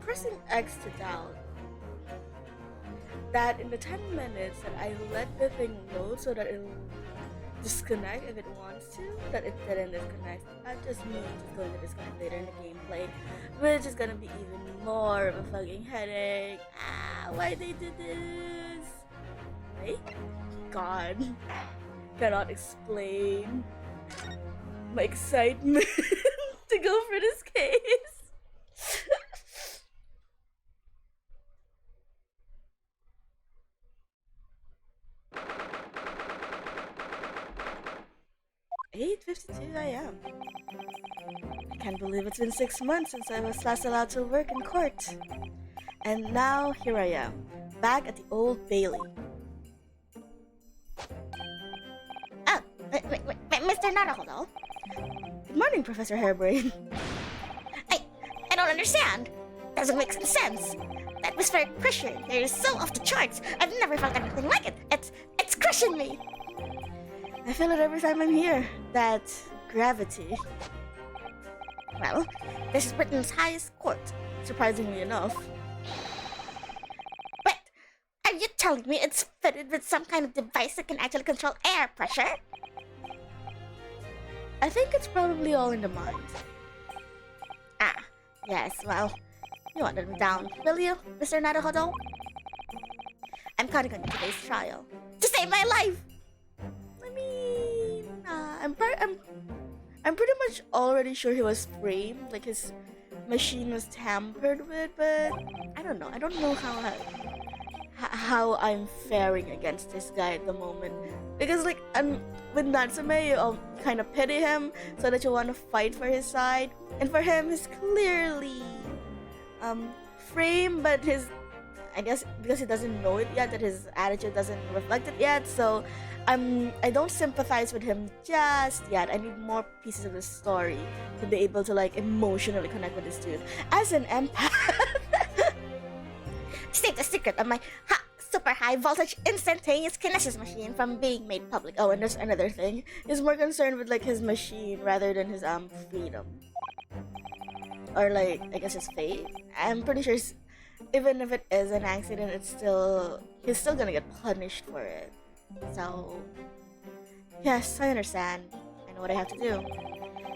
pressing X to doubt that in the 10 minutes that I let the thing load so that it'll disconnect if it wants to, that it didn't disconnect. That just means it's going to disconnect later in the gameplay, which is gonna be even more of a fucking headache. Why they did this? Right? God. Cannot explain my excitement to go for this case. 8:52 a.m. I can't believe it's been 6 months since I was last allowed to work in court. And now here I am, back at the Old Bailey. Oh, Mr. Naruhodo? Good morning, Professor Hairbrain. I don't understand. Doesn't make sense. The atmospheric pressure here is so off the charts. I've never felt anything like it. It's crushing me. I feel it every time I'm here. That gravity. Well, this is Britain's highest court, Surprisingly enough. but are you telling me it's fitted with some kind of device that can actually control air pressure? I think it's probably all in the mind. Ah, yes, well, you won't let me down, will you, Mr. Naruhodo? I'm counting on you today's trial to save my life! I mean, I'm pretty much already sure he was framed, like his machine was tampered with, but I don't know. I don't know how I'm faring against this guy at the moment, because like with Natsume, you kind of pity him so that you want to fight for his side, and for him, he's clearly framed, but I guess because he doesn't know it yet, that his attitude doesn't reflect it yet, so I don't sympathize with him just yet. I need more pieces of the story to be able to like emotionally connect with this dude. As an empath, Save the secret of my super high voltage instantaneous kinesis machine from being made public. oh, and there's another thing. He's more concerned with like his machine rather than his freedom, or like I guess his fate. I'm pretty sure even if it is an accident, he's still gonna get punished for it. So, yes, I understand. I know what I have to do.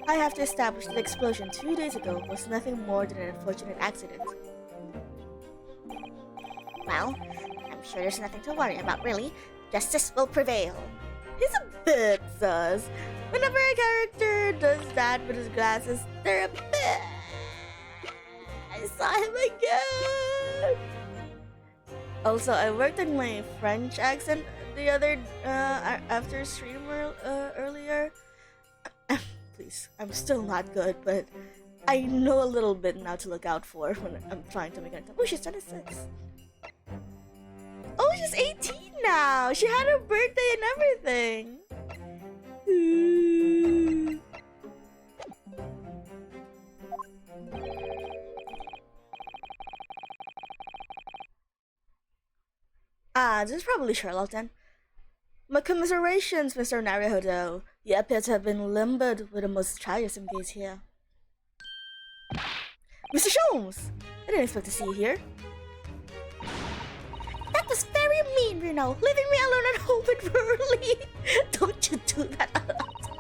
I have to establish that the explosion 2 days ago was nothing more than an unfortunate accident. Well, I'm sure there's nothing to worry about, really. Justice will prevail. He's a bit sus. Whenever a character does that with his glasses, they're a bit... I saw him again! Also, I worked on my French accent the other after stream earlier. Please, I'm still not good, but I know a little bit now to look out for when I'm trying to make it. Oh, she's 26. Oh, she's 18 now. She had her birthday and everything. This is probably Sherlock then. My commiserations, Mr. Naruhodo. You appear to have been limbered with the most tiresome case here. Mr. Sholmes! I didn't expect to see you here. That was very mean, Reno, leaving me alone at home with Burley. Don't you do that a lot.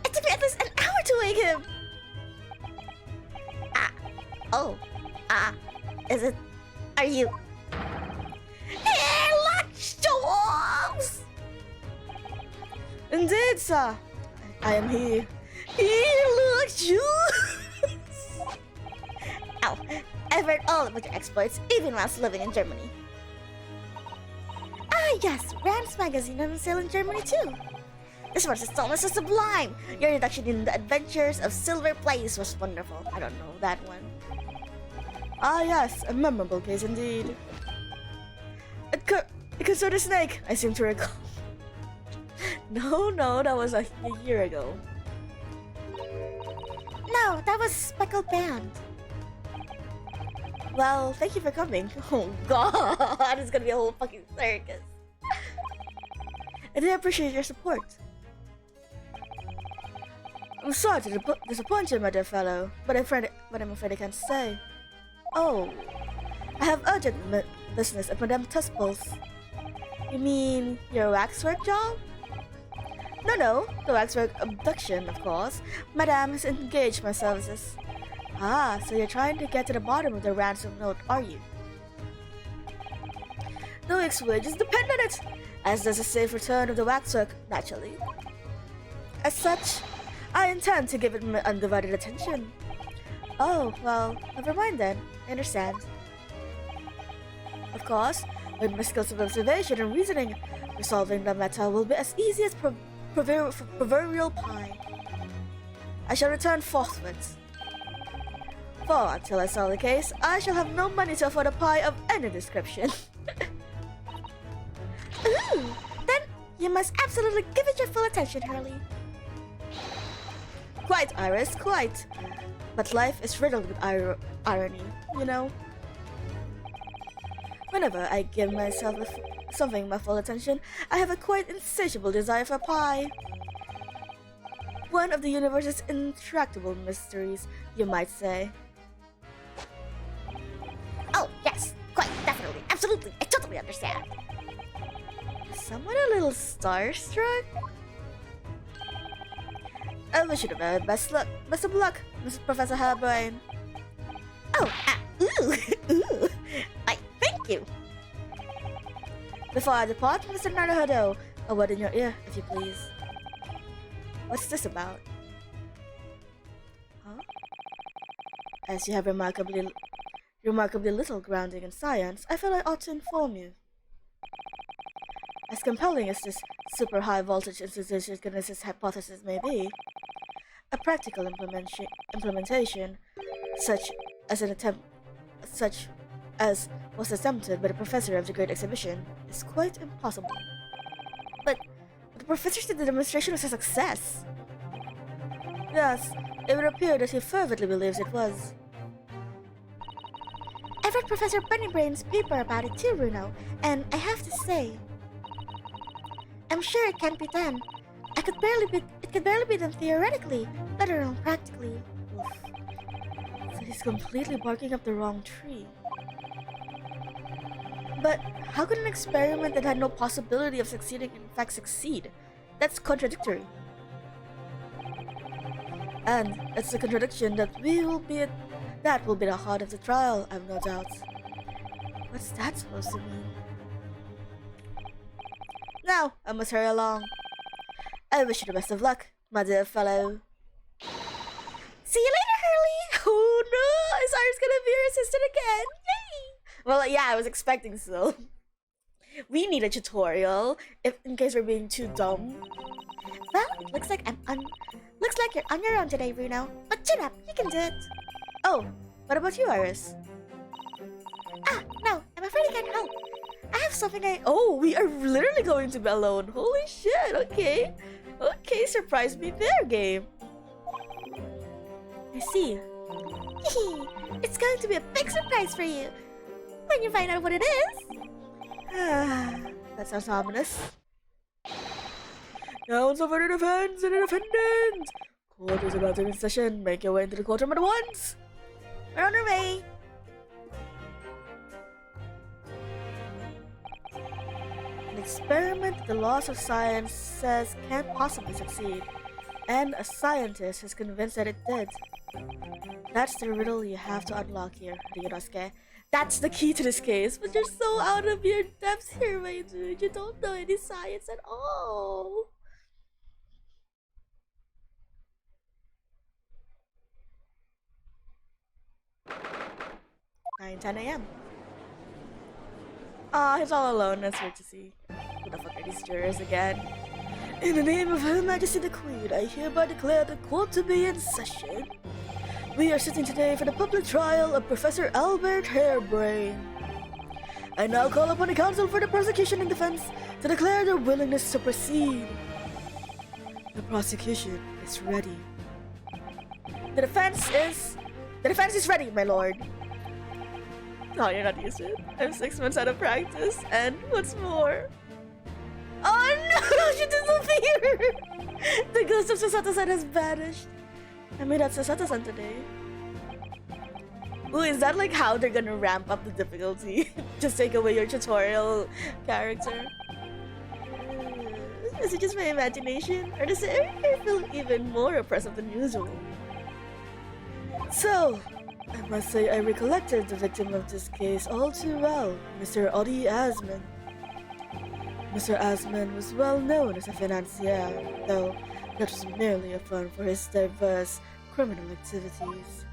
It took me at least an hour to wake him. Is it... Are you... Hey, Sholmes! Indeed, sir. I am here. He looks you. Oh, I've heard all about your exploits, even whilst living in Germany. Ah, yes, Rand's magazine is on sale in Germany too. This one's installment is sublime. Your introduction in the adventures of Silver Blaze was wonderful. I don't know that one. Ah, yes, a memorable case indeed. It could the snake, I seem to recall. No, that was a year ago. No, that was Speckled Band. Well, thank you for coming. Oh god, it's gonna be a whole fucking circus. I do appreciate your support. I'm sorry to disappoint you, my dear fellow, but I'm afraid I can't stay. Oh, I have urgent business at Madame Tuspel's. You mean your waxwork job? No, the waxwork abduction, of course. Madame has engaged my services. Ah, so you're trying to get to the bottom of the ransom note, are you? The week's wages depend on it, as does the safe return of the waxwork, naturally. As such, I intend to give it my undivided attention. Oh, well, never mind then. I understand. Of course, with my skills of observation and reasoning, resolving the matter will be as easy as proverbial pie. I shall return forthwith. For until I solve the case, I shall have no money to afford a pie of any description. Ooh, then you must absolutely give it your full attention, Hurley. Quite, Iris, quite. But life is riddled with irony, you know? Whenever I give myself something my full attention, I have a quite insatiable desire for pie. One of the universe's intractable mysteries, you might say. Oh, yes, quite definitely, absolutely, I totally understand. Is someone a little starstruck? I wish you the very best of luck, Mrs. Professor Harebrine. Oh, ooh, ooh. Thank you. Before I depart, Mr. Naruhodo, a word in your ear, if you please. What's this about? Huh? As you have remarkably little grounding in science, I feel I ought to inform you. As compelling as this super high voltage institutionist hypothesis may be, a practical implementation, such as was attempted by the professor of the Great Exhibition, is quite impossible. But the professor said the demonstration was a success. Yes, it would appear that he fervently believes it was. I've read Professor Bunnybrain's paper about it too, Bruno, and I have to say, I'm sure it can't be done. It could barely be done theoretically, let alone practically. Oof. So he's completely barking up the wrong tree. But how could an experiment that had no possibility of succeeding in fact succeed? That's contradictory. And it's a contradiction that will be the heart of the trial, I've no doubt. What's that supposed to mean? Now, I must hurry along. I wish you the best of luck, my dear fellow. See you later, Hurley! Oh no! Is Iris gonna be her assistant again? Yay! Well, yeah, I was expecting so. We need a tutorial, in case we're being too dumb. Well, it looks like you're on your own today, Bruno. But chin up, you can do it. Oh, what about you, Iris? Ah, no, I'm afraid I can't help. I have something Oh, we are literally going to be alone. Holy shit, okay. Okay, surprise me there, game. I see. It's going to be a big surprise for you when you find out what it is. That sounds ominous. Now it's over to the defense and the defendant. Court is about to be in session. Make your way into the courtroom at once. We're on our way. An experiment the laws of science says can't possibly succeed, and a scientist is convinced that it did. That's the riddle you have to unlock here, Ryunosuke. That's the key to this case, but you're so out of your depths here, my dude. You don't know any science at all. 9:10 a.m. Ah, he's all alone. That's weird to see. Who the fuck are these jurors again? In the name of Her Majesty the Queen, I hereby declare the court to be in session. We are sitting today for the public trial of Professor Albert Harebrine. I now call upon the counsel for the prosecution and defense to declare their willingness to proceed. The prosecution is ready. The defense is ready, my lord. Oh, you're not used to it. I'm 6 months out of practice, and what's more... Oh no! She disappeared! The ghost of Susato-san has vanished. I made out Susato-san today. Ooh, is that like how they're gonna ramp up the difficulty? Just take away your tutorial character? Is it just my imagination? Or does the area feel even more oppressive than usual? So, I must say I recollected the victim of this case all too well, Mr. Odi Asman. Mr. Asman was well known as a financier, though that was merely a front for his diverse criminal activities.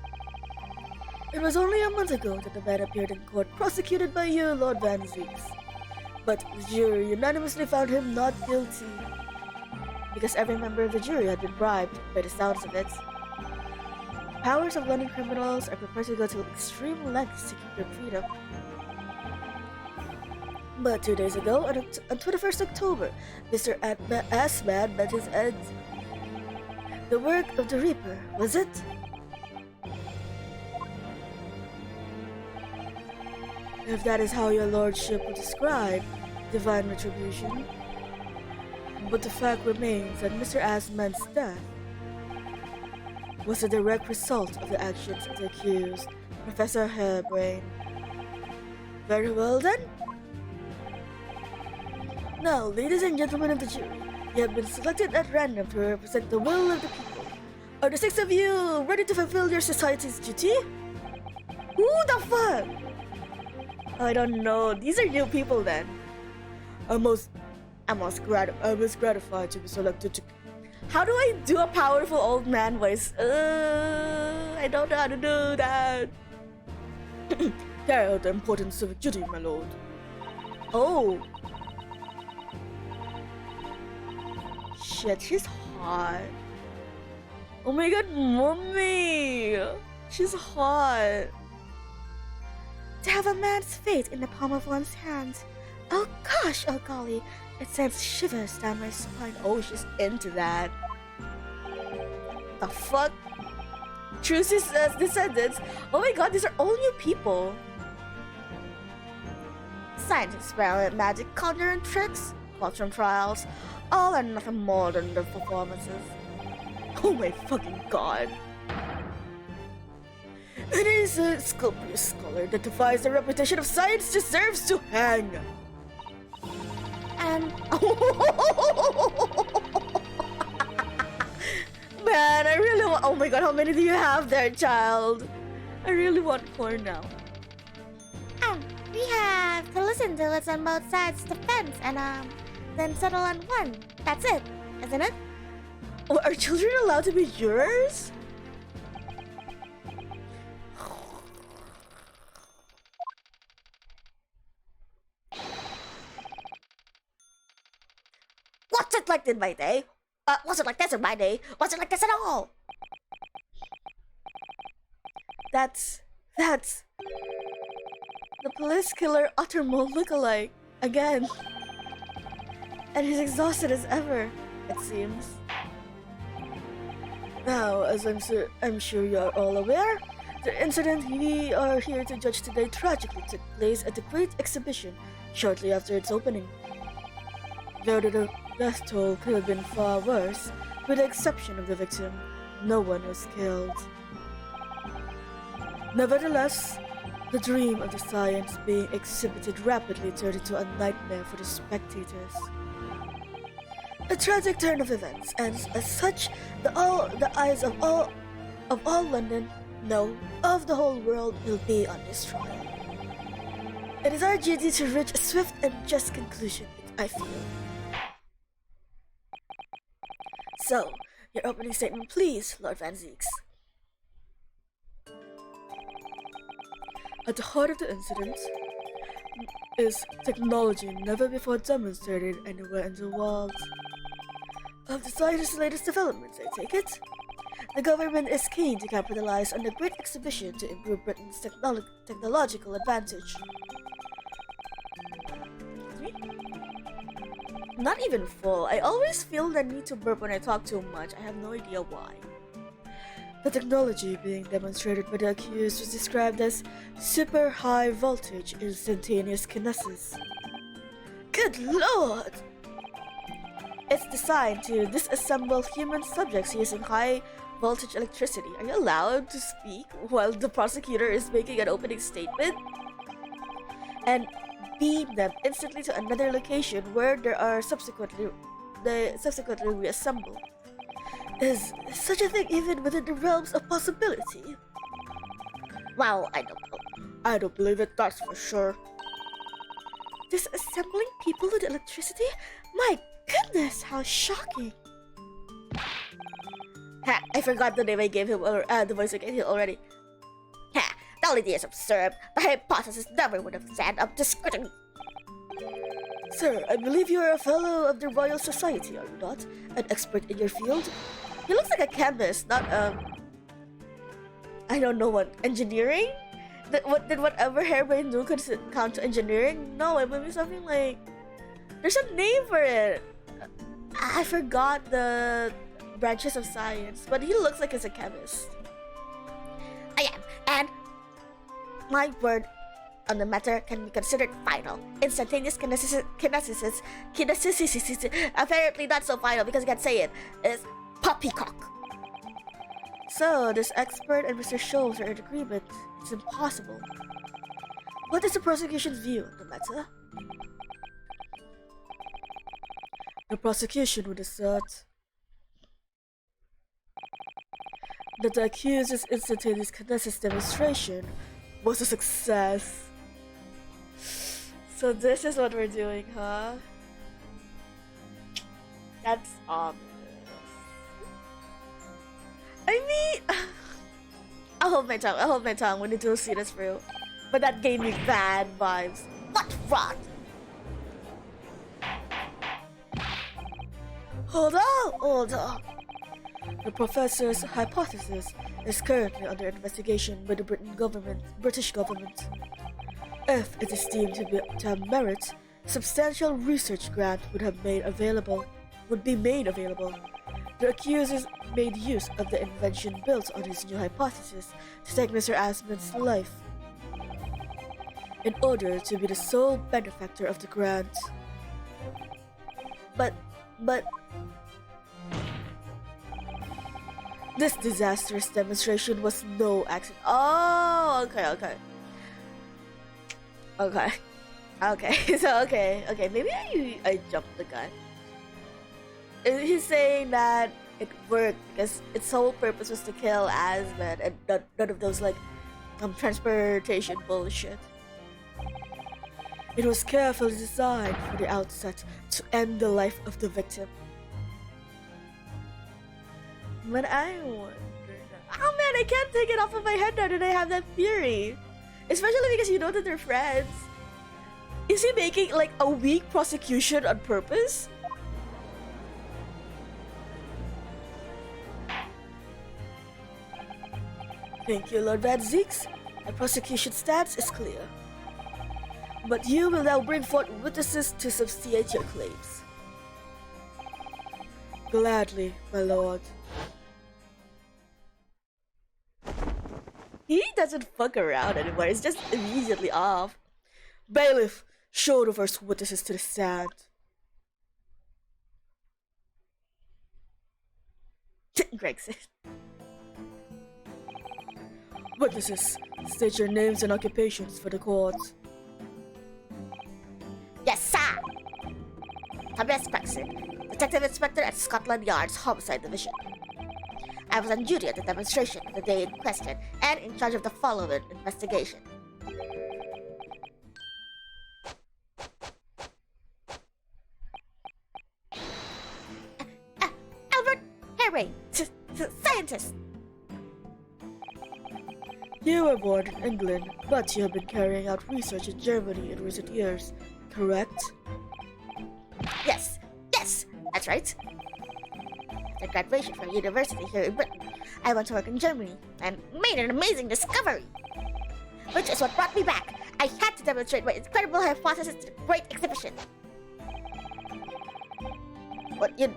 It was only a month ago that the man appeared in court prosecuted by you, Lord Van Zieks. But the jury unanimously found him not guilty. Because every member of the jury had been bribed, by the sounds of it. Powers of London criminals are prepared to go to extreme lengths to keep their freedom. But 2 days ago, on 21st October, Mr. Asman met his end. The work of the Reaper, was it? If that is how your lordship would describe divine retribution. But the fact remains that Mr. Asman's death was a direct result of the actions of the accused, Professor Harebrain. Very well then. Now, ladies and gentlemen of the jury, you have been selected at random to represent the will of the people. Are the 6 of you ready to fulfill your society's duty? Who the fuck? I don't know. These are new people then. I was gratified to be selected to... How do I do a powerful old man voice? I don't know how to do that. Carry out the important civic duty, my lord. Oh. Shit, she's hot. Oh my god, mommy! She's hot. To have a man's fate in the palm of one's hand. Oh gosh, oh golly. It sends shivers down my spine. Oh, she's into that. The fuck? Trucy's descendants. Oh my god, these are all new people. Science experiment, magic, conjuring tricks, courtroom trials, all are nothing more than the performances. Oh my fucking god. It is a sculptor's scholar that defies the reputation of science deserves to hang. Man, I really want... Oh my god, how many do you have there, child? I really want more now. We have to listen to what's on both sides of the fence and then settle on one. That's it, isn't it? Oh, are children allowed to be jurors? What's it like in my day? What's it like this in my day? What's it like this at all? That's the police killer Uttermole lookalike again. And he's exhausted as ever, it seems. Now, as I'm sure you are all aware, the incident we are here to judge today tragically took place at the Great Exhibition shortly after its opening. Though the death toll could have been far worse, with the exception of the victim, no one was killed. Nevertheless, the dream of the science being exhibited rapidly turned into a nightmare for the spectators. A tragic turn of events, and as such, the eyes of all London, no, of the whole world, will be on this trial. It is our duty to reach a swift and just conclusion, I feel. So, your opening statement, please, Lord Van Zieks. At the heart of the incident is technology never before demonstrated anywhere in the world. Of the scientists' latest developments, I take it. The government is keen to capitalize on the Great Exhibition to improve Britain's technological advantage. Excuse me? Not even full. I always feel the need to burp when I talk too much. I have no idea why. The technology being demonstrated by the accused was described as super high voltage instantaneous kinesis. Good lord! It's designed to disassemble human subjects using high voltage electricity. Are you allowed to speak while the prosecutor is making an opening statement? And beam them instantly to another location where they subsequently reassemble. Is such a thing even within the realms of possibility? Well, I don't know. I don't believe it, that's for sure. Disassembling people with electricity? My goodness, how shocking! Ha, I forgot the name I gave him, or the voice I gave him already. Ha, the idea is absurd. The hypothesis never would have stand up to scrutiny. Sir, I believe you are a fellow of the Royal Society, are you not? An expert in your field? He looks like a chemist, not, I don't know what, engineering? Did whatever Hairbrain do count to engineering? No, it would be something like... There's a name for it! I forgot the branches of science, but he looks like he's a chemist. I am, and my word on the matter can be considered final. Instantaneous kinesis, apparently not so final because I can't say it, is poppycock. So, this expert and Mr. Scholes are in agreement. It's impossible. What is the prosecution's view on the matter? The prosecution would assert that the accuser's instantaneous kinesis demonstration was a success. So this is what we're doing, huh? That's ominous. I mean, I'll hold my tongue when you do see this through. But that gave me bad vibes. What rot? Hold on. The professor's hypothesis is currently under investigation by the British government. If it is deemed to have merit, substantial research grant would be made available. The accusers made use of the invention built on his new hypothesis to take Mr. Asmund's life in order to be the sole benefactor of the grant. But this disastrous demonstration was no accident. Oh, okay. So maybe I jumped the gun. He's saying that it worked because its sole purpose was to kill Asmund and none of those like transportation bullshit. It was carefully designed from the outset to end the life of the victim. But I wonder... Oh man, I can't take it off of my head now that I have that theory. Especially because you know that they're friends. Is he making like a weak prosecution on purpose? Thank you, Lord Van Zeeks. The prosecution stance is clear. But you will now bring forth witnesses to substantiate your claims. Gladly, my lord. He doesn't fuck around anymore, it's just immediately off. Bailiff, show the first witnesses to the stand. Greg said. Witnesses, state your names and occupations for the court. Yes, sir! Thomas Paxson, Detective Inspector at Scotland Yard's Homicide Division. I was on duty at the demonstration the day in question and in charge of the following investigation. Albert Hairbrain, scientist! You were born in England, but you have been carrying out research in Germany in recent years, correct? Yes, that's right. After graduation from university here in Britain, I went to work in Germany and made an amazing discovery. Which is what brought me back. I had to demonstrate my incredible hypothesis to the great exhibition. What you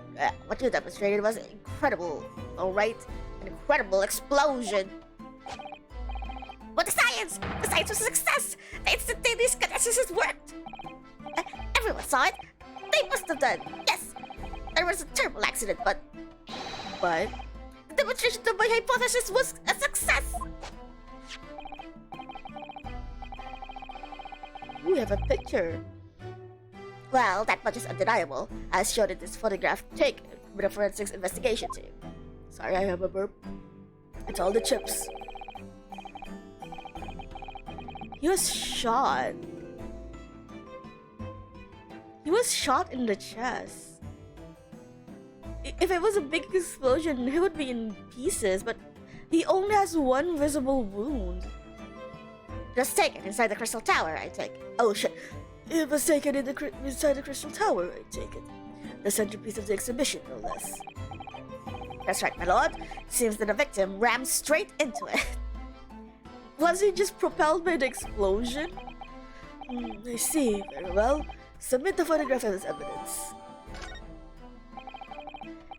demonstrated was incredible, alright? An incredible explosion. But the science was a success! The instantaneous kinesis worked! Everyone saw it. They must have done. Yes, there was a terrible accident, but the The demonstration of my hypothesis was a success! We have a picture. Well, that much is undeniable, as shown in this photograph taken with a forensics investigation team. Sorry, I have a burp. It's all the chips. He was shot. He was shot in the chest. If it was a big explosion, he would be in pieces, but he only has one visible wound. It was taken inside the Crystal Tower, I take it. Oh shit. It was taken inside the Crystal Tower, I take it. The centerpiece of the exhibition, no less. That's right, my lord. Seems that the victim rammed straight into it. Was he just propelled by the explosion? I see. Very well. Submit the photograph as evidence.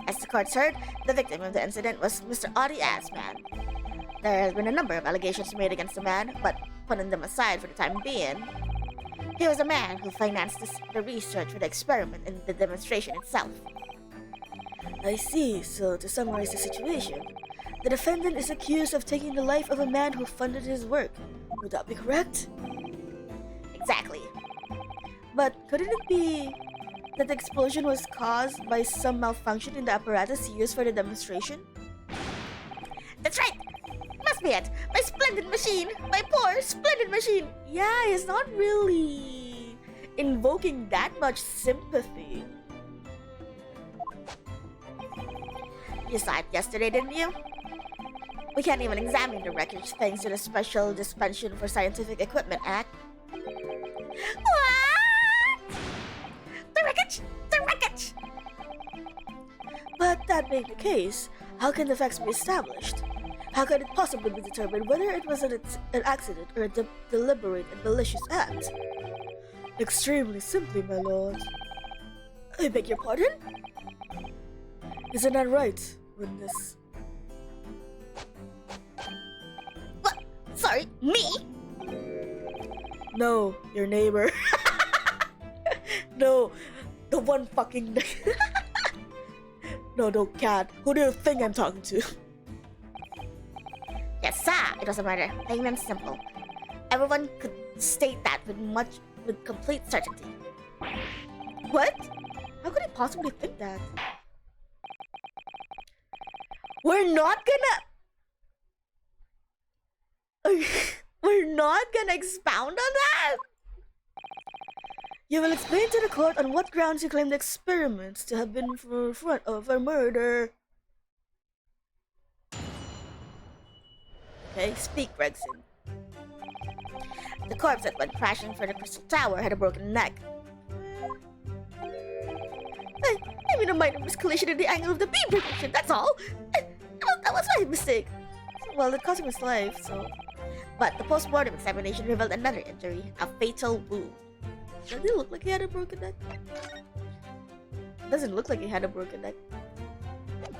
As the courts heard, the victim of the incident was Mr. Audie Asman. There has been a number of allegations made against the man, but putting them aside for the time being, he was a man who financed the research for the experiment and the demonstration itself. I see. So, to summarize the situation, the defendant is accused of taking the life of a man who funded his work. Would that be correct? Exactly. But couldn't it be that the explosion was caused by some malfunction in the apparatus used for the demonstration? That's right! Must be it! My splendid machine! My poor, splendid machine! Yeah, he's not really invoking that much sympathy. You saw it yesterday, didn't you? We can't even examine the wreckage thanks to the Special Dispensation for Scientific Equipment Act. What? The wreckage! The wreckage! But that being the case, how can the facts be established? How can it possibly be determined whether it was an accident or a deliberate and malicious act? Extremely simply, my lord. I beg your pardon? Isn't that right, witness? What? Sorry, me? No, your neighbor. No, the one fucking... No, cat. Who do you think I'm talking to? Yes, sir. It was a murder. Plain and simple. Everyone could state that with complete certainty. What? How could he possibly think that? We're not gonna expound on that? You will explain to the court on what grounds you claim the experiments to have been for front of a murder. Okay, speak, Gregson. The corpse that went crashing for the Crystal Tower had a broken neck. I mean a minor miscalculation in the angle of the beam projection, that's all. That was my mistake. Well, it cost him his life, so... But the post-mortem examination revealed another injury, a fatal wound. Does it look like he had a broken neck? Doesn't look like he had a broken neck.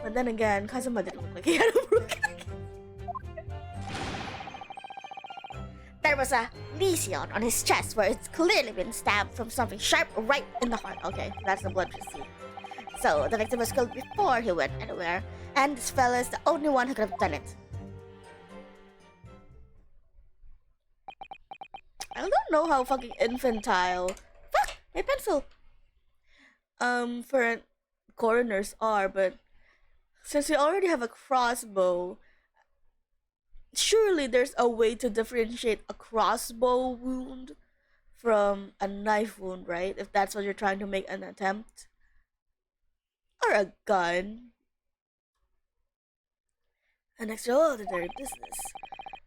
But then again, Kazuma didn't look like he had a broken neck. There was a lesion on his chest where it's clearly been stabbed from something sharp right in the heart. Okay, that's the blood you see. So, the victim was killed before he went anywhere, and this fella is the only one who could have done it. I don't know how fucking infantile... Fuck! My pencil! For coroners are, but... Since we already have a crossbow... Surely there's a way to differentiate a crossbow wound from a knife wound, right? If that's what you're trying to make an attempt. Or a gun. An extraordinary business.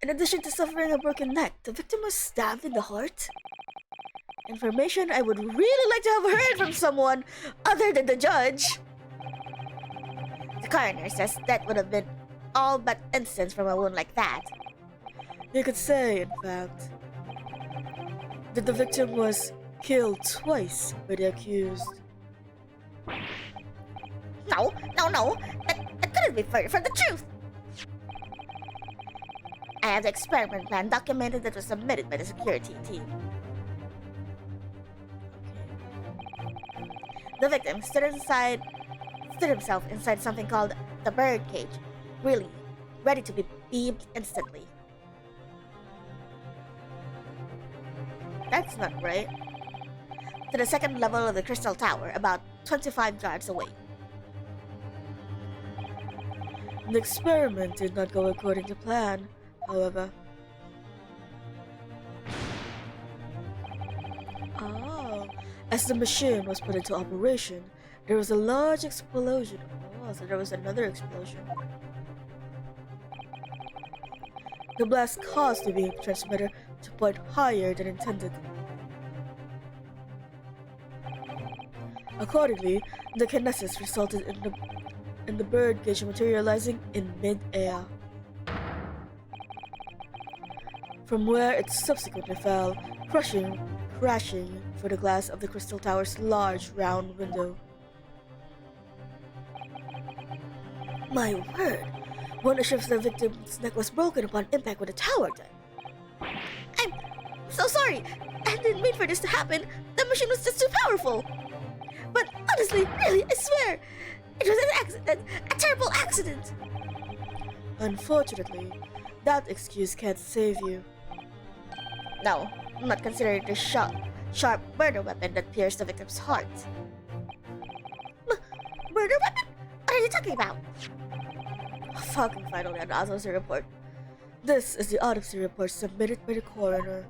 In addition to suffering a broken neck, the victim was stabbed in the heart. Information I would really like to have heard from someone other than the judge. The coroner says that would have been all but instance from a wound like that. You could say, in fact, that the victim was killed twice by the accused. No. That couldn't be further from the truth. I have the experiment plan documented that was submitted by the security team. The victim stood himself inside something called the bird cage, really ready to be beamed instantly. That's not right. To the second level of the Crystal Tower, about 25 yards away. The experiment did not go according to plan, however. Oh, as the machine was put into operation, there was a large explosion. Oh, so there was another explosion. The blast caused the beam transmitter to point higher than intended. Accordingly, the kinesis resulted in the bird cage materializing in mid-air, from where it subsequently fell, crashing through the glass of the Crystal Tower's large round window. My word! One of the victim's neck was broken upon impact with the tower then. I'm so sorry! I didn't mean for this to happen! The machine was just too powerful! But honestly, really, I swear, it was an accident! A terrible accident! Unfortunately, that excuse can't save you. No, not considering the sharp murder weapon that pierced the victim's heart. Murder weapon? What are you talking about? Fucking finally, an autopsy report. This is the autopsy report submitted by the coroner.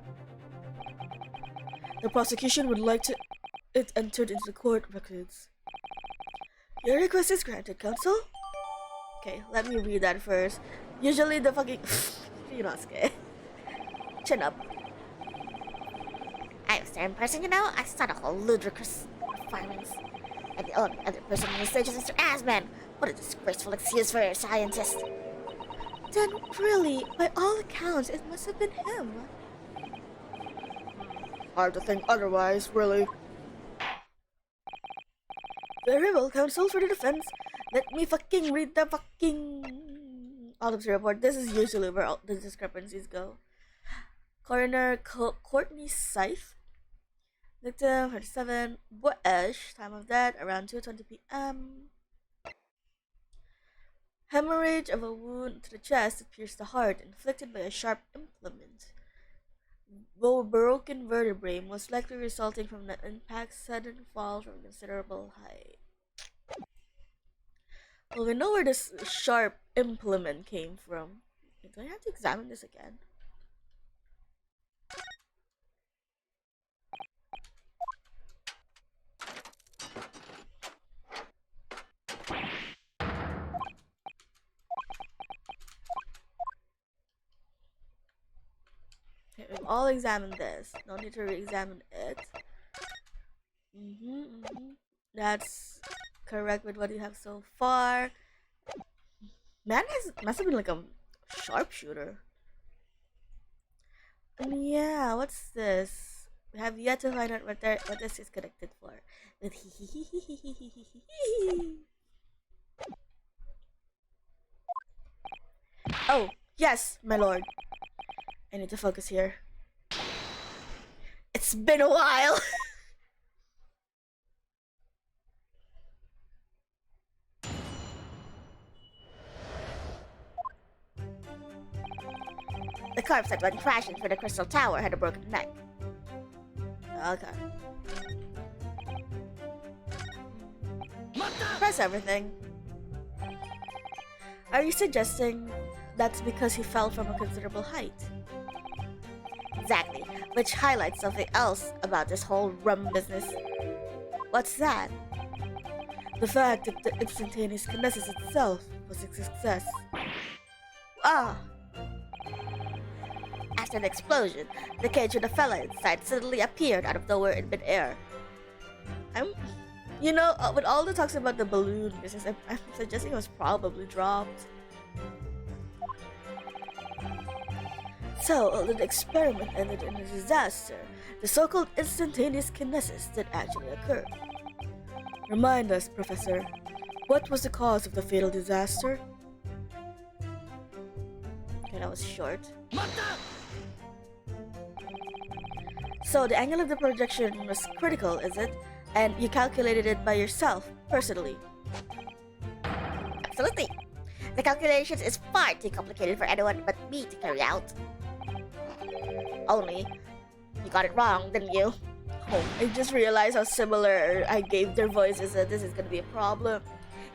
The prosecution would like it entered into the court records. Your request is granted, counsel. Okay, let me read that first. Usually the fucking Ryunosuke. Chin up. I was there in person, you know? I saw the whole ludicrous performance. And the only other person on the stage is Mr. Asman. What a disgraceful excuse for a scientist. Then really, by all accounts, it must have been him. Hard to think otherwise, really. Very well, counsel for the defense. Let me fucking read the fucking autopsy report. This is usually where all the discrepancies go. Coroner Courtney Seif. Victim 37. Boyish. Time of death around 2:20 p.m. Hemorrhage of a wound to the chest that pierced the heart, inflicted by a sharp implement. Broken vertebrae, most likely resulting from the impact, sudden fall from considerable height. Well, we know where this sharp implement came from. Do I have to examine this again? Okay, we've all examined this. No need to re-examine it. That's correct with what you have so far. Man must have been like a sharpshooter. Yeah, what's this? We have yet to find out what this is connected for. Oh, yes, my lord. I need to focus here. It's been a while. The corpse that went crashing through the Crystal Tower had a broken neck. Okay. Press everything. Are you suggesting that's because he fell from a considerable height? Exactly, which highlights something else about this whole rum business. What's that? The fact that the instantaneous kinesis itself was a success. Ah! After the explosion, the cage with the fella inside suddenly appeared out of nowhere in mid-air. You know, with all the talks about the balloon business, I'm suggesting it was probably dropped. So, although the experiment ended in a disaster, the so-called instantaneous kinesis did actually occur. Remind us, Professor, what was the cause of the fatal disaster? Okay, that was short. So, the angle of the projection was critical, is it? And you calculated it by yourself, personally? Absolutely. The calculations is far too complicated for anyone but me to carry out. Only, you got it wrong, didn't you? Oh, I just realized how similar I gave their voices and this is gonna be a problem.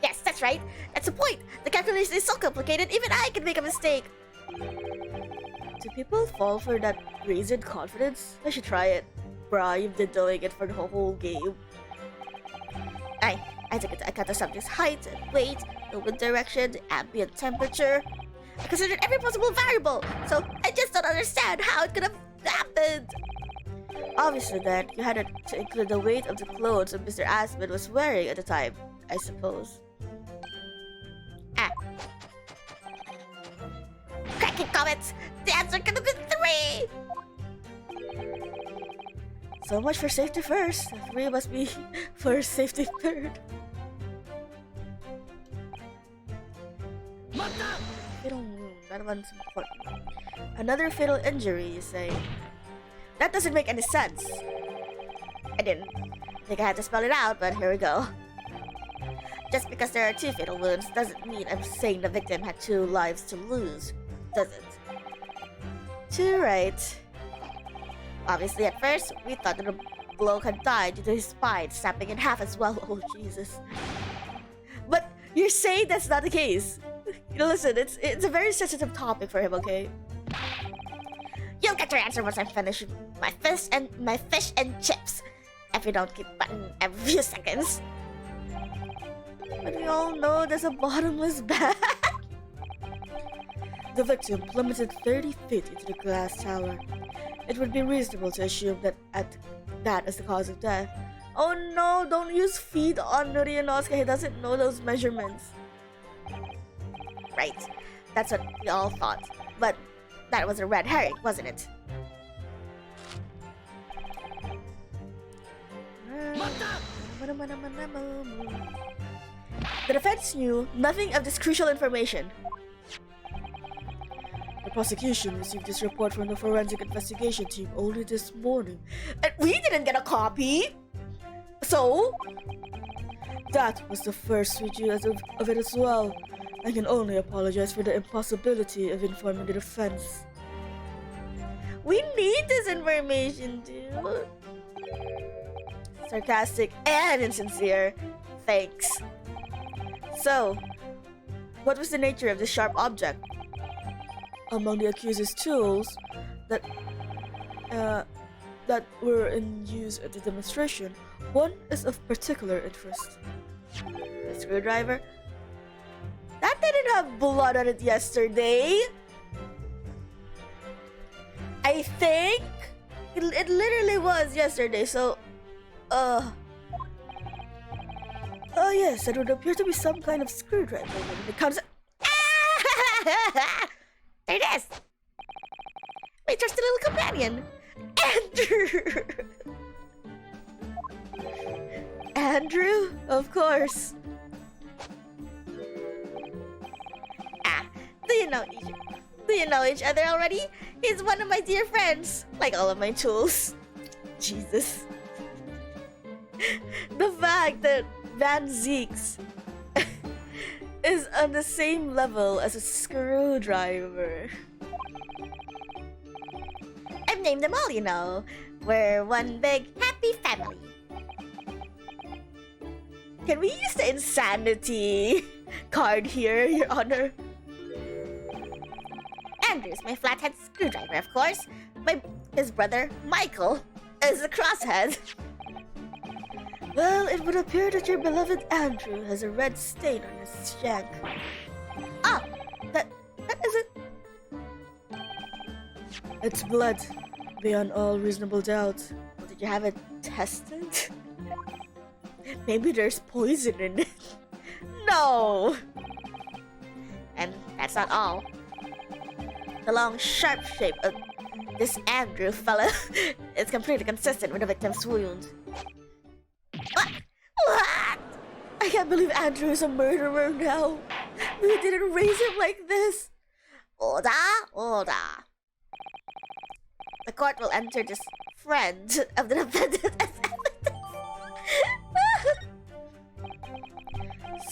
Yes, that's right. That's the point. The calculation is so complicated, even I can make a mistake. Do people fall for that brazen confidence? I should try it. Bruh, you've been doing it for the whole game. I cut the subject's height and weight, the wind direction, the ambient temperature. I considered every possible variable, so I just don't understand how it could have happened. Obviously then, you had to include the weight of the clothes that Mr. Aspen was wearing at the time, I suppose. Cracking comments! The answer could have been 3! So much for safety first. 3 must be for safety third. Fatal wound. That one's important. Another fatal injury, you say? That doesn't make any sense. I didn't think I had to spell it out, but here we go. Just because there are 2 fatal wounds doesn't mean I'm saying the victim had 2 lives to lose, does it? 2 right. Obviously, at first, we thought that the bloke had died due to his spine snapping in half as well. Oh, Jesus. But you're saying that's not the case. You know, listen, it's a very sensitive topic for him, okay? You'll get your answer once I'm finished with my fish and chips. If you don't keep button every few seconds. But we all know there's a bottomless bag. The victim plummeted 30 feet into the glass tower. It would be reasonable to assume that is the cause of death. Oh no, don't use feet on Norianosuke. He doesn't know those measurements. Right, that's what we all thought. But that was a red herring, wasn't it? The defense knew nothing of this crucial information. The prosecution received this report from the forensic investigation team only this morning. And we didn't get a copy! So? That was the first review of it as well. I can only apologize for the impossibility of informing the defense. We need this information, dude. Sarcastic and insincere. Thanks. So, what was the nature of this sharp object? Among the accuser's tools that were in use at the demonstration, one is of particular interest. The screwdriver? That didn't have blood on it yesterday. I think it literally was yesterday, so oh yes, it would appear to be some kind of screwdriver when it comes. There it is! My trusty little companion, Andrew! Andrew? Of course. Do you know each other already? He's one of my dear friends, like all of my tools. Jesus. The fact that Van Zeeks is on the same level as a screwdriver. I've named them all, you know. We're one big happy family. Can we use the insanity card here, Your Honor? Andrew's my flathead screwdriver, of course. His brother, Michael, is a crosshead. Well, it would appear that your beloved Andrew has a red stain on his shank. Oh, that isn't... It's blood, beyond all reasonable doubt. Did you have it tested? Maybe there's poison in it. No! And that's not all. The long, sharp shape of this Andrew fella is completely consistent with the victim's wound. What? I can't believe Andrew is a murderer now. We didn't raise him like this. Order. The court will enter this friend of the defendant as evidence.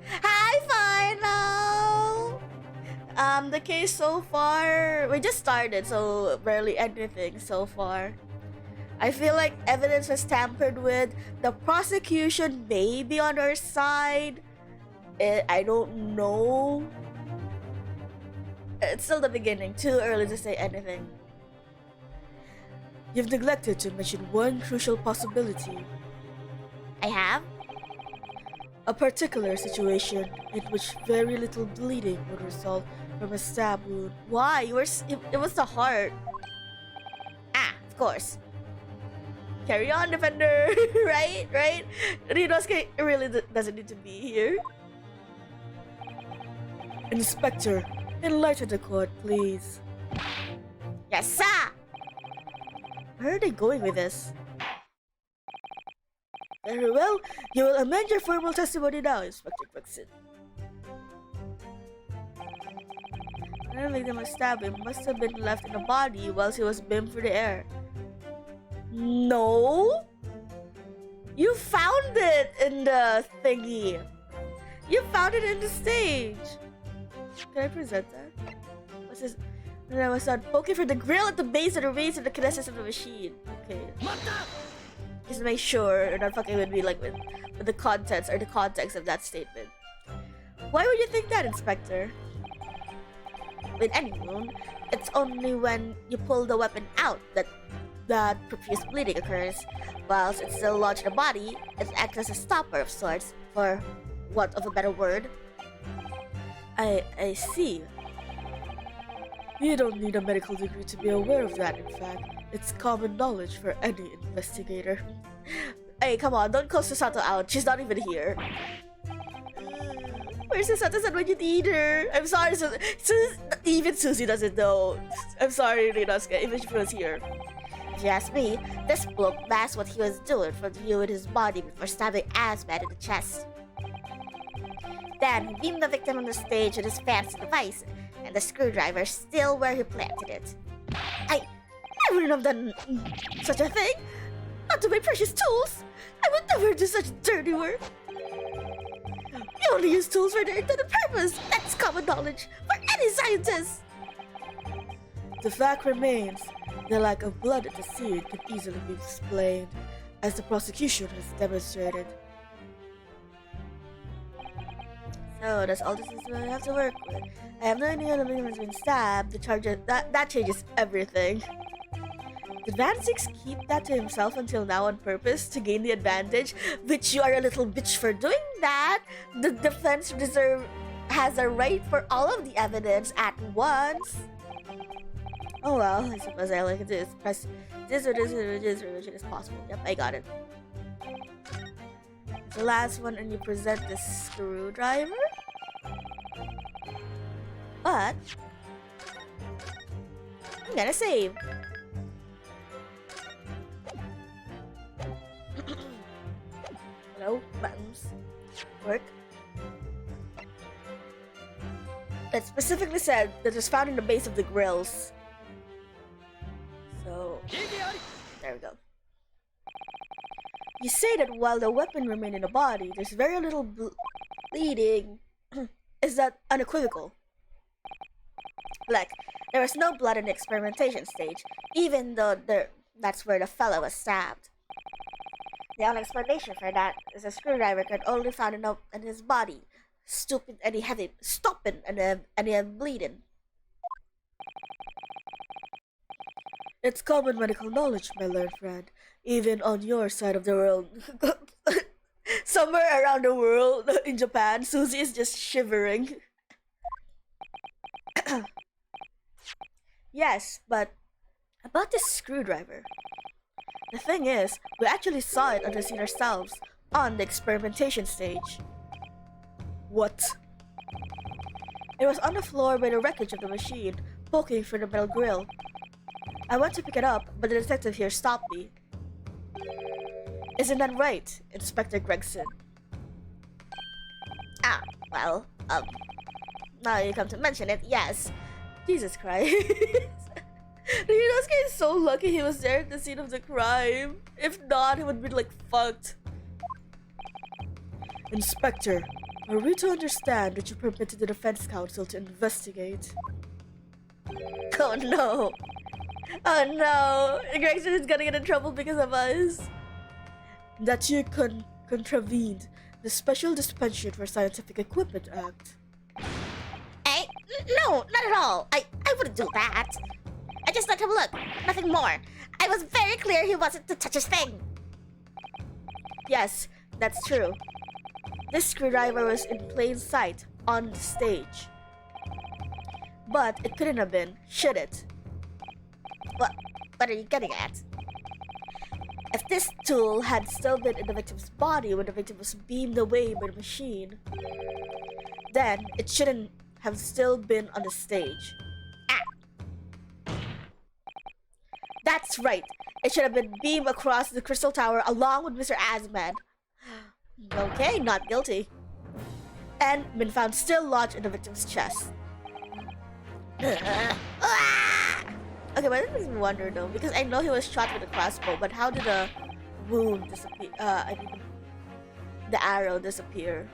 Hi, Final! The case so far, we just started, so barely anything so far. I feel like evidence was tampered with. The prosecution may be on our side. I don't know. It's still the beginning, too early to say anything. You've neglected to mention one crucial possibility. I have? A particular situation in which very little bleeding would result from a stab wound. Why? It was the heart. Ah, of course. Carry on, Defender. right? Ryunosuke really doesn't need to be here. Inspector, enlighten the court, please. Yes, sir! Where are they going with this? Very well, you will amend your formal testimony now, Inspector Gregson. The victim of stabbing must have been left in a body whilst he was beamed through the air. No? You found it in the thingy. You found it in the stage. Can I present that? What's this? And I was poking for the grill at the base of the race of the kinesis of the machine. Okay. Just make sure you're not fucking with me like with the contents or the context of that statement. Why would you think that, Inspector? With any wound, it's only when you pull the weapon out that profuse bleeding occurs. Whilst it's still lodged in the body, it acts as a stopper of sorts, for want of a better word. I see. You don't need a medical degree to be aware of that, in fact. It's common knowledge for any investigator. Hey, come on, don't call Susato out. She's not even here. Where's Susato-san when you need her? I'm sorry, even Susie doesn't know. I'm sorry, Ryunosuke, even if she was here. If you ask me, this bloke masked what he was doing from viewing his body before stabbing Asman in the chest. Then he beamed the victim on the stage with his fancy device, and the screwdriver still where he planted it. I wouldn't have done such a thing! Not to my precious tools! I would never do such dirty work! You only use tools for their intended purpose! That's common knowledge for any scientist! The fact remains, the lack of blood at the scene can easily be explained, as the prosecution has demonstrated. So that's all this is what I have to work with. I have no idea the victim has been stabbed. The charges that changes everything. Did Van Six keep that to himself until now on purpose to gain the advantage? Which you are a little bitch for doing that. The defense has a right for all of the evidence at once. Oh well, I suppose I like this. Press this or this or this or as possible. Yep, I got it. The last one, and you present the screwdriver. But I'm gonna save. Hello, buttons. Work. It specifically said that it was found in the base of the grills. So there we go. You say that while the weapon remained in the body, there's very little bleeding. Is that unequivocal? Like, there was no blood in the experimentation stage, even though that's where the fellow was stabbed. The only explanation for that is a screwdriver could only found in his body, stopping any bleeding. It's common medical knowledge, my learned friend, even on your side of the world. Somewhere around the world, in Japan, Susie is just shivering. Yes, but about this screwdriver. The thing is, we actually saw it on the scene ourselves, on the experimentation stage. What? It was on the floor by the wreckage of the machine, poking through the metal grill. I went to pick it up, but the detective here stopped me. Isn't that right, Inspector Gregson? Ah, well, now you come to mention it, yes. Jesus Christ. Ryunosuke is so lucky he was there at the scene of the crime. If not, he would be like fucked. Inspector, Are we to understand that you permitted the defense counsel to investigate? Oh no! Oh no! Gregson is gonna get in trouble because of us! That you contravened the Special Dispensation for Scientific Equipment Act. No, not at all. I wouldn't do that. I just let him look, nothing more. I was very clear he wasn't to touch his thing. Yes, that's true. This screwdriver was in plain sight on the stage. But it couldn't have been, should it? What are you getting at? If this tool had still been in the victim's body when the victim was beamed away by the machine, then it shouldn't have still been on the stage. That's right. It should have been beamed across the Crystal Tower along with Mr. Asman. Okay, not guilty. And been found still lodged in the victim's chest. Okay, but that makes me wonder though, because I know he was shot with a crossbow, but how did the wound disappear? The arrow disappear?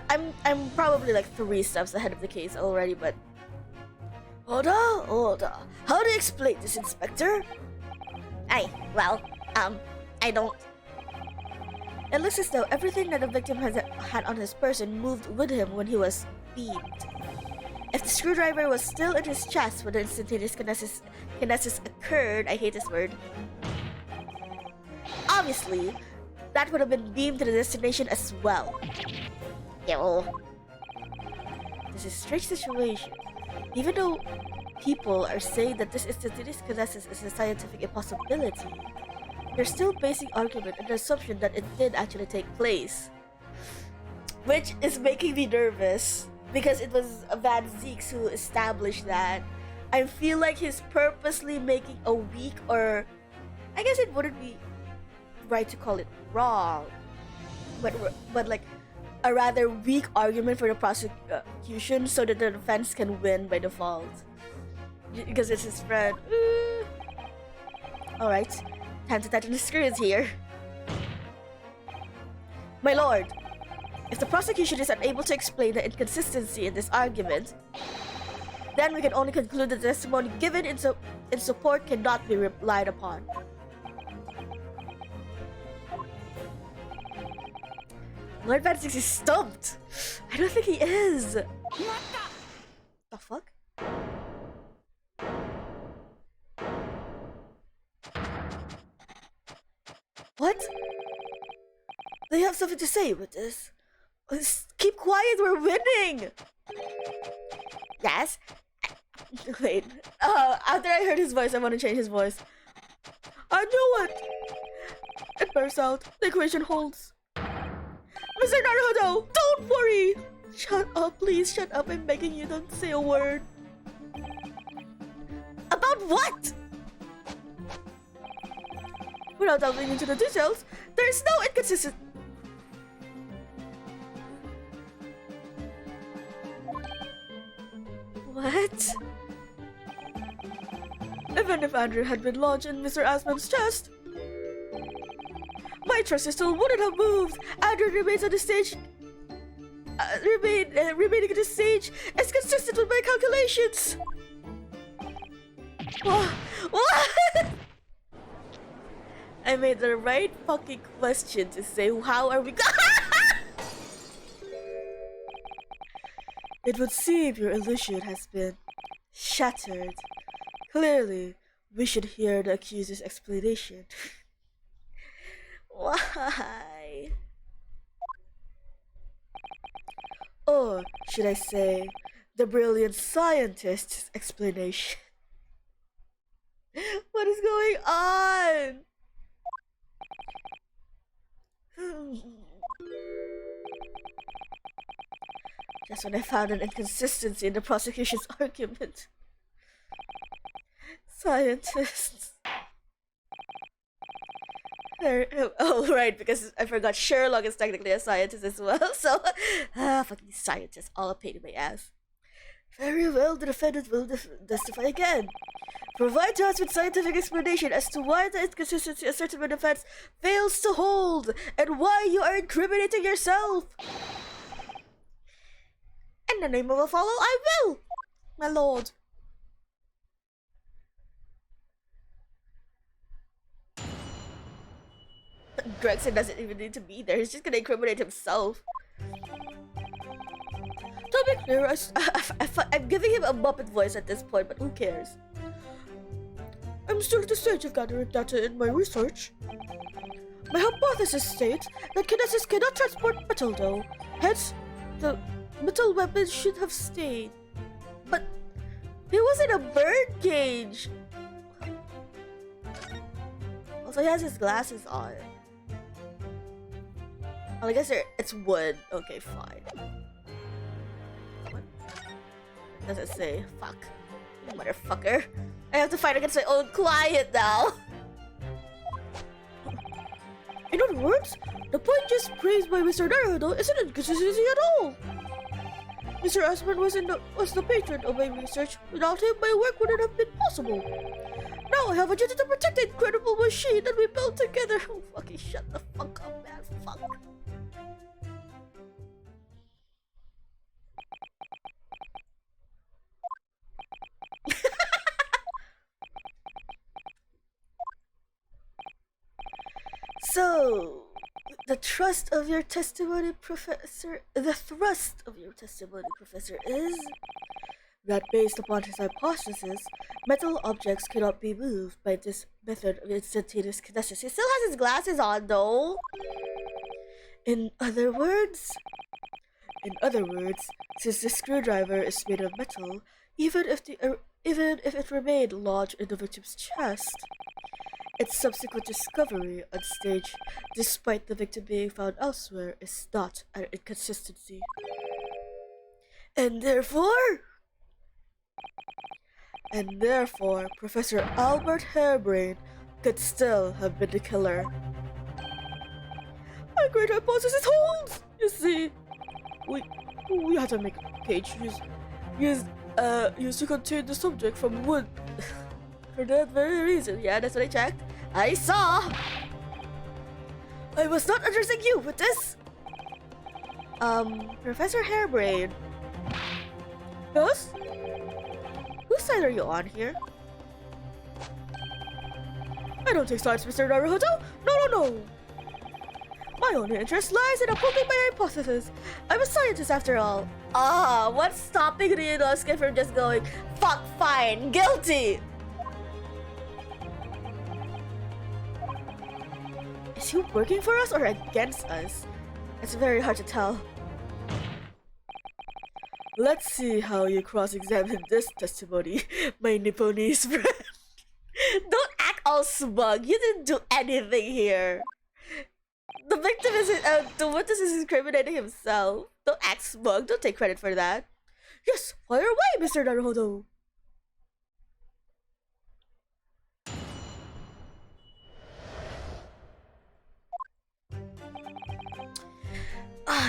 I'm probably like 3 steps ahead of the case already, but hold on. How do you explain this, Inspector? I don't. It looks as though everything that the victim had on his person moved with him when he was beamed. If the screwdriver was still in his chest when the instantaneous kinesis occurred, I hate this word. Obviously, that would have been beamed to the destination as well. Ew. This is a strange situation. Even though people are saying that this instantaneous kinesis is a scientific impossibility, they're still basing argument on the assumption that it did actually take place. Which is making me nervous, because it was Van Zieks who established that. I feel like he's purposely making a weak, or I guess it wouldn't be right to call it wrong, but like a rather weak argument for the prosecution so that the defense can win by default. Because it's his friend. Alright, time to tighten the screws here. My lord, if the prosecution is unable to explain the inconsistency in this argument, then we can only conclude that the testimony given in support cannot be relied upon. Lord Van Zieks is stumped. I don't think he is. The fuck? What? They have something to say with this. Keep quiet, we're winning! Yes? Wait. After I heard his voice, I want to change his voice. I knew it! It bears out. The equation holds. Mr. Naruto, don't worry! Shut up, please, shut up. I'm begging you, don't say a word. About what? Without delving into the details, there is no inconsistency. What? Even if Andrew had been lodged in Mr. Asman's chest, my crystal wouldn't have moved. Andrew remains on the stage. Remaining on the stage is consistent with my calculations. What? I made the right fucking question to say, how are we It would seem your illusion has been shattered. Clearly, we should hear the accuser's explanation. Why? Or should I say, the brilliant scientist's explanation? What is going on? Just when I found an inconsistency in the prosecution's argument. Scientists. Oh, right, because I forgot Sherlock is technically a scientist as well, so... fucking scientists, all a pain in my ass. Very well, the defendant will testify again. Provide to us with scientific explanation as to why the inconsistency asserted by the defense fails to hold, and why you are incriminating yourself. In the name of a follow, I will, my lord. Gregson doesn't even need to be there. He's just gonna incriminate himself. To be clear, I'm giving him a Muppet voice at this point, but who cares? I'm still at the stage of gathering data in my research. My hypothesis states that Kinesis cannot transport metal, though. Hence, the metal weapon should have stayed. But he was in a bird cage. Also, he has his glasses on. Well, I guess it's wood. Okay, fine. What does it say? Fuck. You motherfucker. I have to fight against my own client now. In other words, the point just praised by Mr. Naruto isn't inconsistency at all. Mr. Aspen was the patron of my research. Without him, my work wouldn't have been possible. Now I have a duty to protect the incredible machine that we built together. Oh, fucking shut the fuck up, man. Fuck. So, the thrust of your testimony, Professor, is that based upon his hypothesis, metal objects cannot be moved by this method of instantaneous kinesis. He still has his glasses on, though. In other words, since the screwdriver is made of metal, even if it remained lodged in the victim's chest, its subsequent discovery on stage, despite the victim being found elsewhere, is not an inconsistency. And therefore, Professor Albert Harebrained could still have been the killer. My great hypothesis holds! You see, we had to make a cage used to contain the subject from wood. For that very reason. Yeah, that's what I checked. I saw! I was not addressing you with this! Professor Harebrained. Yes? Whose side are you on here? I don't take sides, Mr. Naruto! No! My only interest lies in upholding my hypothesis. I'm a scientist after all. What's stopping Ryunosuke from just going, fuck, fine, guilty? Is he working for us or against us? It's very hard to tell. Let's see how you cross-examine this testimony, my Nipponese friend. Don't act all smug. You didn't do anything here. The victim the witness is incriminating himself. Don't act smug. Don't take credit for that. Yes, fire away, Mr. Naruhodo.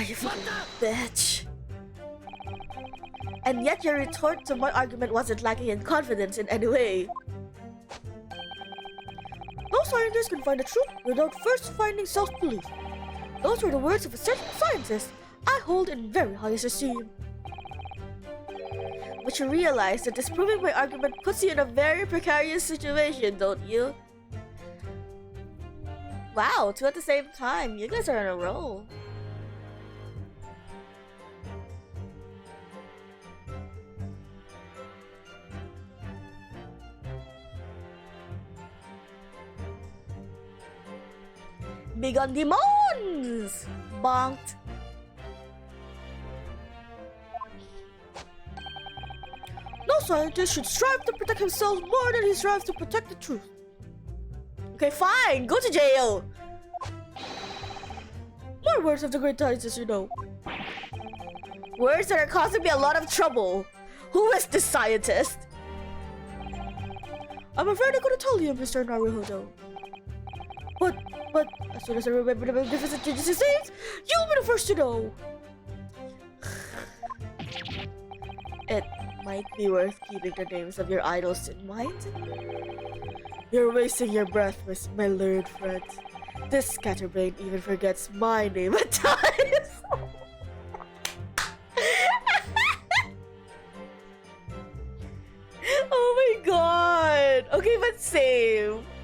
You fucking bitch. And yet your retort to my argument wasn't lacking in confidence in any way. No scientist can find the truth without first finding self-belief. Those were the words of a certain scientist I hold in very high esteem. But you realize that disproving my argument puts you in a very precarious situation, don't you? Wow, two at the same time. You guys are on a roll. Big on demons! Bonked. No scientist should strive to protect himself more than he strives to protect the truth. Okay, fine. Go to jail. More words of the great scientist, you know. Words that are causing me a lot of trouble. Who is this scientist? I'm afraid I'm gonna tell you, Mr. Naruhodo. But as soon as I remember the magnificent changes he says, you'll be the first to know. It might be worth keeping the names of your idols in mind. You're wasting your breath, my learned friend. This scatterbrain even forgets my name at times.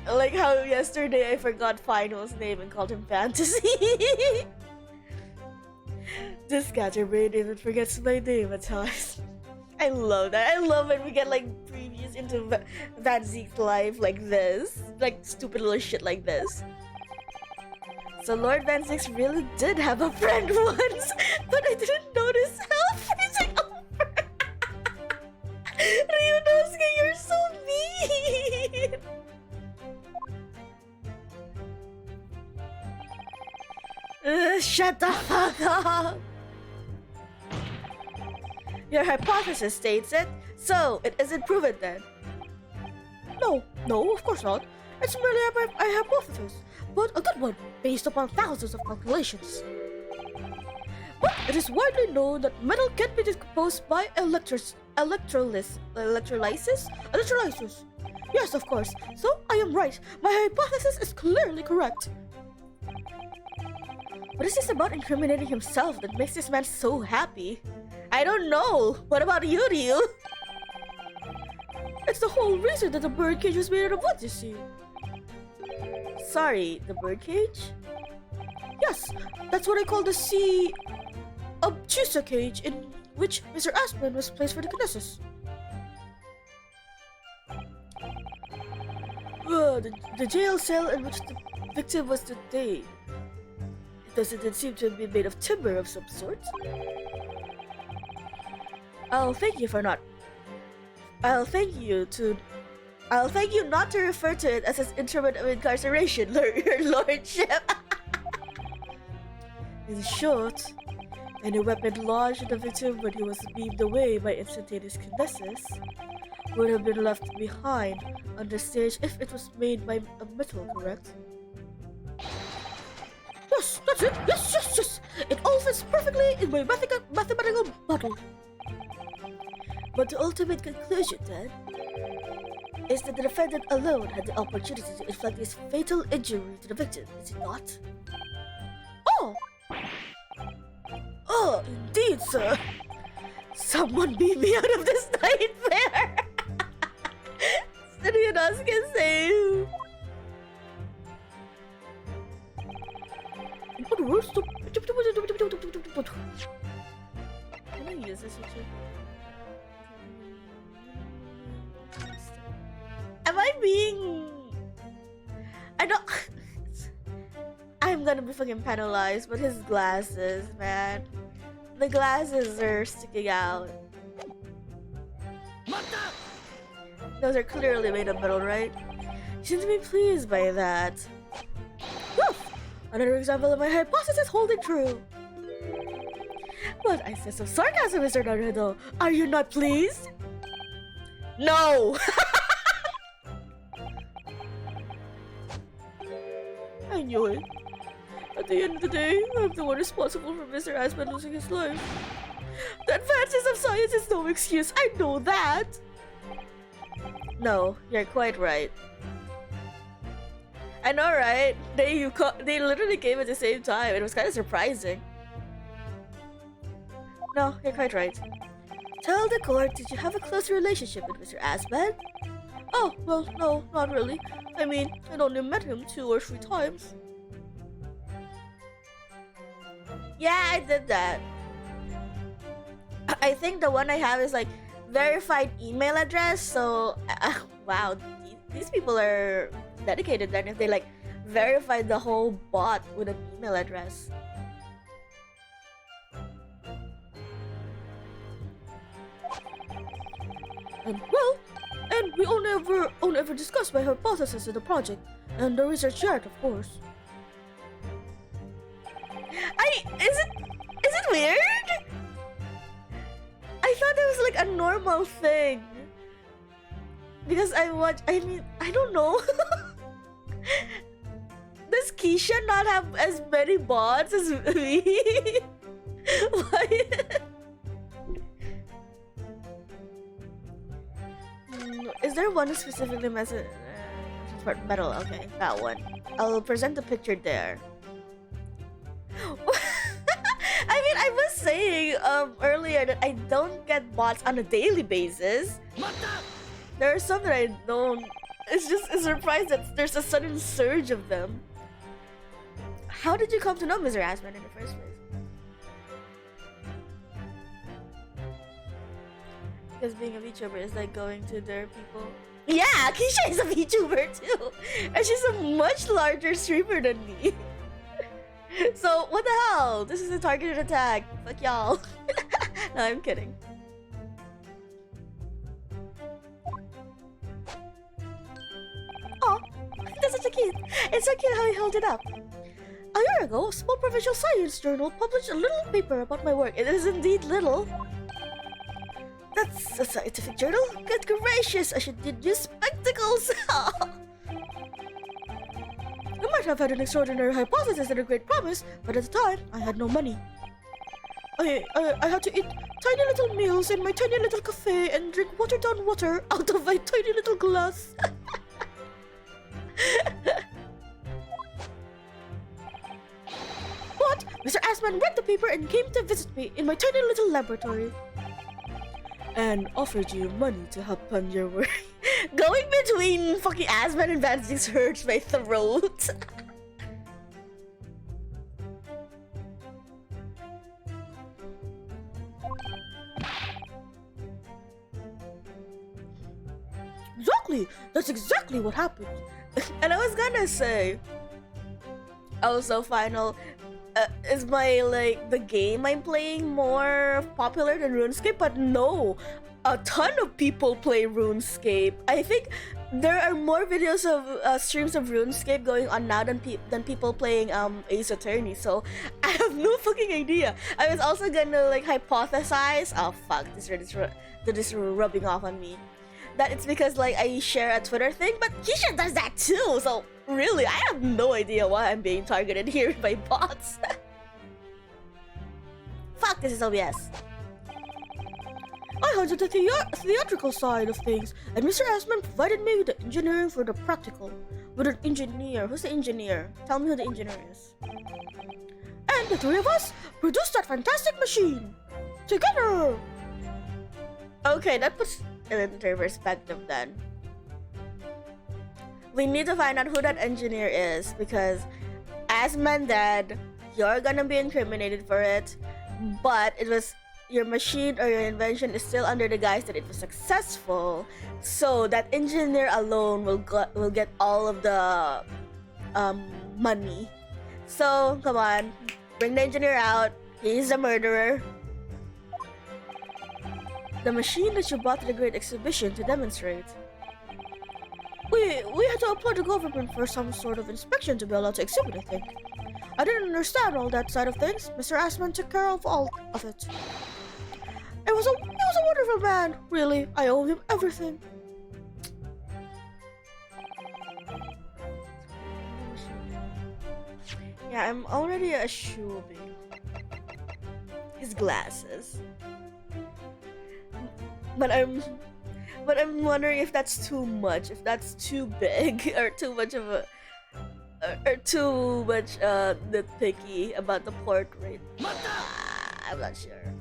Like how yesterday I forgot Final's name and called him Fantasy. This scatterbrain even forgets my name at times. I love that. I love when we get like previews into Van Zeke's life like this. Like stupid little shit like this. So Lord Van Zix really did have a friend once, but I didn't notice how freezing over. Ryunosuke, you're so mean! Shut the fuck up! Your hypothesis states it, so it isn't proven then. No, of course not. It's merely a hypothesis, but a good one, based upon thousands of calculations. But it is widely known that metal can be decomposed by electrolysis. Yes, of course. So I am right. My hypothesis is clearly correct. What is this about incriminating himself that makes this man so happy? I don't know. What about you, Ryu? It's the whole reason that the birdcage was made out of wood, you see. Sorry, the birdcage? Yes, that's what I call the sea obtusa cage in which Mr. Aspen was placed for the kinesis. The jail cell in which the victim was detained. Doesn't it seem to be made of timber of some sort? I'll thank you not to refer to it as an instrument of incarceration, your lordship. In short, any weapon lodged in the victim when he was beamed away by instantaneous kinesis would have been left behind on the stage if it was made by a metal, correct? Yes, that's it! Yes! It all fits perfectly in my mathematical model. But the ultimate conclusion, then, is that the defendant alone had the opportunity to inflict this fatal injury to the victim, is it not? Oh, indeed, sir. Someone beat me out of this nightmare. Ryunosuke save. Can I use this feature? Am I being... I don't... I'm gonna be fucking penalized, but his glasses, man. The glasses are sticking out. Those are clearly made of metal, right? You seem to be pleased by that. Whew! Another example of my hypothesis holding true. But I said some sarcasm, Mr. Naruto. Are you not pleased? No! I knew it. At the end of the day, I'm the one responsible for Mr. Aspen losing his life. The advances of science is no excuse, I know that! No, you're quite right. I know, right? They literally came at the same time. It was kind of surprising. No, you're quite right. Tell the court, did you have a close relationship with Mr. Aspen? Oh, well, no, not really. I mean, I'd only met him 2 or 3 times. Yeah, I did that. I think the one I have is like verified email address. So, wow, these people are dedicated then if they like verified the whole bot with an email address. And we only ever discussed my hypothesis in the project and the research yet, of course. Is it weird? I thought it was like a normal thing. Because I don't know. Does Keisha not have as many bots as me? Why? Is there one specifically metal? Okay, that one. I'll present the picture there. I mean, I was saying earlier that I don't get bots on a daily basis. There are some that I don't it's just a surprise that there's a sudden surge of them. How did you come to know Mr. Asman in the first place? Because being a VTuber is like going to their people. Yeah, Keisha is a VTuber too! And she's a much larger streamer than me. So, what the hell? This is a targeted attack. Fuck y'all. No, I'm kidding. Oh, that's such a cute. It's so cute how he held it up. A year ago, a small provincial science journal published a little paper about my work. It is indeed little. That's a scientific journal? Good gracious, I should need new spectacles. I might have had an extraordinary hypothesis and a great promise, but at the time, I had no money. I had to eat tiny little meals in my tiny little cafe and drink watered down water out of my tiny little glass. But Mr. Asman read the paper and came to visit me in my tiny little laboratory. And offered you money to help fund your work. Going between fucking Asman and Vanzix hurts my throat. Exactly! That's exactly what happened. And I was gonna say, also, Final, is my, like, the game I'm playing more popular than RuneScape? But no, a ton of people play RuneScape. I think there are more videos of streams of RuneScape going on now than people playing Ace Attorney. So I have no fucking idea. I was also gonna like hypothesize. Oh fuck, this is rubbing off on me. That it's because like I share a Twitter thing, but Keisha does that too. So really, I have no idea why I'm being targeted here by bots. Fuck, this is OBS. I handled the theatrical side of things, and Mr. Asman provided me with the engineering for the practical. With an engineer, who's the engineer? Tell me who the engineer is. And the three of us produced that fantastic machine together. Okay, that puts it into perspective then. We need to find out who that engineer is, because Asman dead, you're gonna be incriminated for it, but it was your machine or your invention is still under the guise that it was successful, so that engineer alone will get all of the money. So come on, bring the engineer out. He's the murderer. The machine that you brought to the Great Exhibition to demonstrate. We had to apply to government for some sort of inspection to be allowed to exhibit, I think. I didn't understand all that side of things. Mr. Asman took care of all of it. He was a wonderful man, really. I owe him everything. Yeah, I'm already a Shubi. His glasses. But I'm wondering if that's too much, if that's too big, or too much of a, or too much nitpicky about the portrait. I'm not sure.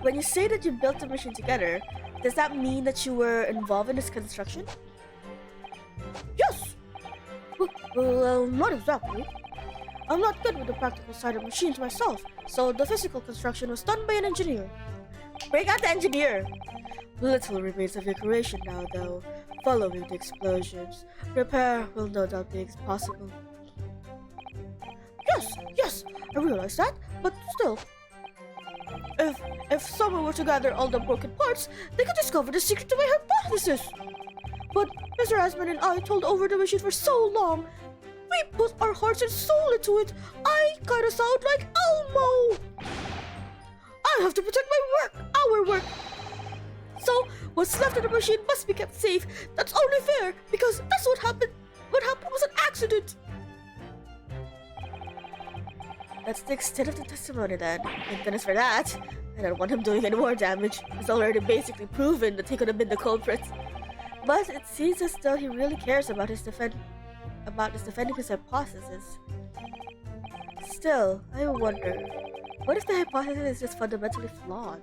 When you say that you built the machine together, does that mean that you were involved in its construction? Yes! Well, not exactly. I'm not good with the practical side of machines myself, so the physical construction was done by an engineer. Bring out the engineer! Little remains of your creation now, though, following the explosions. Repair will no doubt be possible. Yes, I realize that, but still. If someone were to gather all the broken parts, they could discover the secret to my hypothesis. But Mr. Asman and I told over the machine for so long. We put our hearts and soul into it. I kinda sound like Elmo. I have to protect my work, our work. So what's left of the machine must be kept safe. That's only fair, because that's what happened. What happened was an accident. That's the extent of the testimony then. Thank goodness for that. I don't want him doing any more damage. It's already basically proven that he could have been the culprit. But it seems as though he really cares about his defending his hypothesis. Still, I wonder, what if the hypothesis is just fundamentally flawed?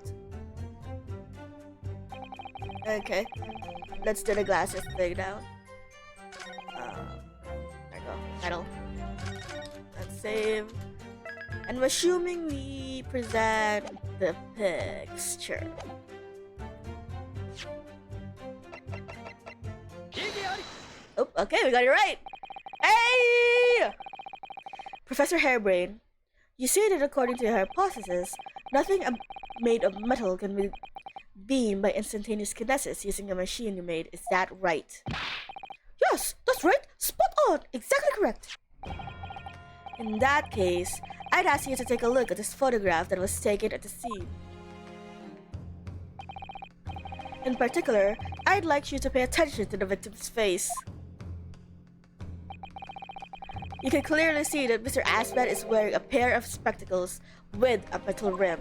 Okay. let's do the glasses thing now. There we go. Metal. Let's save. And assuming we present the picture. Oh, okay, we got it right. Hey! Professor Hairbrain, you say that according to your hypothesis, nothing made of metal can be beamed by instantaneous kinesis using a machine you made. Is that right? Yes, that's right. Spot on. Exactly correct. In that case, I'd ask you to take a look at this photograph that was taken at the scene. In particular, I'd like you to pay attention to the victim's face. You can clearly see that Mr. Aspen is wearing a pair of spectacles with a metal rim.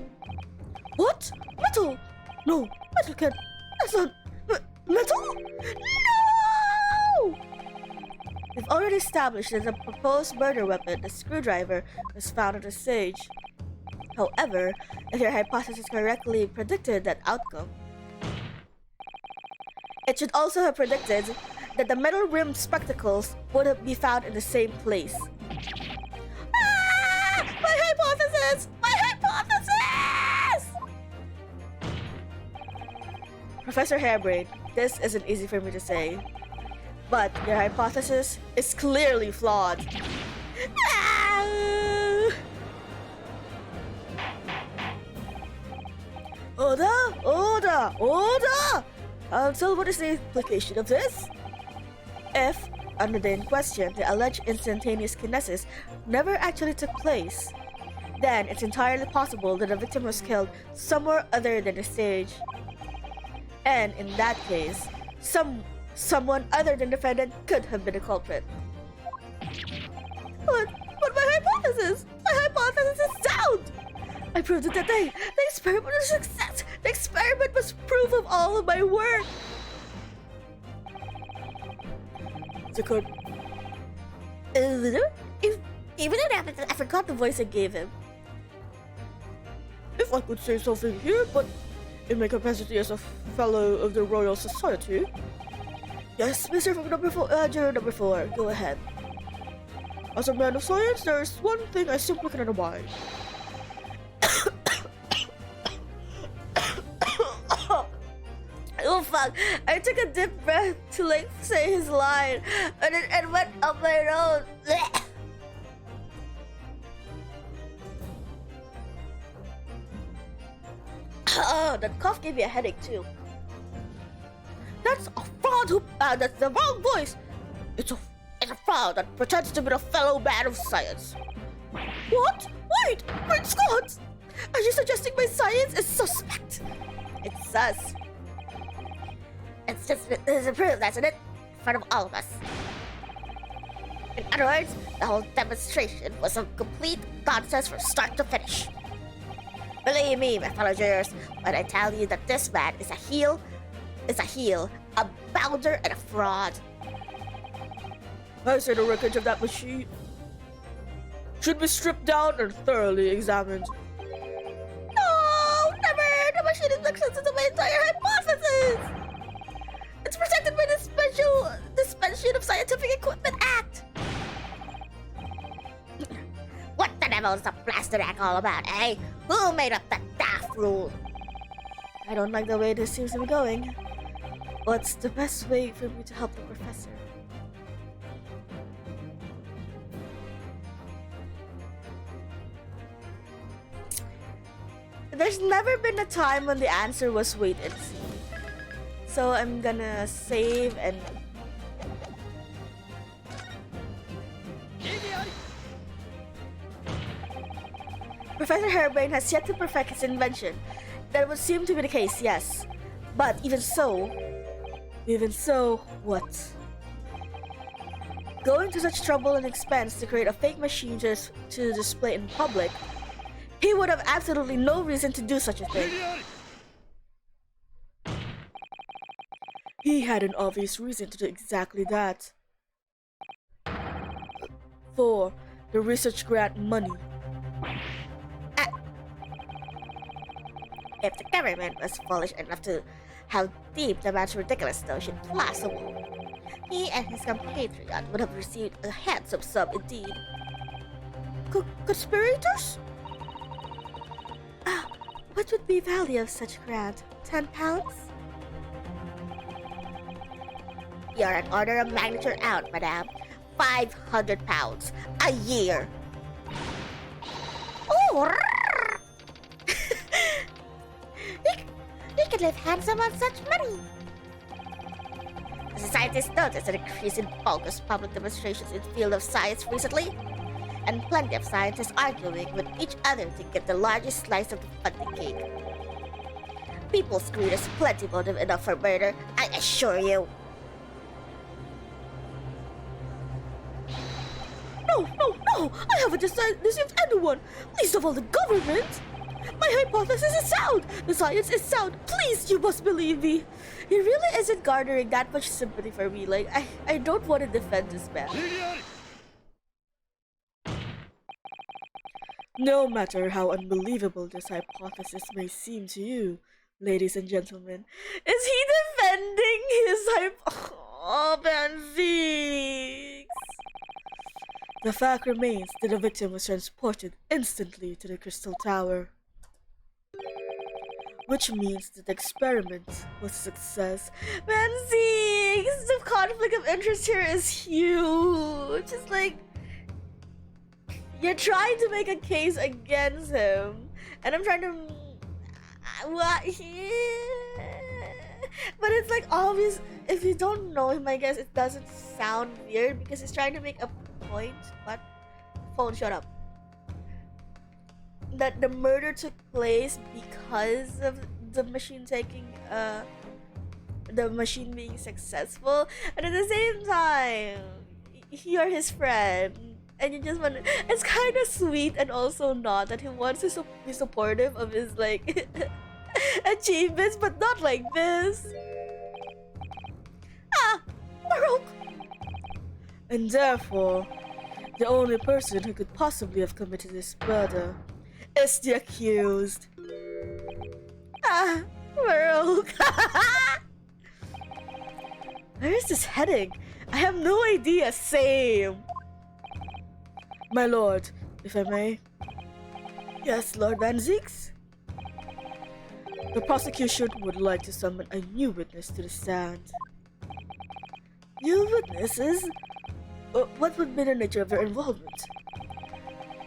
What? Metal? No, metal can... That's not... Metal? No! We've already established that the proposed murder weapon, the screwdriver, was found on the stage. However, if your hypothesis correctly predicted that outcome, it should also have predicted that the metal-rimmed spectacles would be found in the same place. Ah! My hypothesis! My hypothesis! Professor Hairbrain, this isn't easy for me to say, but your hypothesis is clearly flawed. Ah! Order! So what is the implication of this? If, under the in question, the alleged instantaneous kinesis never actually took place, then it's entirely possible that the victim was killed somewhere other than the stage. And in that case, someone other than the defendant could have been the culprit. But my hypothesis! My hypothesis is sound! I proved it that day! The experiment was a success! The experiment was proof of all of my work! Even I forgot the voice I gave him. If I could say something here, but in my capacity as a fellow of the Royal Society. Yes, Mr. Juror number 4, go ahead. As a man of science, there is one thing I simply cannot abide. Oh fuck, I took a deep breath to say his line, and it went up my nose. Oh, that cough gave me a headache too. That's a fraud that's the wrong voice. It's a fraud that pretends to be a fellow man of science. What? Wait, Prince Scott! Are you suggesting my science is suspect? It's sus. It's a proof, that's it, in front of all of us. In other words, the whole demonstration was a complete nonsense from start to finish. Believe me, my fellow jurors, when I tell you that this man is a heel, a bounder, and a fraud. I say the wreckage of that machine should be stripped down and thoroughly examined. No, never! The machine is accessible to my entire hypothesis! It's protected by the Suspension of Scientific Equipment Act! What the devil is the Blaster Act all about, eh? Who made up that daft rule? I don't like the way this seems to be going. What's the best way for me to help the professor? There's never been a time when the answer was wait and see. So I'm gonna save and... Professor Hairbrain has yet to perfect his invention. That would seem to be the case, yes. But even so, what? Going to such trouble and expense to create a fake machine just to display in public, he would have absolutely no reason to do such a thing. He had an obvious reason to do exactly that. For the research grant money. If the government was foolish enough to how deep the man's ridiculous notion was a wall. He and his compatriot would have received a handsome sum indeed. Conspirators? What would be value of such grant? 10 pounds? You're an order of magnitude out, madame. 500 pounds a year. Oh, we could live handsome on such money. The scientists noticed an increase in bogus public demonstrations in the field of science recently, and plenty of scientists arguing with each other to get the largest slice of the funding cake. People's greed is plenty motive enough for murder, I assure you. No! I haven't deceived anyone, least of all the government! My hypothesis is sound! The science is sound! Please, you must believe me! He really isn't garnering that much sympathy for me. Like, I don't want to defend this man. No matter how unbelievable this hypothesis may seem to you, ladies and gentlemen, is he defending his Oh, Benzix! The fact remains that the victim was transported instantly to the Crystal Tower, which means that the experiment was a success. Benzix! The conflict of interest here is huge. It's like, you're trying to make a case against him, and I'm trying to... What? But it's like obvious. If you don't know him, I guess it doesn't sound weird because he's trying to make a point. What? Phone, shut up. That the murder took place because of the machine the machine being successful, and at the same time, you're his friend. And you just want to, it's kind of sweet and also not that he wants to be supportive of his like achievements, but not like this. Baroque! And therefore, the only person who could possibly have committed this murder is the accused. Baroque. Where is this heading? I have no idea. Same. My lord, if I may. Yes, Lord Benzix? The prosecution would like to summon a new witness to the stand. New witnesses? What would be the nature of their involvement?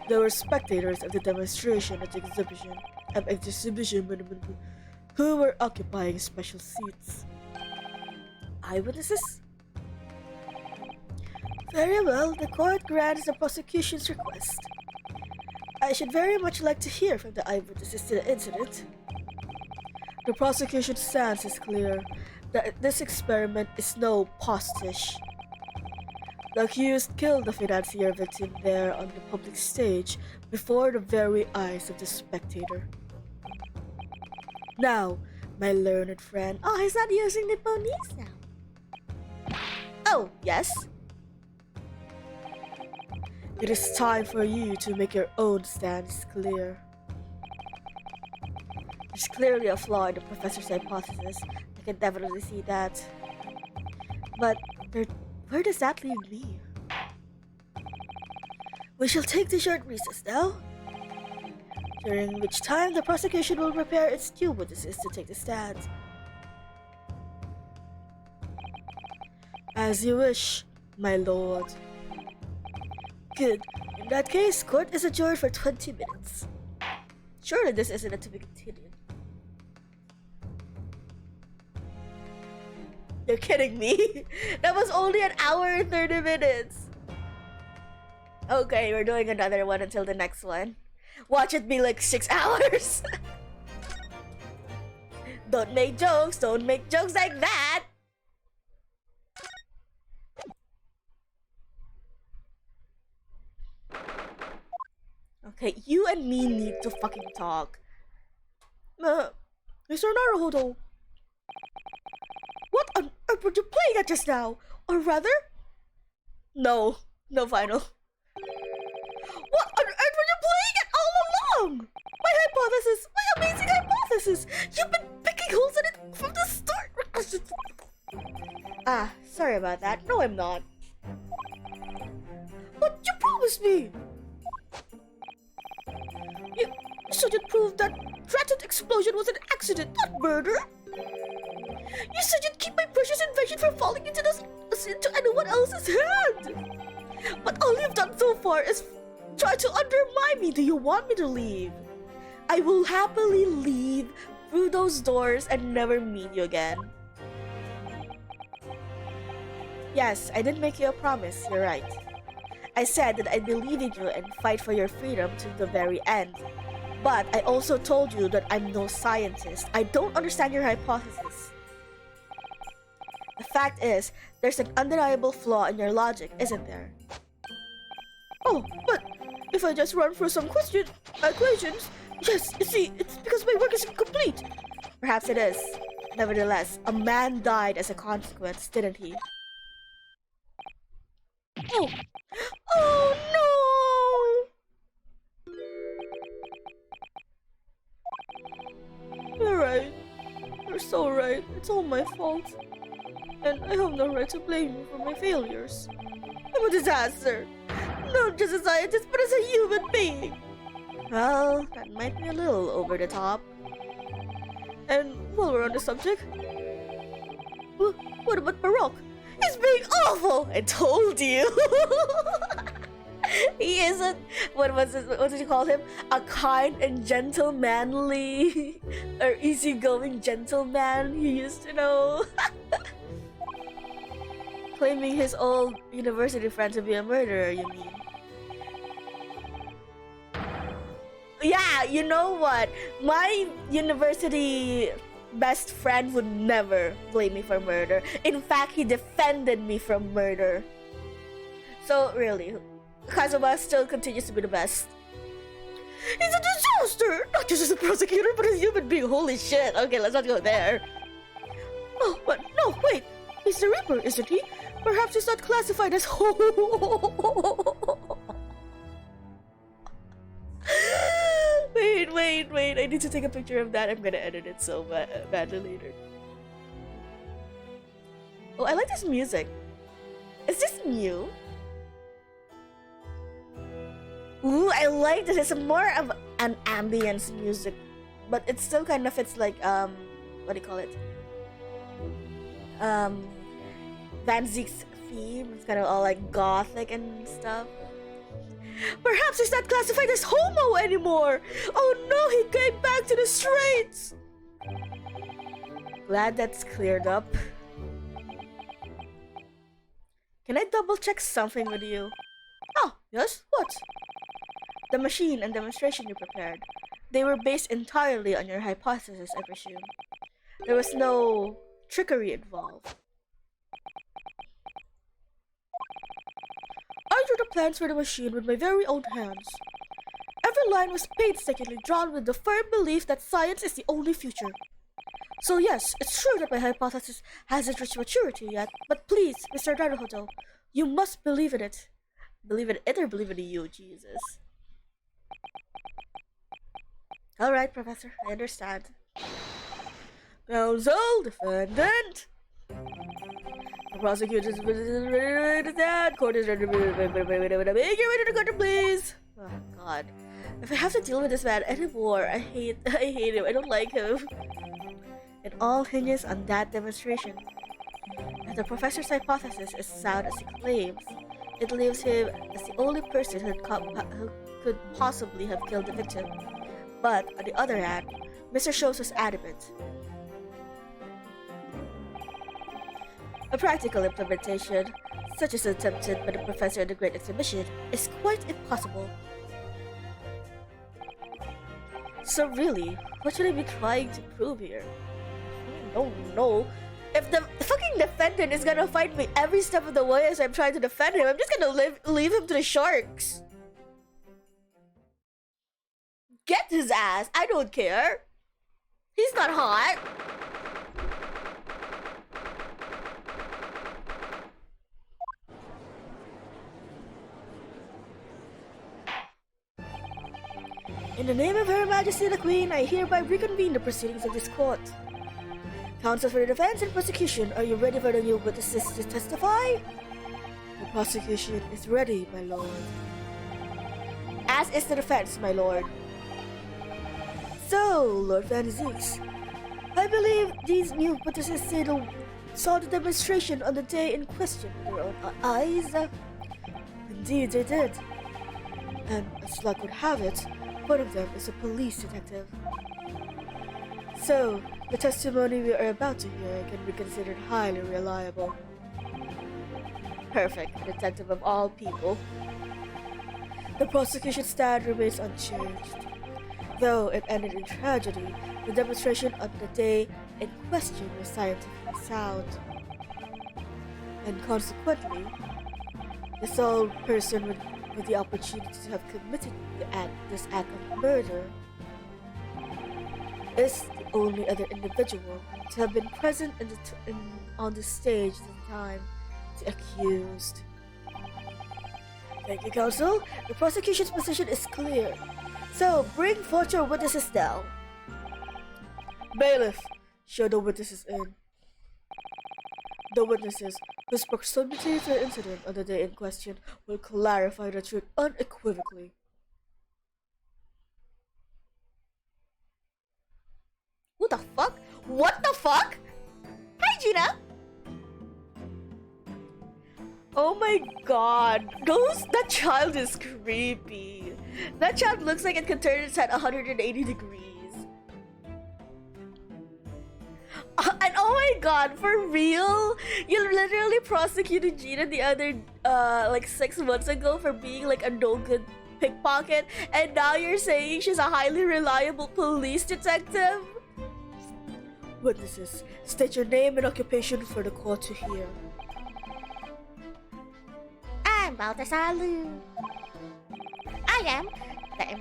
They were spectators of the demonstration at the exhibition who were occupying special seats. Eyewitnesses? Very well, the court grants the prosecution's request. I should very much like to hear from the eyewitnesses to the incident. The prosecution's stance is clear that this experiment is no postiche. The accused killed the financier victim there on the public stage before the very eyes of the spectator. Now, my learned friend... Oh, he's not using the police now. Oh, yes? It is time for you to make your own stance clear. There's clearly a flaw in the professor's hypothesis. I can definitely see that. But where does that leave me? We shall take the short recess now, during which time the prosecution will prepare its new witnesses to take the stand. As you wish, my lord. Good. In that case, court is adjourned for 20 minutes. Surely this isn't to be continued. You're kidding me? That was only an hour and 30 minutes. Okay, we're doing another one until the next one. Watch it be like 6 hours. Don't make jokes like that. Okay, you and me need to fucking talk. Mr. Naruhodo, what on earth were you playing at just now? Or rather... No final. What on earth were you playing at all along? My amazing hypothesis! You've been picking holes in it from the start! Ah, sorry about that. No, I'm not. But you promised me! You said you'd prove that dreaded explosion was an accident, not murder! You said you'd keep my precious invention from falling into anyone else's hand! But all you've done so far is try to undermine me. Do you want me to leave? I will happily leave through those doors and never meet you again. Yes, I did make you a promise, you're right. I said that I'd believe in you and fight for your freedom to the very end. But I also told you that I'm no scientist. I don't understand your hypothesis. The fact is, there's an undeniable flaw in your logic, isn't there? Oh, but if I just run through some equations, yes, you see, it's because my work is incomplete. Perhaps it is. Nevertheless, a man died as a consequence, didn't he? Oh! Oh no! You're right. You're so right. It's all my fault. And I have no right to blame you for my failures. I'm a disaster. Not just a scientist, but as a human being. Well, that might be a little over the top. And while we're on the subject, what about Baroque? He's being awful! I told you! He isn't, what did you call him? A kind and gentlemanly, or easygoing gentleman he used to know. Claiming his old university friend to be a murderer, you mean? Yeah, you know what? My university best friend would never blame me for murder. In fact, he defended me from murder. So, really, Kazuma still continues to be the best. He's a disaster! Not just as a prosecutor, but as a human being. Holy shit. Okay, let's not go there. Oh, but no, wait. He's the Reaper, isn't he? Perhaps he's not classified as Wait. I need to take a picture of that. I'm gonna edit it so badly later. Oh, I like this music. Is this new? Ooh, I like this. It's more of an ambience music, but it still kind of fits like what do you call it? Van Zeek's theme. It's kind of all like gothic and stuff. Perhaps he's not classified as homo anymore. Oh no, he came back to the streets. Glad that's cleared up. Can I double check something with you? Oh, yes? What? The machine and demonstration you prepared. They were based entirely on your hypothesis, I presume. There was no trickery involved. I drew the plans for the machine with my very own hands. Every line was painstakingly drawn with the firm belief that science is the only future. So yes, it's true that my hypothesis hasn't reached maturity yet, but please, Mr. Naruhodo, you must believe in it. Believe in it or believe in you, Jesus. Alright, Professor, I understand. Counsel, defendant. The prosecutor's that court is ready. Get ready to court, please. Oh God, if I have to deal with this man anymore, I hate him. I don't like him. It all hinges on that demonstration. If the professor's hypothesis is sound as he claims, it leaves him as the only person who could possibly have killed the victim. But on the other hand, Mr. Shows was adamant. A practical implementation, such as attempted by the professor in the Great Exhibition, is quite impossible. So really, what should I be trying to prove here? I don't know. If the fucking defendant is gonna fight me every step of the way as I'm trying to defend him, I'm just gonna leave him to the sharks. Get his ass. I don't care. He's not hot. In the name of Her Majesty the Queen, I hereby reconvene the proceedings of this court. Counsel for the defense and prosecution, are you ready for the new witnesses to testify? The prosecution is ready, my lord. As is the defense, my lord. So, Lord Van Zeeks, I believe these new witnesses saw the demonstration on the day in question with their own eyes. Indeed, they did. And as luck would have it, one of them is a police detective. So, the testimony we are about to hear can be considered highly reliable. Perfect, detective of all people. The prosecution stand remains unchanged. Though it ended in tragedy, the demonstration on the day in question was scientifically sound. And consequently, the sole person with the opportunity to have committed this act of murder is the only other individual to have been present on the stage at the time, the accused. Thank you, counsel. The prosecution's position is clear. So, bring forth your witnesses now. Bailiff, show the witnesses in. The witnesses whose proximity to the incident on the day in question will clarify the truth unequivocally. Who the fuck? What the fuck? Hi, Gina! Oh my god, that child is creepy. That child looks like it could turn its head 180 degrees. And oh my god, for real? You literally prosecuted Gina the other, like 6 months ago for being like a no-good pickpocket, and now you're saying she's a highly reliable police detective? Witnesses, state your name and occupation for the court to hear. I'm Balthazar Lu. I am the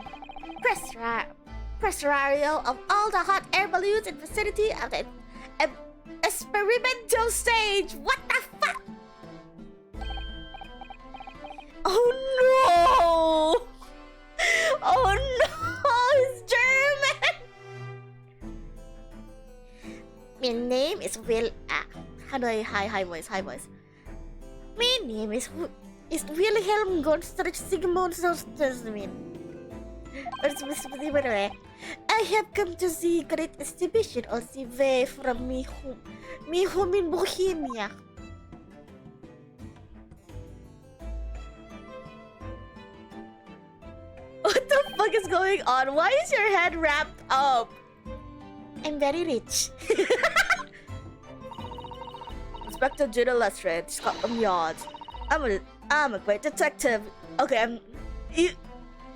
impresario of all the hot air balloons in the vicinity of the experimental stage. What the fuck? Oh no! Oh no! It's German! My name is Hi boys. My name is Wilhelm Gonstrich Sigmund Sostensmin. I have come to the great exhibition on the way from me home in Bohemia. What the fuck is going on? Why is your head wrapped up? I'm very rich. Inspector Gina Lestrade, Scotland Yard. I'm a great detective. Okay,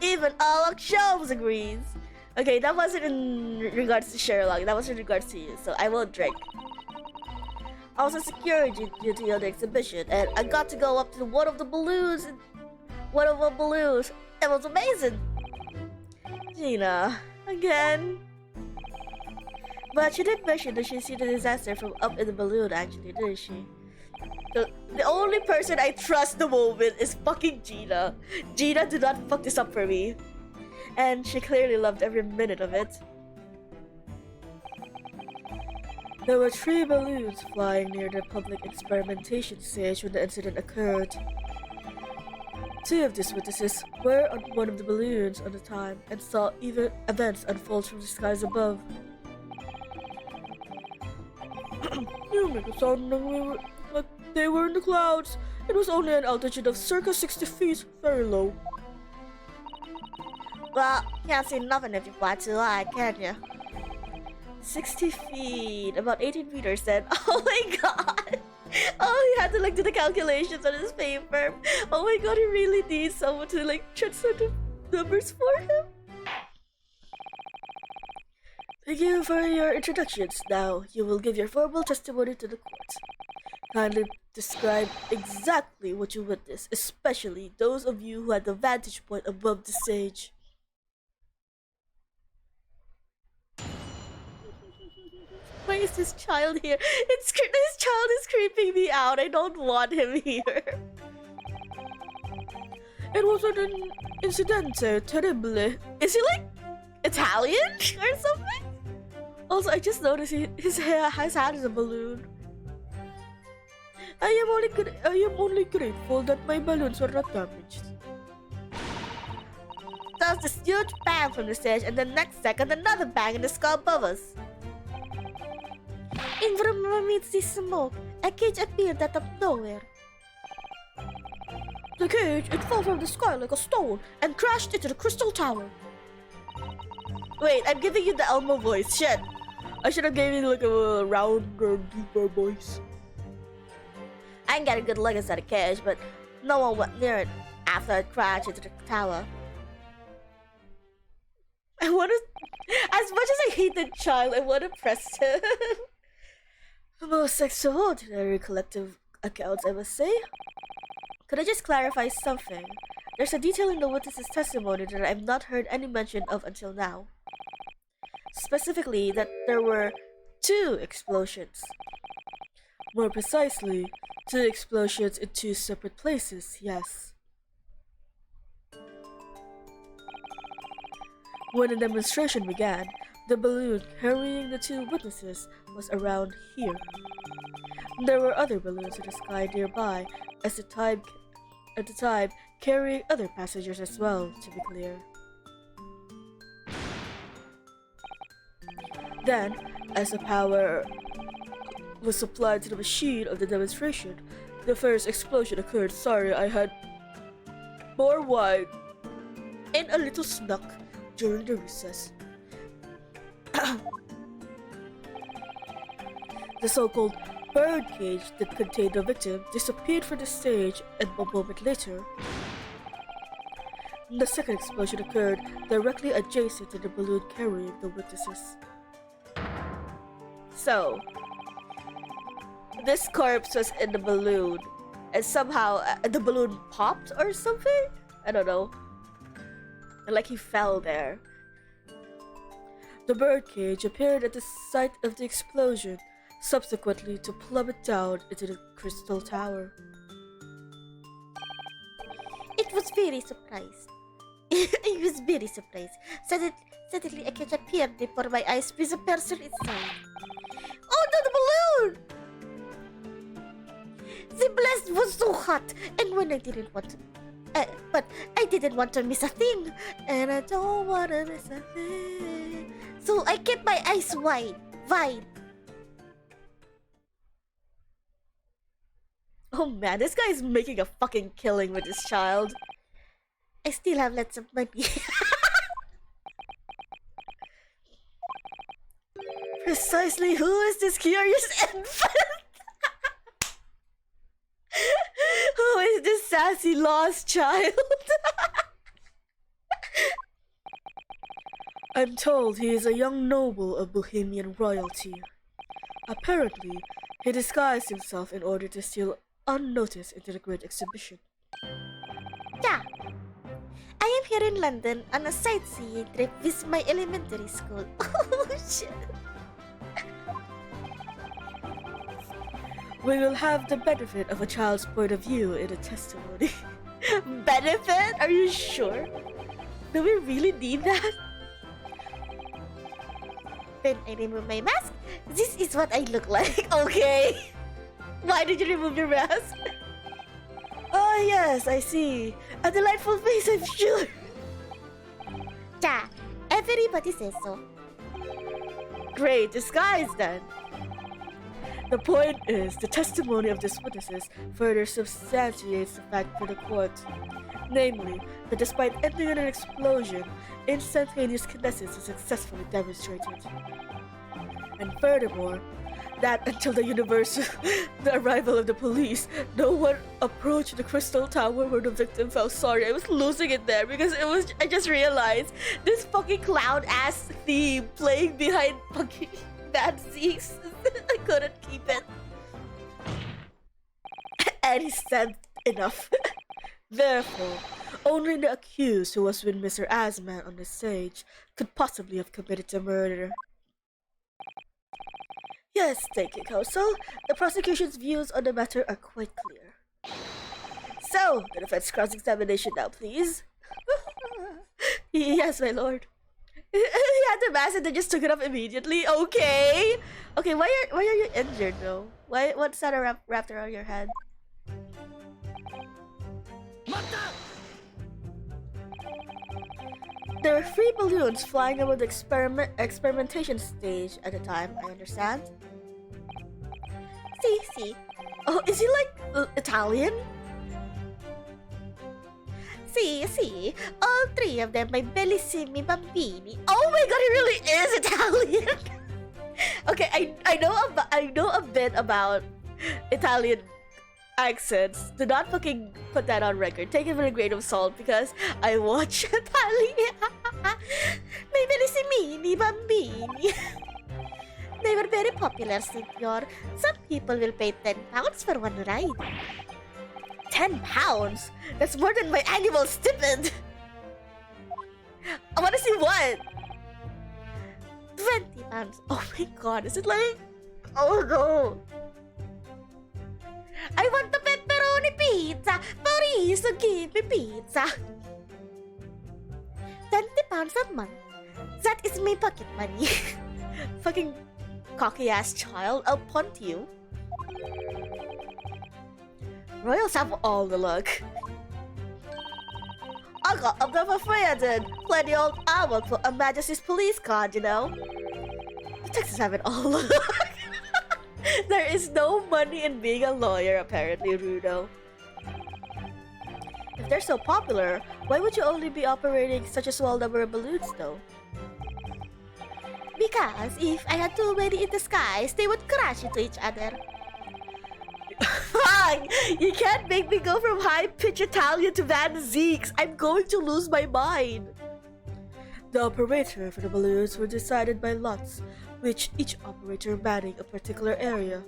even Alec Shelves agrees. Okay, that wasn't in regards to Sherlock. That was in regards to you, so I won't drink. I was a security duty on the exhibition, and I got to go up to one of the balloons. It was amazing. Gina, again. But she didn't mention that she seen the disaster from up in the balloon, actually, didn't she? The only person I trust the moment is fucking Gina. Gina did not fuck this up for me. And she clearly loved every minute of it. There were 3 balloons flying near the public experimentation stage when the incident occurred. 2 of these witnesses were on one of the balloons at the time and saw events unfold from the skies above. You make it sound like they were in the clouds. It was only an altitude of circa 60 feet, very low. Well, can't see nothing if you fly too high, can you? 60 feet, about 18 meters then. Oh my god! Oh, he had to like do the calculations on his paper. Oh my god, he really needs someone to like translate the numbers for him. Thank you for your introductions. Now, you will give your formal testimony to the court. Kindly describe exactly what you witnessed, especially those of you who had the vantage point above the stage. Why is this child here? This child is creeping me out. I don't want him here. It was an incidente terrible. Is he like Italian or something? Also, I just noticed his hand is a balloon. I am only grateful that my balloons were not damaged. There was this huge bang from the stage, and the next second, another bang in the sky above us. In from amidst the smoke, a cage appeared out of nowhere. The cage, it fell from the sky like a stone and crashed into the crystal tower. Wait, I'm giving you the Elmo voice. Shit. I should have given you like a rounder, deeper voice. I didn't get a good look inside the cage, but no one went near it after it crashed into the tower. I want to, as much as I hate the child, I want to press him. Most extraordinary collective accounts, I must say. Could I just clarify something? There's a detail in the witness's testimony that I've not heard any mention of until now. Specifically, that there were 2 explosions. More precisely, 2 explosions in 2 separate places, yes. When the demonstration began, the balloon carrying the 2 witnesses was around here. There were other balloons in the sky nearby at the time carrying other passengers as well, to be clear. Then, as the power was supplied to the machine of the demonstration, the first explosion occurred. Sorry, I had more wine and a little snack during the recess. The so-called bird cage that contained the victim disappeared from the stage, and a moment later, the second explosion occurred directly adjacent to the balloon carrying the witnesses. So, this corpse was in the balloon, and somehow the balloon popped or something? I don't know. Like he fell there. The birdcage appeared at the site of the explosion, subsequently to plummet down into the crystal tower. It was very surprised. I was very surprised. Suddenly a cage appeared before my eyes with a person inside. Oh no, the balloon! The blast was so hot, and when I didn't want to, but I didn't want to miss a thing, and I don't want to miss a thing. So I kept my eyes wide. Oh man, this guy is making a fucking killing with this child. I still have lots of money. Precisely who is this curious infant? Who is this sassy lost child? I'm told he is a young noble of Bohemian royalty. Apparently, he disguised himself in order to steal unnoticed into the great exhibition. Yeah. I am here in London on a sightseeing trip with my elementary school. Oh shit. We will have the benefit of a child's point of view in the testimony. Benefit? Are you sure? Do we really need that? Then I remove my mask. This is what I look like. Okay. Why did you remove your mask? Oh yes, I see. A delightful face, I'm sure. Yeah, everybody says so. Great disguise then. The point is, the testimony of these witnesses further substantiates the fact for the court. Namely, that despite ending in an explosion, instantaneous kinesis is successfully demonstrated. And furthermore, that until the arrival of the police, no one approached the crystal tower where the victim fell. Sorry, I was losing it there because I just realized this fucking clown ass theme playing behind fucking Nancy's. I couldn't keep it. And he said enough. Therefore, only the accused who was with Mr. Asman on the stage could possibly have committed the murder. Yes, thank you, counsel. The prosecution's views on the matter are quite clear. So, the defense cross-examination now, please. Yes, my lord. you had the mask and then just took it off immediately? Okay. Okay, why are you injured though? What's that wrapped around your head? There were 3 balloons flying over the experimentation stage at the time, I understand. See. Oh, is he like Italian? See. All 3 of them, my bellissimi bambini. Oh my god, he really is Italian! Okay, I know a bit about Italian accents. Do not fucking put that on record. Take it with a grain of salt because I watch Italian. My bellissimi bambini. They were very popular, senor. Some people will pay 10 pounds for one ride. 10 pounds? That's more than my annual stipend! I wanna see what? 20 pounds. Oh my god, is it like... Oh no! I want the pepperoni pizza! Please give me pizza! 20 pounds a month. That is my pocket money. Fucking cocky ass child, I'll punt you. Royals have all the luck. I got up there for free, I did. Plenty old hour for a Majesty's police card, you know. The Texans have it all the luck. There is no money in being a lawyer, apparently, Rudo. If they're so popular, why would you only be operating such a small number of balloons, though? Because if I had too many in the skies, they would crash into each other. Fine! You can't make me go from high-pitched Italian to Van Zeeks. I'm going to lose my mind. The operator for the balloons were decided by lots, which each operator manning a particular area.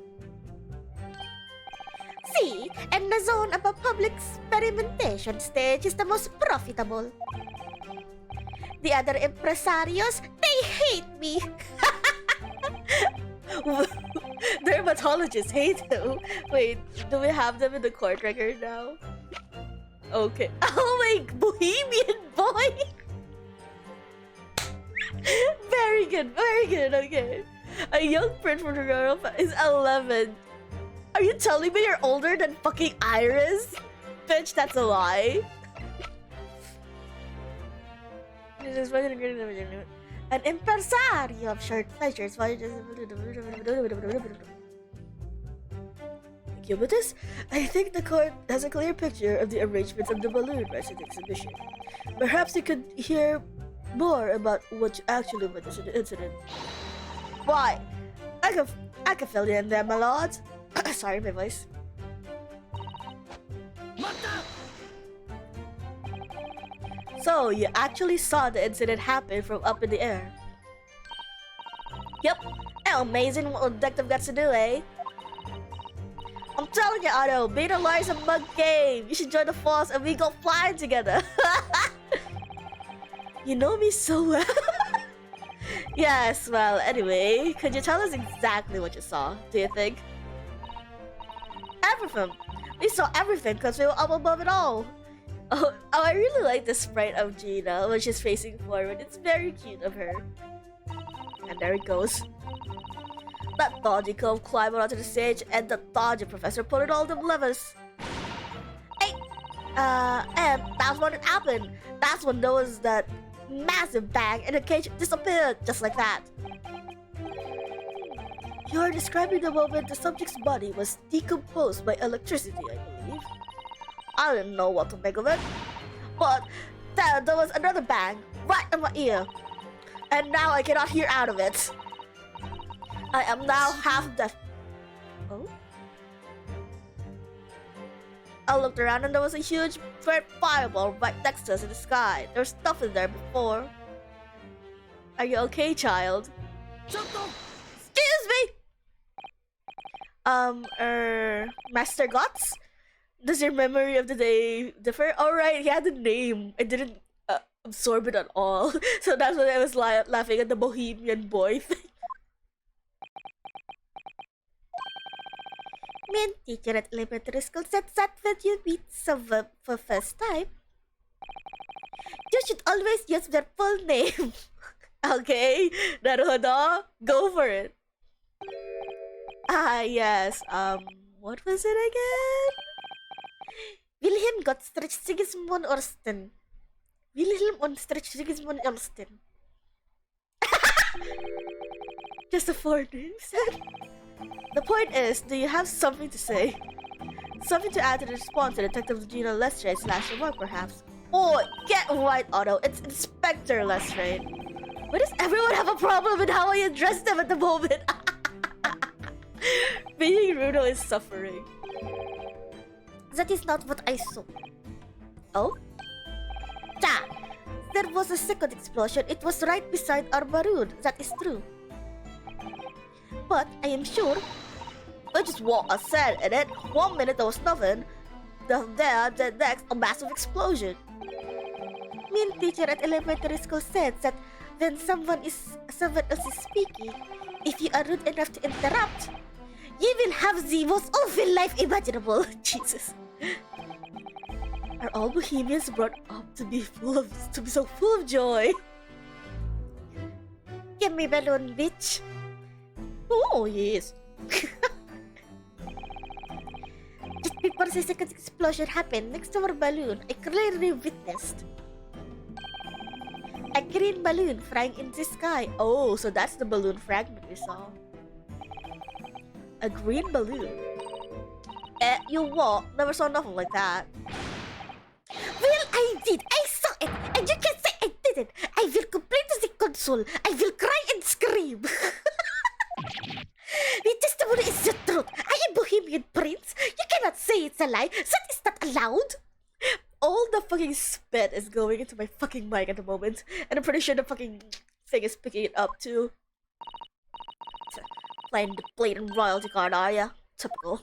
See, and the zone of a public experimentation stage is the most profitable. The other impresarios, they hate me. Dermatologists hate him. Wait, do we have them in the court record now? Okay. Oh my bohemian boy! Very good, okay. A young prince from the royal is 11. Are you telling me you're older than fucking Iris? Bitch, that's a lie. An impresario of short pleasures. Cubitus, I think the court has a clear picture of the arrangements of the balloon racing exhibition. Perhaps you could hear more about what you actually witnessed in the incident. Why? I can fill you in there, my lord. Sorry, my voice. So, you actually saw the incident happen from up in the air? Yep. Amazing what a detective gets to do, eh? I'm telling you, Otto, being a liar's a mug game. You should join the force and we go flying together. You know me so well. Yes, well, anyway, could you tell us exactly what you saw, do you think? Everything. We saw everything because we were up above it all. Oh, I really like the sprite of Gina when she's facing forward. It's very cute of her. And there it goes. That dodgy cove climbed onto the stage and the dodgy professor pulling all them levers. Hey! And that's when it happened. That's when there was that massive bang and the cage disappeared just like that. You're describing the moment the subject's body was decomposed by electricity, I believe. I didn't know what to make of it. But then there was another bang right in my ear. And now I cannot hear out of it. I am now half deaf. Oh? I looked around and there was a huge red fireball right next to us in the sky. There was stuff in there before. Are you okay, child? Excuse me! Master Guts? Does your memory of the day differ? Alright, he had a name. I didn't absorb it at all. So that's why I was laughing at the bohemian boy thing. Me and teacher at elementary school said that when you meet someone for first time, you should always use their full name. Okay, Naruhodo, go for it. Ah, yes. What was it again? Wilhelm Gottfried Sigismund Orsten. Wilhelm Gottfried Sigismund Orsten. Just the four names? The point is, do you have something to say? Something to add to the response to Detective Gina Lestrade / remark, perhaps? Oh, get right, Otto. It's Inspector Lestrade. Why does everyone have a problem with how I address them at the moment? Being Runo is suffering. That is not what I saw. Oh? Ta! There was a second explosion. It was right beside our balloon. That is true. But I am sure Which is what I said, and then 1 minute there was nothing. Then next, a massive explosion. mean teacher at elementary school said that when someone else is speaking, if you are rude enough to interrupt, you will have the most awful life imaginable. Jesus. Are all Bohemians brought up to be so full of joy? Give me balloon, bitch. Oh, yes. Just before the second explosion happened next to our balloon, I clearly witnessed a green balloon flying in the sky. Oh, so that's the balloon fragment we saw. A green balloon? You what? Never saw nothing like that. Well, I did. I saw it. And you can say I didn't. I will complain to the console. I will cry and scream. The testimony is the truth. I am Bohemian Prince. You cannot say it's a lie. That is not allowed. All the fucking spit is going into my fucking mic at the moment. And I'm pretty sure the fucking thing is picking it up too. Playing the blatant royalty card, are ya? Typical.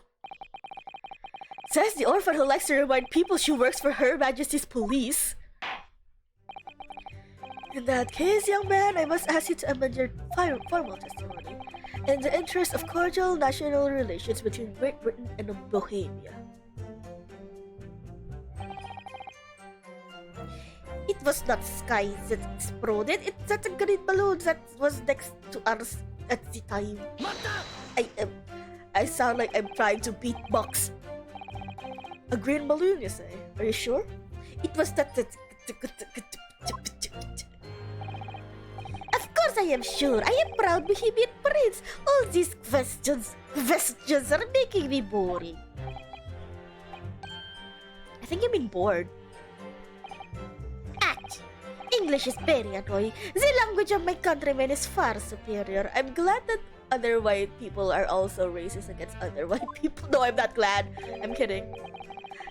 Says the orphan who likes to remind people she works for Her Majesty's police. In that case, young man, I must ask you to amend your formal testimony in the interest of cordial national relations between Great Britain and Bohemia. It was not sky that exploded. It's that a green balloon that was next to us at the time. I sound like I'm trying to beatbox. A green balloon, you say? Are you sure? It was that. Of course I am sure. I am proud Bohemian Prince. All these questions are making me boring. I think you mean bored. English is very annoying. The language of my countrymen is far superior. I'm glad that other white people are also racist against other white people. No, I'm not glad. I'm kidding.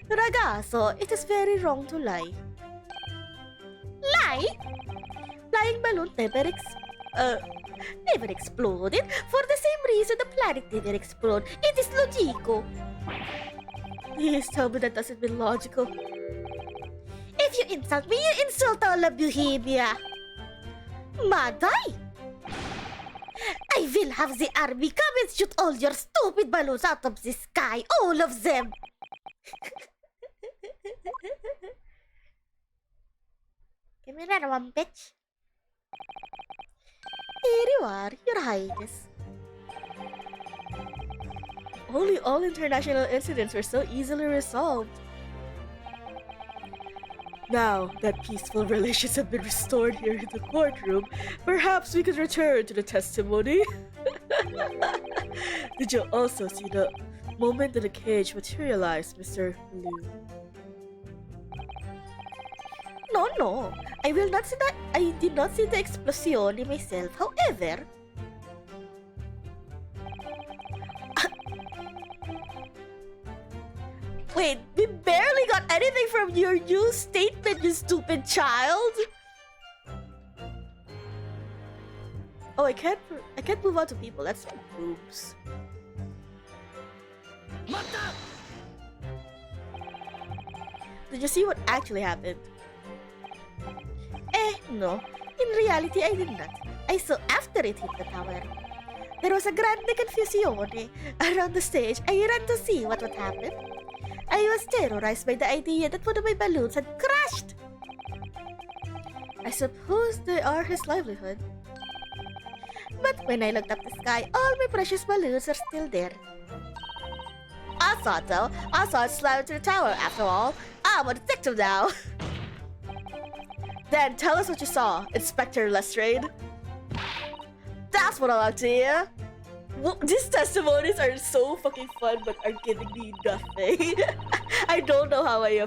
Ragazzo, it is very wrong to lie. Lie? Flying balloon never exploded. For the same reason the planet never exploded. It is logico. Please tell me that doesn't mean logical. If you insult me, you insult all of Bohemia. Maday! I will have the army come and shoot all your stupid balloons out of the sky. All of them. Give me that one, bitch. Here you are, Your Highness. Only all international incidents were so easily resolved. Now that peaceful relations have been restored here in the courtroom, perhaps we could return to the testimony. Did you also see the moment that the cage materialized, Mr. Liu? No. I will not say that. I did not see the explosion myself. However, wait, we barely got anything from your new statement, you stupid child. Oh, I can't move on to people. That's boobs. Did you see what actually happened? no. In reality, I did not. I saw after it hit the tower. There was a grande confusione around the stage. I ran to see what would happen. I was terrorized by the idea that one of my balloons had crashed. I suppose they are his livelihood. But when I looked up the sky, all my precious balloons are still there. I saw it though. I saw it slam into the tower. After all, I'm a detective now. Then tell us what you saw, Inspector Lestrade. That's what I like to hear. Well, these testimonies are so fucking fun, but are giving me nothing. I don't know how I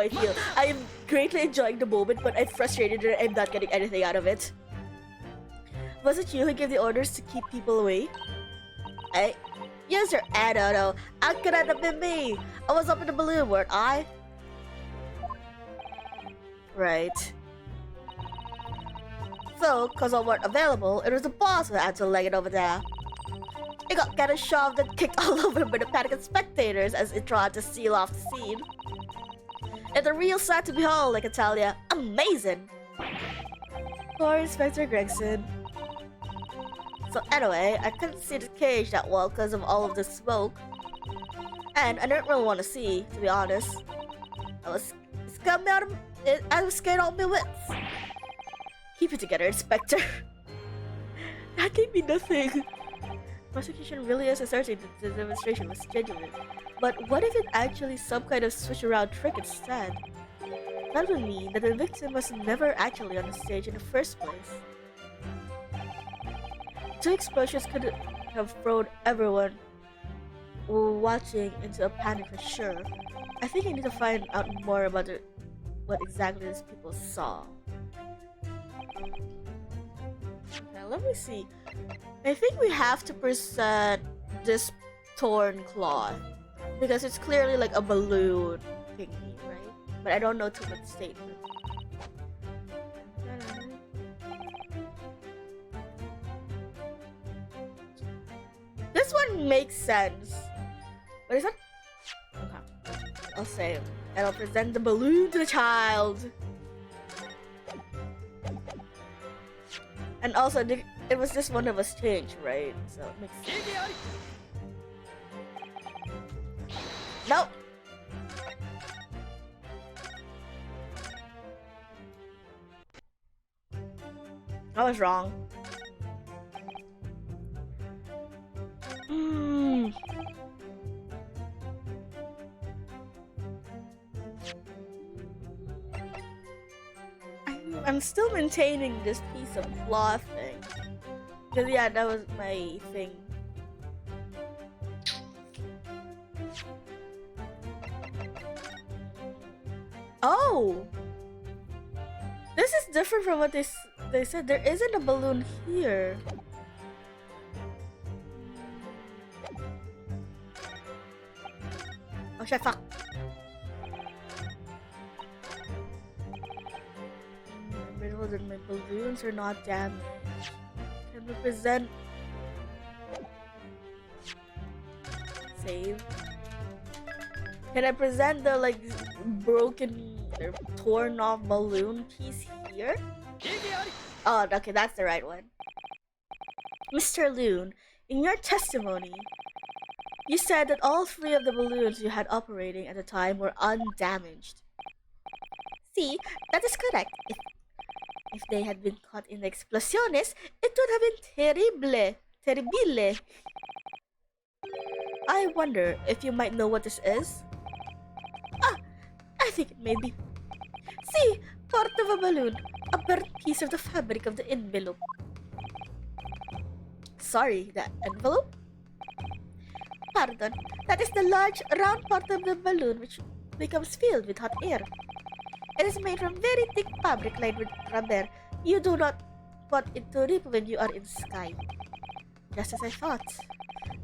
feel. I am greatly enjoying the moment, but I'm frustrated that I'm not getting anything out of it. Was it you who gave the orders to keep people away? Yes, sir. I don't know. How could that have been me? I was up in the balloon, weren't I? Right. So, cause I weren't available, it was the boss who had to leg it over there. It got kind of shoved and kicked all over by the panicked spectators as it tried to seal off the scene. It's a real sight to behold, I can tell ya. Amazing! Poor Inspector Gregson. So anyway, I couldn't see the cage that well because of all of the smoke. And I didn't really want to see, to be honest. I was scared out of my wits. Keep it together, Inspector. That gave me nothing. Prosecution really is asserting that the demonstration was genuine. But what if it actually some kind of switch-around trick instead? That would mean that the victim was never actually on the stage in the first place. Two explosions could have thrown everyone watching into a panic for sure. I think I need to find out more about what exactly these people saw. Now let me see. I think we have to present this torn cloth because it's clearly like a balloon thingy, right? But I don't know to what statement. This one makes sense. What is that? Okay. I'll say, and I'll present the balloon to the child. And also, it was just one of us changed, right? So it makes sense. Nope. I was wrong. I'm still maintaining this piece of cloth thing. Because yeah, that was my thing. Oh! This is different from what they said. There isn't a balloon here. Oh shit, fuck. My balloons are not damaged. Can we present... Save. Can I present the like broken or torn off balloon piece here? Oh, okay, that's the right one. Mr. Loon, in your testimony, you said that all three of the balloons you had operating at the time were undamaged. See, that is correct. If they had been caught in the explosiones, it would have been terrible. I wonder if you might know what this is? Ah, I think it may be. See, part of a balloon, a burnt piece of the fabric of the envelope. Sorry, the envelope? Pardon, that is the large round part of the balloon which becomes filled with hot air. It is made from very thick fabric lined with rubber. You do not want it to rip when you are in the sky. Just as I thought.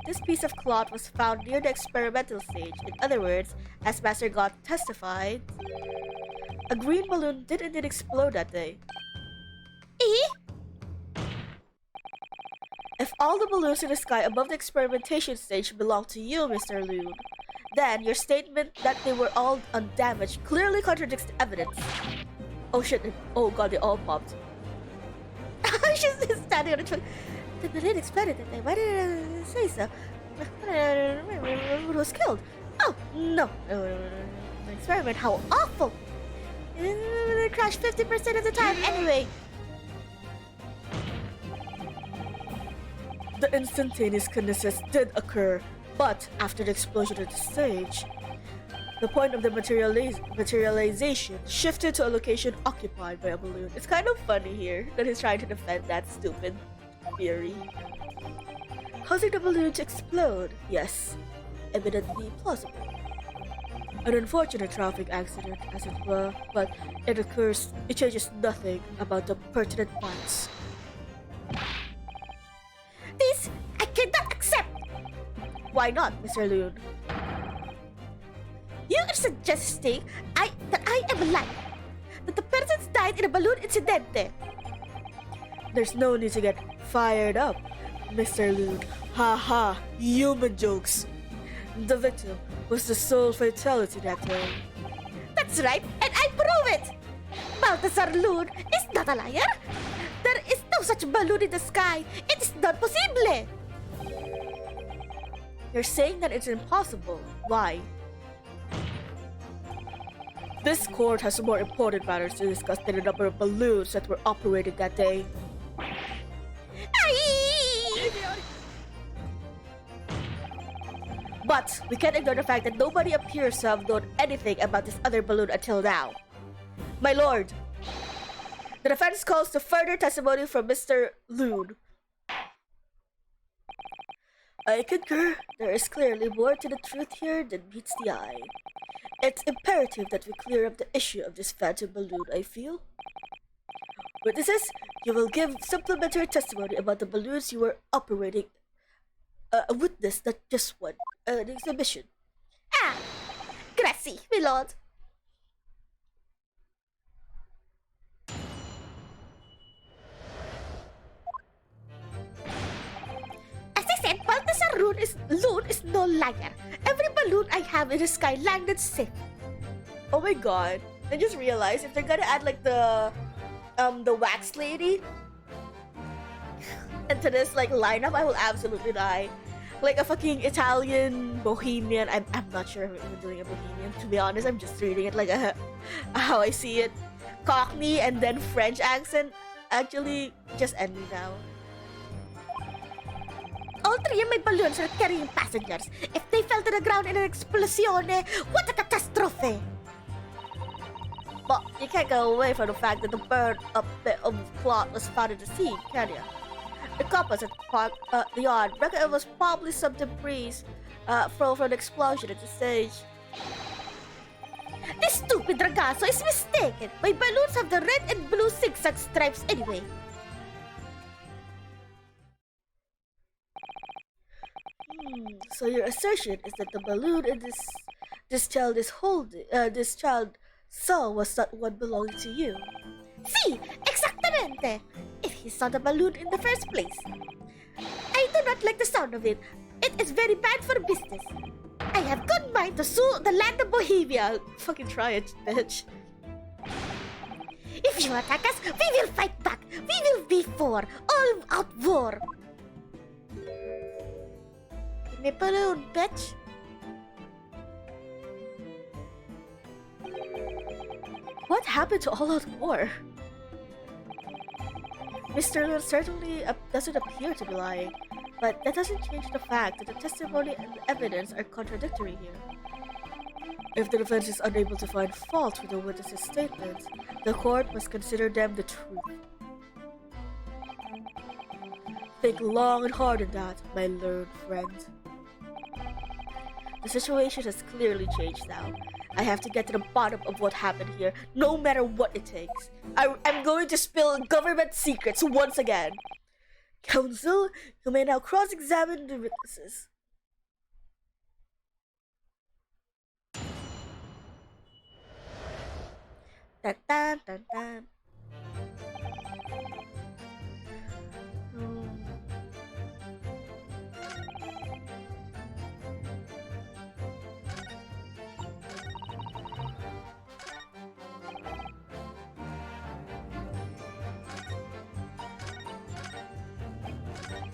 This piece of cloth was found near the experimental stage. In other words, as Master God testified, a green balloon did indeed explode that day. If all the balloons in the sky above the experimentation stage belong to you, Mr. Loon, then your statement that they were all undamaged clearly contradicts the evidence. Oh shit, oh god, they all popped. She's just standing on the truck. The balloon exploded that day. Why did I say so? Who was killed? Oh, no. The experiment, how awful. It crashed 50% of the time anyway. The instantaneous kinesis did occur, but after the explosion at the stage, the point of the materialization shifted to a location occupied by a balloon. It's kind of funny here that he's trying to defend that stupid theory. Causing the balloon to explode, yes, evidently plausible. An unfortunate traffic accident, as it were, but it changes nothing about the pertinent facts. This I cannot accept! Why not, Mr. Loon? You are suggesting that I am a liar, that the persons died in a balloon incidente. There's no need to get fired up, Mr. Loon. Ha ha, human jokes. The victim was the sole fatality that day. That's right, and I prove it! Balthazar Loon is not a liar! There is no such balloon in the sky! It is not possible! You're saying that it's impossible. Why? This court has more important matters to discuss than the number of balloons that were operated that day. But we can't ignore the fact that nobody appears to have known anything about this other balloon until now. My lord, the defense calls for further testimony from Mr. Loon. I concur. There is clearly more to the truth here than meets the eye. It's imperative that we clear up the issue of this phantom balloon, I feel. Witnesses, you will give supplementary testimony about the balloons you were operating. A witness, not just one. An exhibition. Gracie, my lord. As I said, Balthazar Loon is no liar. Every balloon I have in the sky landed safe. Oh my god. I just realized if they're gonna add like the wax lady into this like lineup, I will absolutely die. Like a fucking Italian bohemian. I'm not sure if I'm even doing a bohemian, to be honest. I'm just reading it like how I see it. Cockney and then French accent. Actually, just end me now. All three of my balloons are carrying passengers. If they fell to the ground in an explosion, what a catastrophe! But you can't go away from the fact that the burned up bit of cloth was found at the scene, can you? The couples at the yard reckon it was probably some debris thrown from the explosion at the stage. This stupid ragazzo is mistaken. My balloons have the red and blue zigzag stripes anyway. So your assertion is that the balloon in this child saw was not one belonging to you. Sí, exactamente. If he saw the balloon in the first place. I do not like the sound of it. It is very bad for business. I have good mind to sue the land of Bohemia. Fucking try it, bitch. If you attack us, we will fight back. We will be for all out war. Give me balloon, bitch. What happened to all out war? Mr. Loon certainly doesn't appear to be lying, but that doesn't change the fact that the testimony and the evidence are contradictory here. If the defense is unable to find fault with the witness's statements, the court must consider them the truth. Think long and hard on that, my learned friend. The situation has clearly changed now. I have to get to the bottom of what happened here, no matter what it takes. I'm going to spill government secrets once again. Counsel, you may now cross-examine the witnesses. Dun, dun, dun, dun.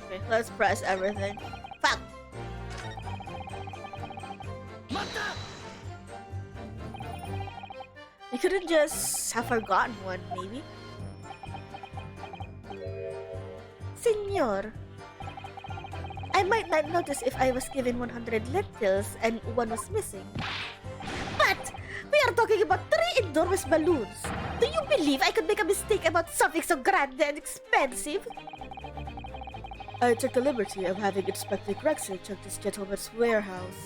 Okay, let's press everything. Fuck! You couldn't just have forgotten one, maybe? Senor, I might not notice if I was given 100 lentils and one was missing. But we are talking about 3 enormous balloons. Do you believe I could make a mistake about something so grand and expensive? I took the liberty of having Inspector Gregson check this gentleman's warehouse.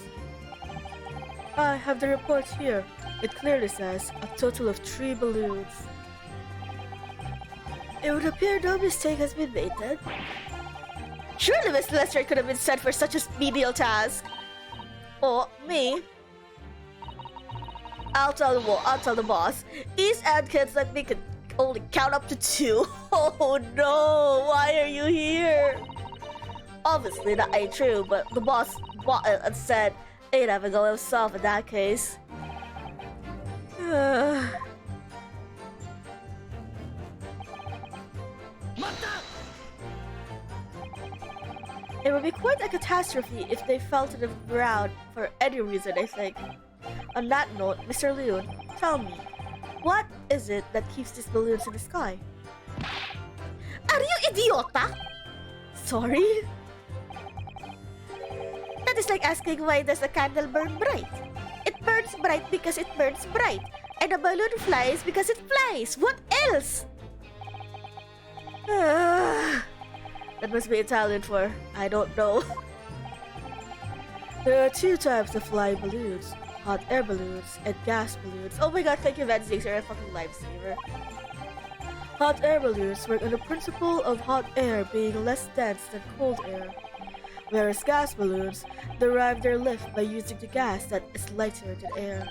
I have the report here. It clearly says a total of 3 balloons. It would appear no mistake has been made then. Surely Miss Lester could have been sent for such a menial task. Or me. I'll tell the boss. These ad kids let me could only count up to 2. Oh no, why are you here? Obviously that ain't true, but the boss bought it and said he'd have a go himself in that case. It would be quite a catastrophe if they fell to the ground for any reason, I think. On that note, Mr. Leon, tell me, what is it that keeps these balloons in the sky? Are you idiota? Sorry? That is like asking why does a candle burn bright? It burns bright because it burns bright. And a balloon flies because it flies. What else? That must be Italian for I don't know. There are 2 types of flying balloons. Hot air balloons and gas balloons. Oh my god, thank you, Van Ziggs, you're a fucking lifesaver. Hot air balloons work on the principle of hot air being less dense than cold air, whereas gas balloons derive their lift by using the gas that is lighter than air.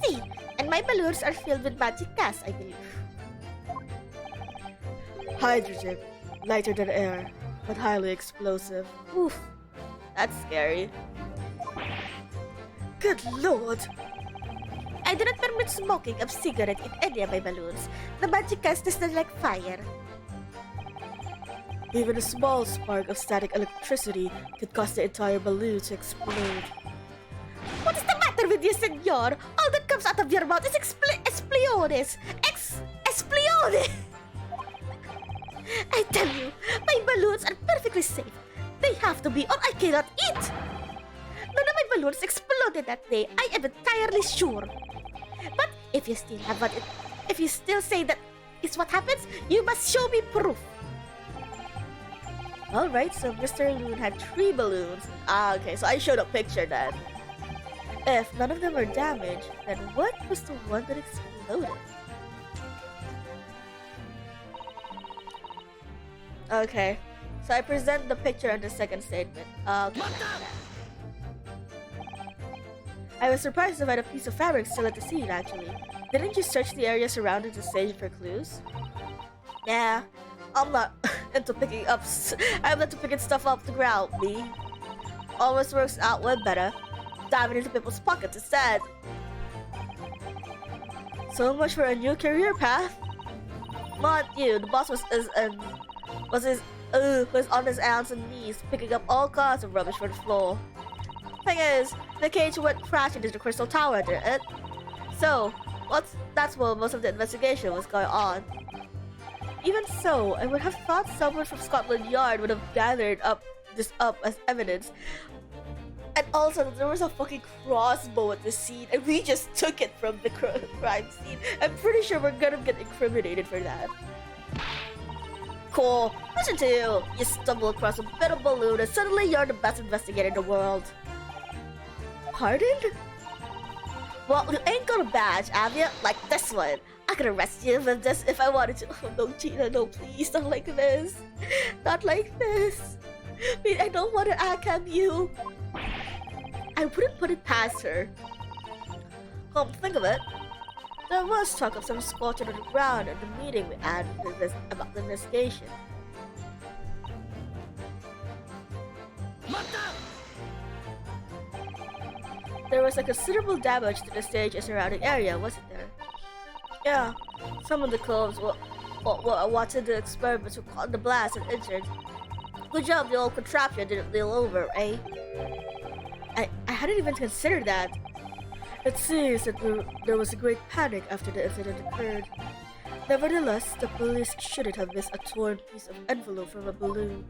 See, and my balloons are filled with magic gas, I believe. Hydrogen, lighter than air, but highly explosive. Oof, that's scary. Good lord! I do not permit smoking of cigarette in any of my balloons. The magic gas does not like fire. Even a small spark of static electricity could cause the entire balloon to explode. What is the matter with you, senor? All that comes out of your mouth is explosiones. Explosiones! I tell you, my balloons are perfectly safe. They have to be, or I cannot eat. None of my balloons exploded that day. I am entirely sure. But if you still say that is what happens, you must show me proof. Alright, so Mr. Loon had 3 balloons. Ah, okay, so I showed a picture then. If none of them were damaged, then what was the one that exploded? Okay, so I present the picture in the second statement. Okay. I was surprised to find a piece of fabric still at the scene, actually. Didn't you search the area surrounding the stage for clues? Yeah, I'm not into picking stuff off the ground, me. Always works out way better. Diving into people's pockets instead. So much for a new career path. Not you, the boss was on his hands and knees, picking up all kinds of rubbish from the floor. Thing is, the cage went crashing into the crystal tower, didn't it? So, that's where most of the investigation was going on. Even so, I would have thought someone from Scotland Yard would have gathered this up as evidence. And also, there was a fucking crossbow at the scene, and we just took it from the crime scene. I'm pretty sure we're gonna get incriminated for that. Cool. Listen to you. You stumble across a bit of balloon, and suddenly you're the best investigator in the world. Pardon? Well, you ain't got a badge, have you? Like this one. I could arrest you with this if I wanted to. Oh no, Gina, no, please, not like this. Not like this. I don't want to ACAB you. I wouldn't put it past her. Come to think of it, there was talk of some squatting on the ground at the meeting we had about the investigation. There was a considerable damage to the stage and surrounding area, wasn't there? Yeah, some of the coves were watching the experiments were caught in the blast and injured. Good job the old contraption didn't kneel over, eh? I hadn't even considered that. It seems that there was a great panic after the incident occurred. Nevertheless, the police shouldn't have missed a torn piece of envelope from a balloon.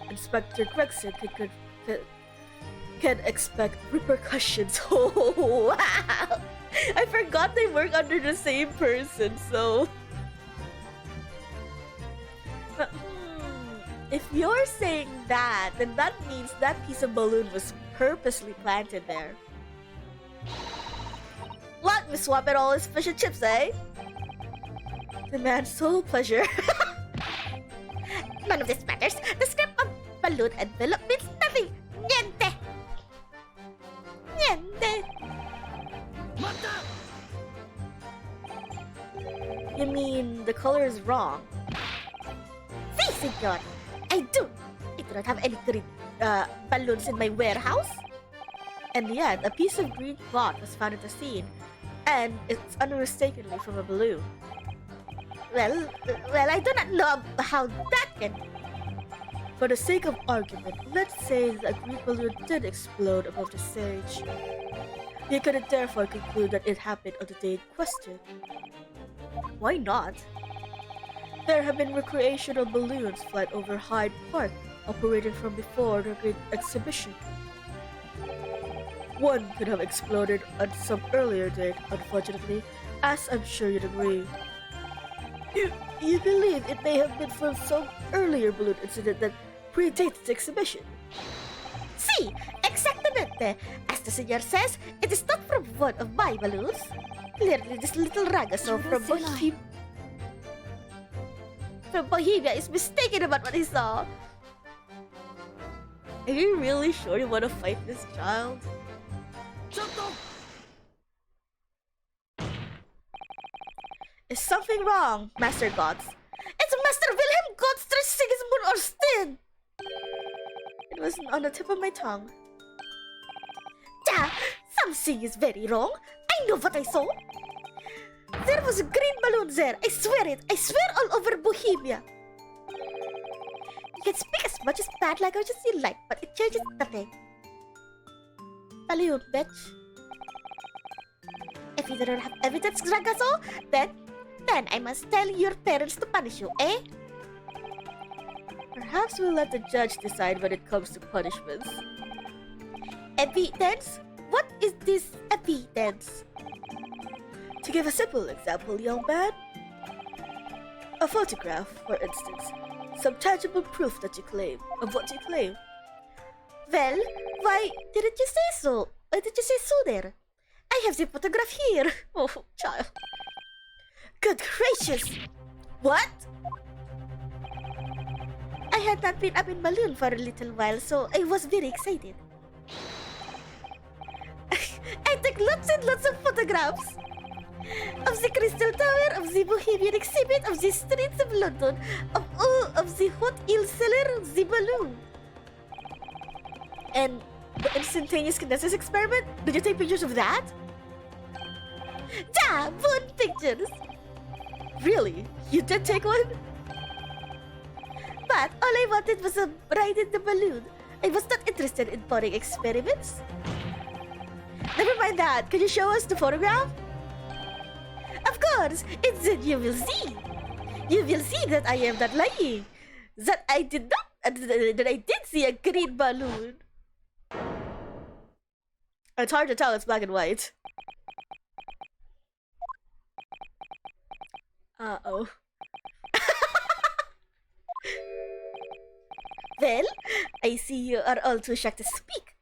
Inspector Gregson can expect repercussions. Oh, wow! I forgot they work under the same person, so... If you're saying that, then that means that piece of balloon was purposely planted there. What? We swap it all as fish and chips, eh? Demand sole pleasure. None of this matters. The script of balloon envelope means nothing. Niente. Niente. You mean the color is wrong? Si, senor. I do not have any green balloons in my warehouse. And yet, a piece of green cloth was found at the scene, and it's unmistakably from a balloon. Well, I do not know how that can... For the sake of argument, let's say that a green balloon did explode above the stage. You could therefore conclude that it happened on the day in question. Why not? There have been recreational balloons flying over Hyde Park, operated from before the Great Exhibition. One could have exploded on some earlier date, unfortunately, as I'm sure you'd agree. You believe it may have been from some earlier balloon incident that predates the exhibition? Si, exactamente. As the senor says, it is not from one of my balloons. Clearly, this little ragazzo from Bohemia is mistaken about what he saw. Are you really sure you want to fight this child? Is something wrong, Master Gotts? It's Master Wilhelm Gotts Sigismund Orsten! It wasn't on the tip of my tongue. Something is very wrong. I know what I saw. There was a green balloon there. I swear it. I swear all over Bohemia. You can speak as much as bad language as you like, but it changes nothing. Balloon, bitch. If you don't have evidence, ragazzo, then I must tell your parents to punish you, eh? Perhaps we'll let the judge decide when it comes to punishments. Evidence? What is this evidence? To give a simple example, young man. A photograph, for instance. Some tangible proof that you claim, of what you claim. Well, why didn't you say so? Why did you say sooner? I have the photograph here. Oh, child. Good gracious! What? I had not been up in balloon for a little while, so I was very excited. I took lots and lots of photographs of the Crystal Tower, of the Bohemian exhibit, of the streets of London, of the hot eel cellar, of the balloon. And the instantaneous kinesis experiment? Did you take pictures of that? Moon pictures. Really? You did take one? But all I wanted was a ride in the balloon. I was not interested in boring experiments. Never mind that. Can you show us the photograph? Of course. And then you will see. You will see that I am not lying. That I did see a green balloon. It's hard to tell. It's black and white. Uh-oh. Well, I see you are all too shocked to speak.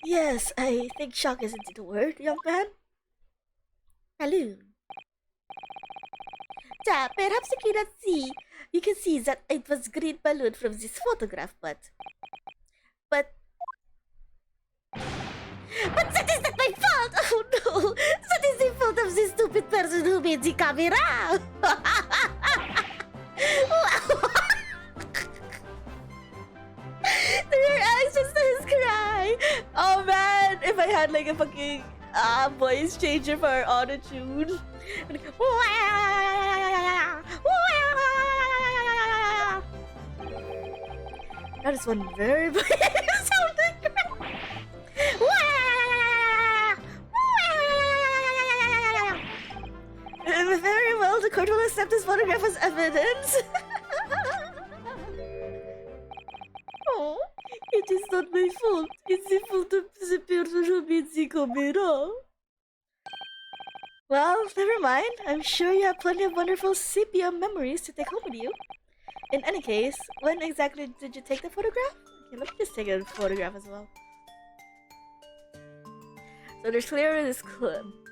Yes, I think shock isn't the word, young man. Balloon. Perhaps you cannot see. You can see that it was green balloon from this photograph, but that is not my fault! Oh no! That is the fault of the stupid person who made the camera! Your eyes just his cry! Oh man, if I had like a fucking voice changer for our auto-tune. That is one very big sounding cry. Very well, the court will accept this photograph as evidence. it's not my fault. It's the fault of the person who made the camera. Well, never mind. I'm sure you have plenty of wonderful sepia memories to take home with you. In any case, when exactly did you take the photograph? Okay, let me just take a photograph as well. So there's clearly this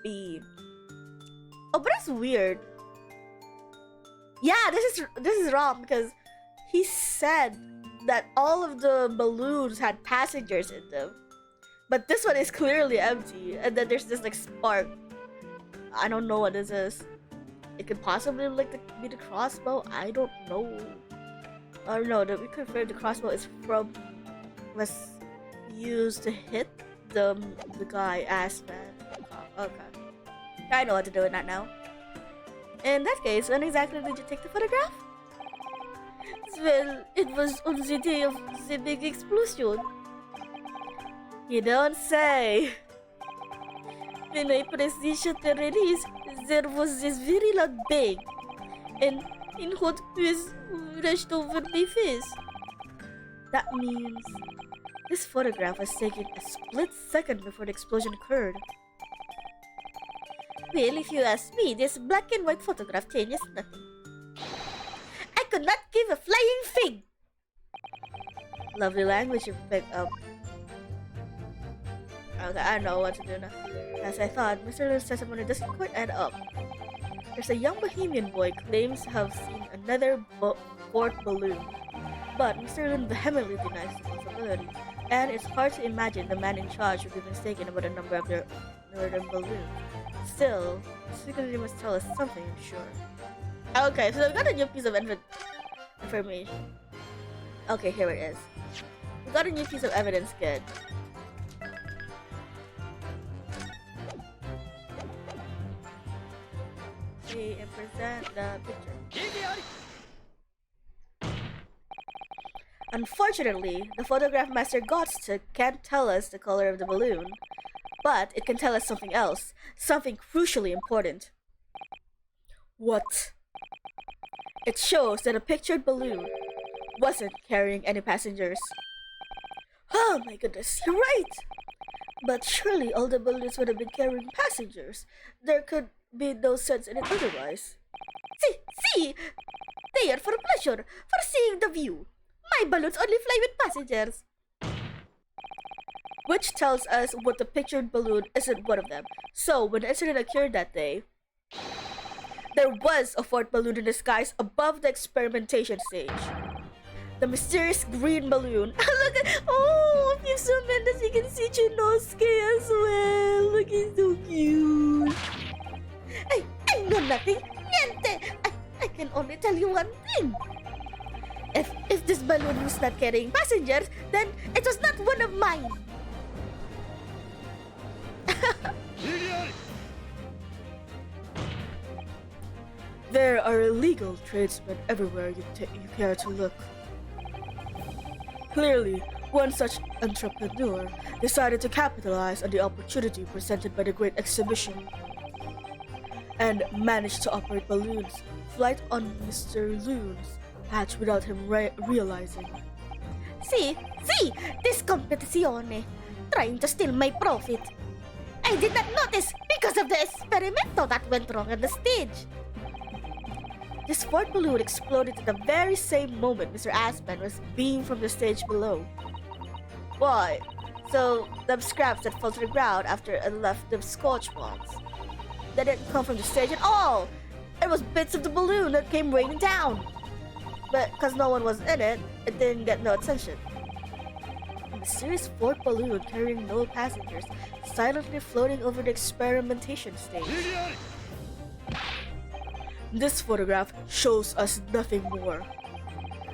beam. Oh, but that's weird. Yeah, this is wrong because he said that all of the balloons had passengers in them, but this one is clearly empty, and then there's this like spark. I don't know what this is. It could possibly be the crossbow. I don't know. I don't know. We confirmed the crossbow was used to hit the guy Aspen. Oh, okay. I know what to do with that now. In that case, when exactly did you take the photograph? Well, it was on the day of the big explosion. You don't say. When I pressed the shutter release, there was this very loud bang, and hot fizz rushed over my face. That means this photograph was taken a split second before the explosion occurred. Well, if you ask me, this black and white photograph changes nothing. I could not give a flying fig! Lovely language you picked up. Okay, I don't know what to do now. As I thought, Mr. Lun's testimony doesn't quite add up. There's a young Bohemian boy claims to have seen another fourth balloon, but Mr. Lun vehemently denies the possibility, and it's hard to imagine the man in charge would be mistaken about the number of their northern balloon. Still, secretly must tell us something, I'm sure. Okay, so we got a new piece of information. Okay, here it is. We got a new piece of evidence, good. And present the picture. Unfortunately, the photograph Master Gotts can't tell us the color of the balloon, but it can tell us something else, something crucially important. What? It shows that a pictured balloon wasn't carrying any passengers. Oh my goodness, you're right! But surely all the balloons would have been carrying passengers. There could be no sense in it otherwise. See! They are for pleasure, for seeing the view. My balloons only fly with passengers. Which tells us what the pictured balloon isn't one of them. So, when the incident occurred that day, there was a fourth balloon in the skies above the experimentation stage. The mysterious green balloon. Look at, oh, if you zoom in this, you can see Chinosuke as well. Look, he's so cute. I know nothing. Niente. I can only tell you one thing. If this balloon was not carrying passengers, then it was not one of mine. There are illegal tradesmen everywhere you care to look. Clearly, one such entrepreneur decided to capitalize on the opportunity presented by the Great Exhibition and managed to operate balloons flight on Mr. Lun's patch without him realizing. See, this competizione, trying to steal my profit. I did not notice because of the experimento that went wrong on the stage. This fourth balloon exploded at the very same moment Mr. Aspen was beamed from the stage below. Why? So, the scraps that fell to the ground after it left the scorch marks. That didn't come from the stage at all! It was bits of the balloon that came raining down! But because no one was in it, it didn't get no attention. A mysterious fourth balloon carrying no passengers, silently floating over the experimentation stage. This photograph shows us nothing more.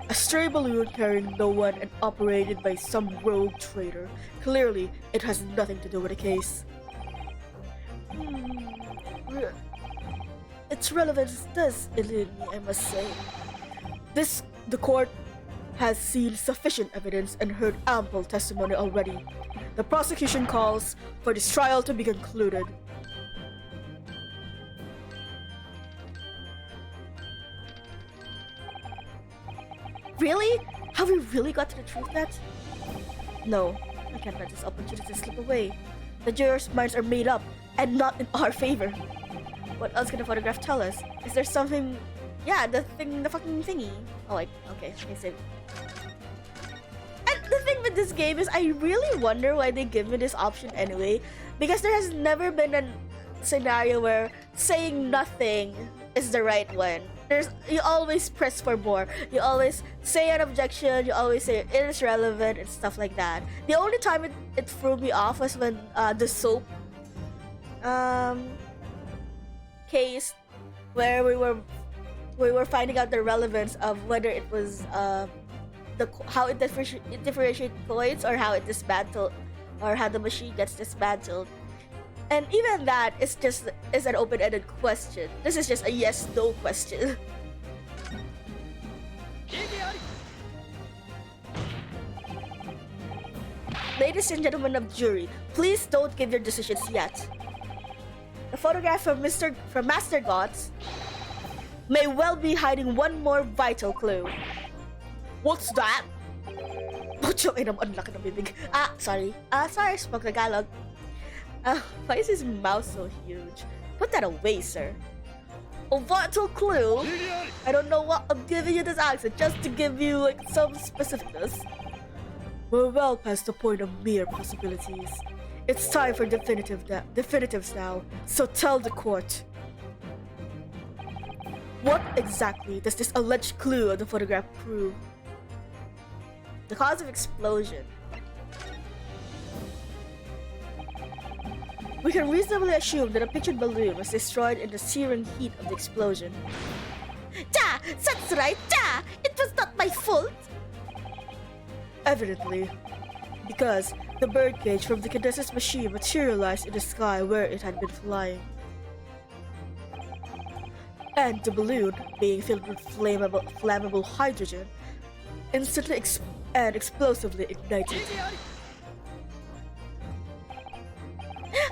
A stray balloon carrying no one and operated by some rogue trader. Clearly, it has nothing to do with the case. Its relevance does elude me, I must say. The court has seen sufficient evidence and heard ample testimony already. The prosecution calls for this trial to be concluded. Really? Have we really got to the truth yet? No, I can't let this opportunity slip away. The jurors' minds are made up, and not in our favor. What else can the photograph tell us? Is there something... Yeah, the fucking thingy. Oh, like, okay, I see. And the thing with this game is I really wonder why they give me this option anyway. Because there has never been a scenario where saying nothing is the right one. You always press for more. You always say an objection. You always say it is relevant and stuff like that. The only time it threw me off was when the soap case, where we were finding out the relevance of whether it was how it differentiates coins, or how it dismantled, or how the machine gets dismantled. And even that is an open-ended question. This is just a yes/no question. Ladies and gentlemen of jury, please don't give your decisions yet. The photograph from Master Gods may well be hiding one more vital clue. What's that? Pucho, ay naman, laki ng bibig. Sorry, spoke Tagalog. Why is his mouth so huge? Put that away, sir. A vital clue? I don't know what I'm giving you this accent just to give you like some specificness. We're well past the point of mere possibilities. It's time for definitives now, so tell the court. What exactly does this alleged clue on the photograph prove? The cause of explosion. We can reasonably assume that a pictured balloon was destroyed in the searing heat of the explosion. Da! That's right, da! It was not my fault! Evidently, because the birdcage from the Cadessa's machine materialized in the sky where it had been flying. And the balloon, being filled with flammable hydrogen, instantly and explosively ignited.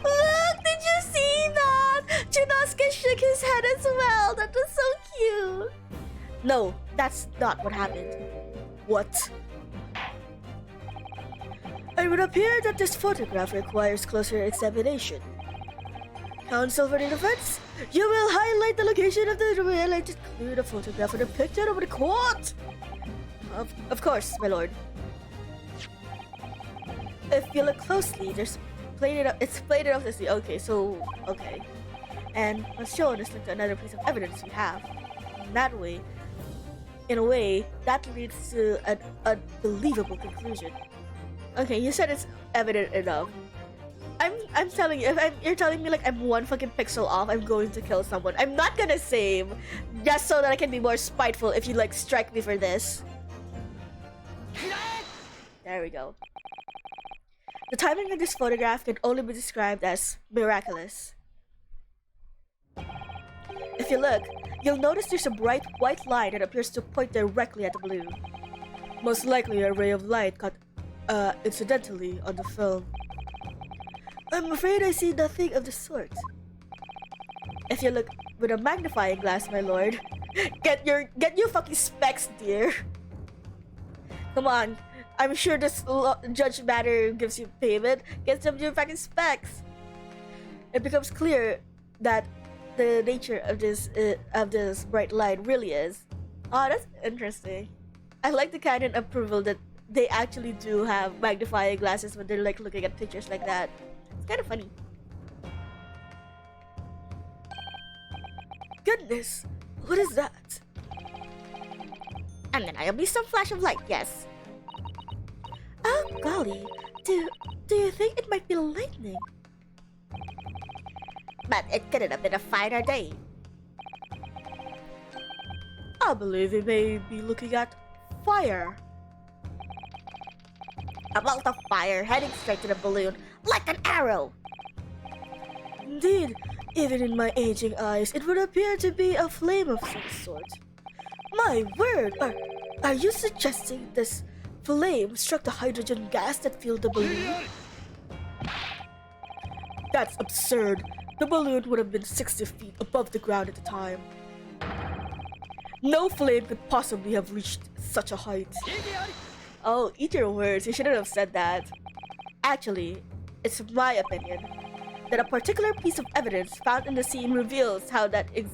Look! Did you see that? Chinosuke shook his head as well. That was so cute. No, that's not what happened. What? It would appear that this photograph requires closer examination. Counsel for the defense, you will highlight the location of the related clue, the photograph, or the picture over the court. Of course, my lord. If you look closely, it's plated out to see. Okay, so okay, and what's shown is linked to another piece of evidence we have. In a way, that leads to an unbelievable conclusion. Okay, you said it's evident enough. I'm telling you, if you're telling me like I'm one fucking pixel off, I'm going to kill someone. I'm not gonna save, just so that I can be more spiteful if you like strike me for this. There we go. The timing of this photograph can only be described as miraculous. If you look, you'll notice there's a bright white line that appears to point directly at the balloon. Most likely a ray of light caught incidentally on the film. I'm afraid I see nothing of the sort. If you look with a magnifying glass, my lord, get your fucking specs, dear. Come on, I'm sure this Judge Matter gives you payment. Get some of your fucking specs. It becomes clear that the nature of this bright light really is. Oh, that's interesting. I like the kind of approval that they actually do have magnifying glasses when they're like looking at pictures like that. It's kind of funny. Goodness, what is that? Undeniably some flash of light, yes. Oh golly, do you think it might be lightning? But it couldn't have been a finer day. I believe we may be looking at fire. A bolt of fire heading straight to the balloon like an arrow. Indeed, even in my aging eyes, it would appear to be a flame of some sort. My word, are you suggesting this flame struck the hydrogen gas that filled the balloon? That's absurd. The balloon would have been 60 feet above the ground at the time. No flame could possibly have reached such a height. Oh, eat your words. You shouldn't have said that. Actually, it's my opinion that a particular piece of evidence found in the scene reveals how that is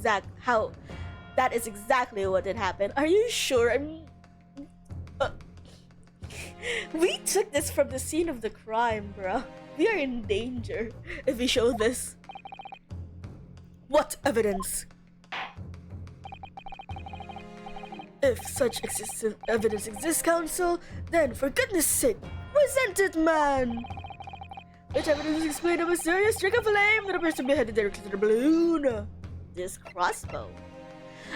exactly what did happen. Are you sure? I mean, we took this from the scene of the crime, bruh. We are in danger if we show this. What evidence? If such evidence exists, Council, then for goodness sake, present it, man! Which evidence explains a mysterious streak of flame that appears to be headed directly to the balloon? This crossbow.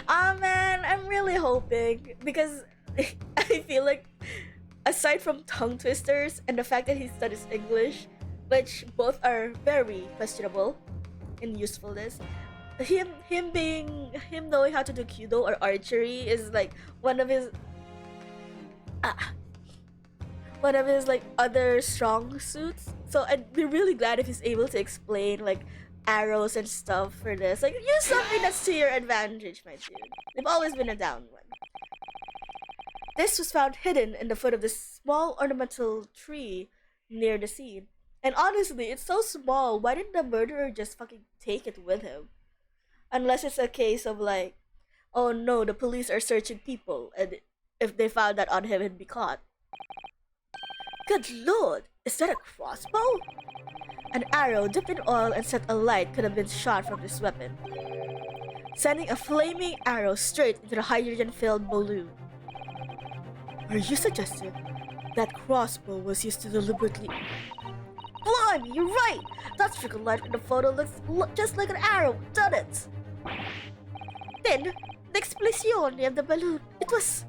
Man, I'm really hoping, because I feel like, aside from tongue twisters and the fact that he studies English, which both are very questionable in usefulness, him knowing how to do Kyudo or archery is like one of his like other strong suits. So I'd be really glad if he's able to explain like arrows and stuff for this. Like, use something that's to your advantage, my dude. They've always been a down one. This was found hidden in the foot of this small ornamental tree near the scene. And honestly, it's so small, why didn't the murderer just fucking take it with him? Unless it's a case of like, oh no, the police are searching people, and if they found that on him, he'd be caught. Good lord, is that a crossbow? An arrow dipped in oil and set alight could have been shot from this weapon, sending a flaming arrow straight into the hydrogen-filled balloon. Are you suggesting that crossbow was used to deliberately... Blimey, you're right! That streak of light in the photo looks just like an arrow, doesn't it? Then, the explosion of the balloon, it was...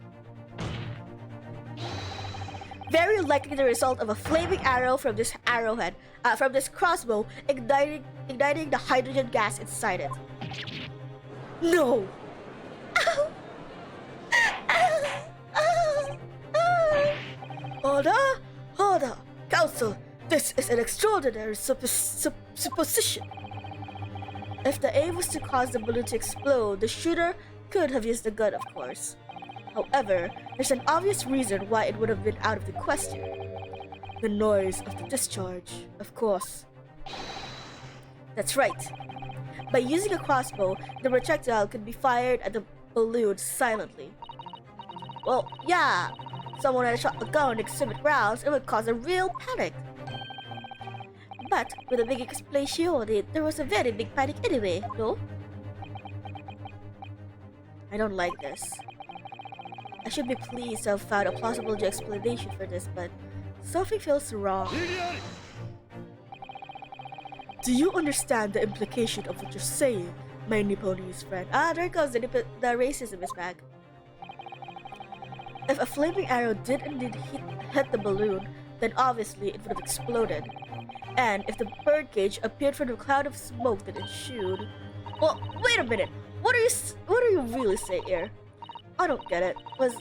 very likely the result of a flaming arrow from this arrowhead, from this crossbow, igniting the hydrogen gas inside it. No! Order! Council, this is an extraordinary supposition. If the aim was to cause the balloon to explode, the shooter could have used the gun, of course. However, there's an obvious reason why it would have been out of the question. The noise of the discharge, of course. That's right. By using a crossbow, the projectile could be fired at the balloon silently. Well, yeah, someone had shot a gun on exhibit grounds, it would cause a real panic. But with a big explosion, there was a very big panic anyway, no? I don't like this. I should be pleased to have found a plausible explanation for this, but something feels wrong. Do you understand the implication of what you're saying, my Nipponese friend? There goes the racism is back. If a flaming arrow did indeed hit the balloon, then obviously it would have exploded. And if the birdcage appeared from the cloud of smoke that ensued... Well, wait a minute! What are you really saying here? I don't get it. Was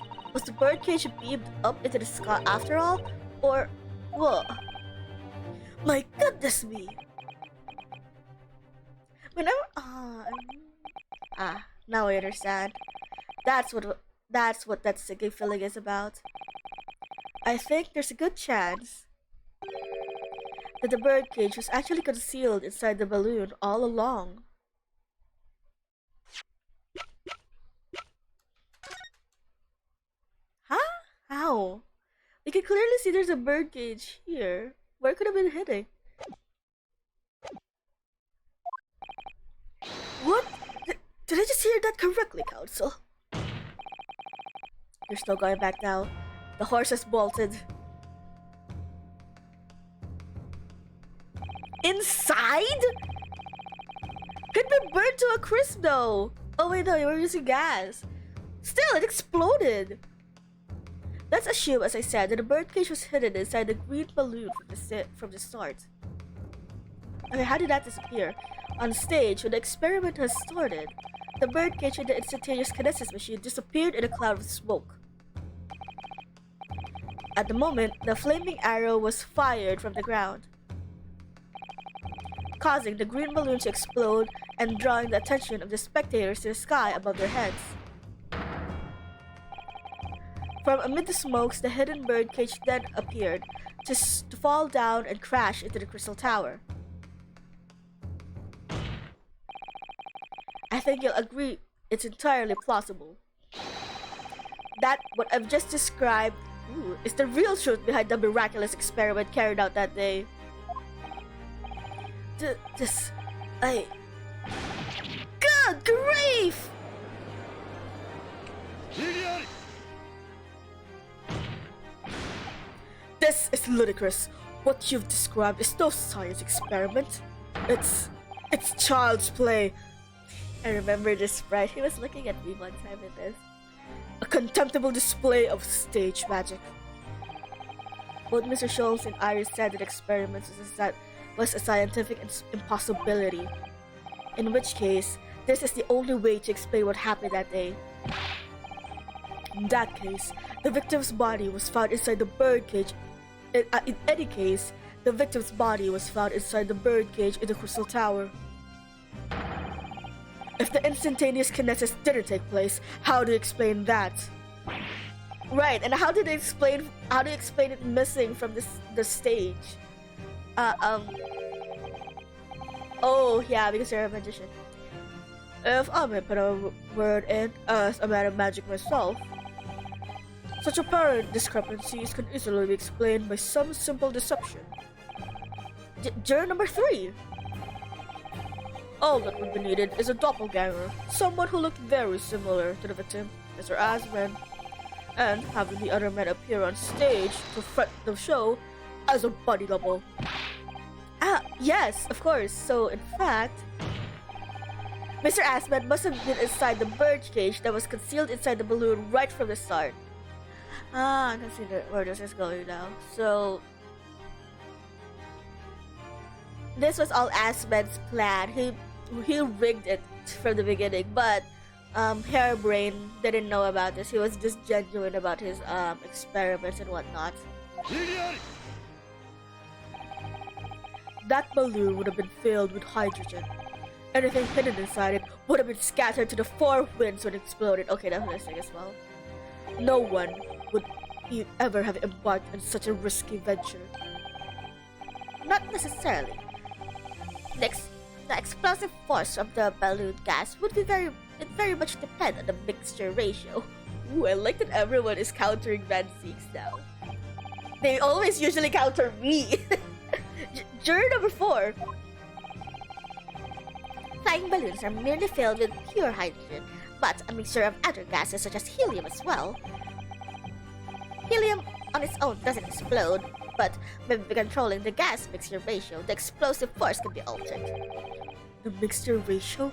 the birdcage beamed up into the sky after all? Or what? My goodness me! Whenever now I understand. That's what that sinking feeling is about. I think there's a good chance that the birdcage was actually concealed inside the balloon all along. Huh? How? We can clearly see there's a birdcage here. Where could it have been hidden? What? Did I just hear that correctly, Council? There's no going back now. The horse has bolted. Inside? It been burned to a crisp though. Oh wait, no, you were using gas. Still, it exploded. Let's assume, as I said, that the birdcage was hidden inside the green balloon from the start. Okay, how did that disappear? On stage, when the experiment has started, the birdcage and the instantaneous kinesis machine disappeared in a cloud of smoke. At the moment, the flaming arrow was fired from the ground, causing the green balloon to explode and drawing the attention of the spectators to the sky above their heads. From amid the smokes, the hidden birdcage then appeared, just to fall down and crash into the crystal tower. I think you'll agree it's entirely plausible that what I've just described is the real truth behind the miraculous experiment carried out that day. Good grief! This is ludicrous. What you've described is no science experiment. It's child's play. I remember this sprite. He was looking at me one time with this. A contemptible display of stage magic. Both Mr. Scholes and Iris said that experiments was a scientific impossibility. In which case, this is the only way to explain what happened that day. In that case, the victim's body was found inside the birdcage. In any case, the victim's body was found inside the birdcage in the Crystal Tower. If the instantaneous kinesis didn't take place, how do you explain that? Right, and how do you explain it missing from the stage? Oh yeah, because you're a magician. If I may put a word in as a man of magic myself, such apparent discrepancies can easily be explained by some simple deception. Juror number 3. All that would be needed is a doppelganger, someone who looked very similar to the victim, Mr. Asman, and having the other men appear on stage to front the show as a body double. Yes, of course. So, in fact, Mr. Asman must have been inside the birdcage that was concealed inside the balloon right from the start. I can see where this is going now. So, this was all Asman's plan. He rigged it from the beginning, but Hairbrain didn't know about this. He was just genuine about his experiments and whatnot. That balloon would have been filled with hydrogen. Anything hidden inside it would have been scattered to the 4 winds when it exploded. Okay, that's listening as well. No one would ever have embarked on such a risky venture. Not necessarily. The explosive force of the balloon gas would be very much depend on the mixture ratio. Ooh, I like that everyone is countering Van Zieks now. They always usually counter me. Juror number 4. Flying balloons are merely filled with pure hydrogen, but a mixture of other gases such as helium as well. Helium on its own doesn't explode, but by controlling the gas mixture ratio, the explosive force can be altered. The mixture ratio?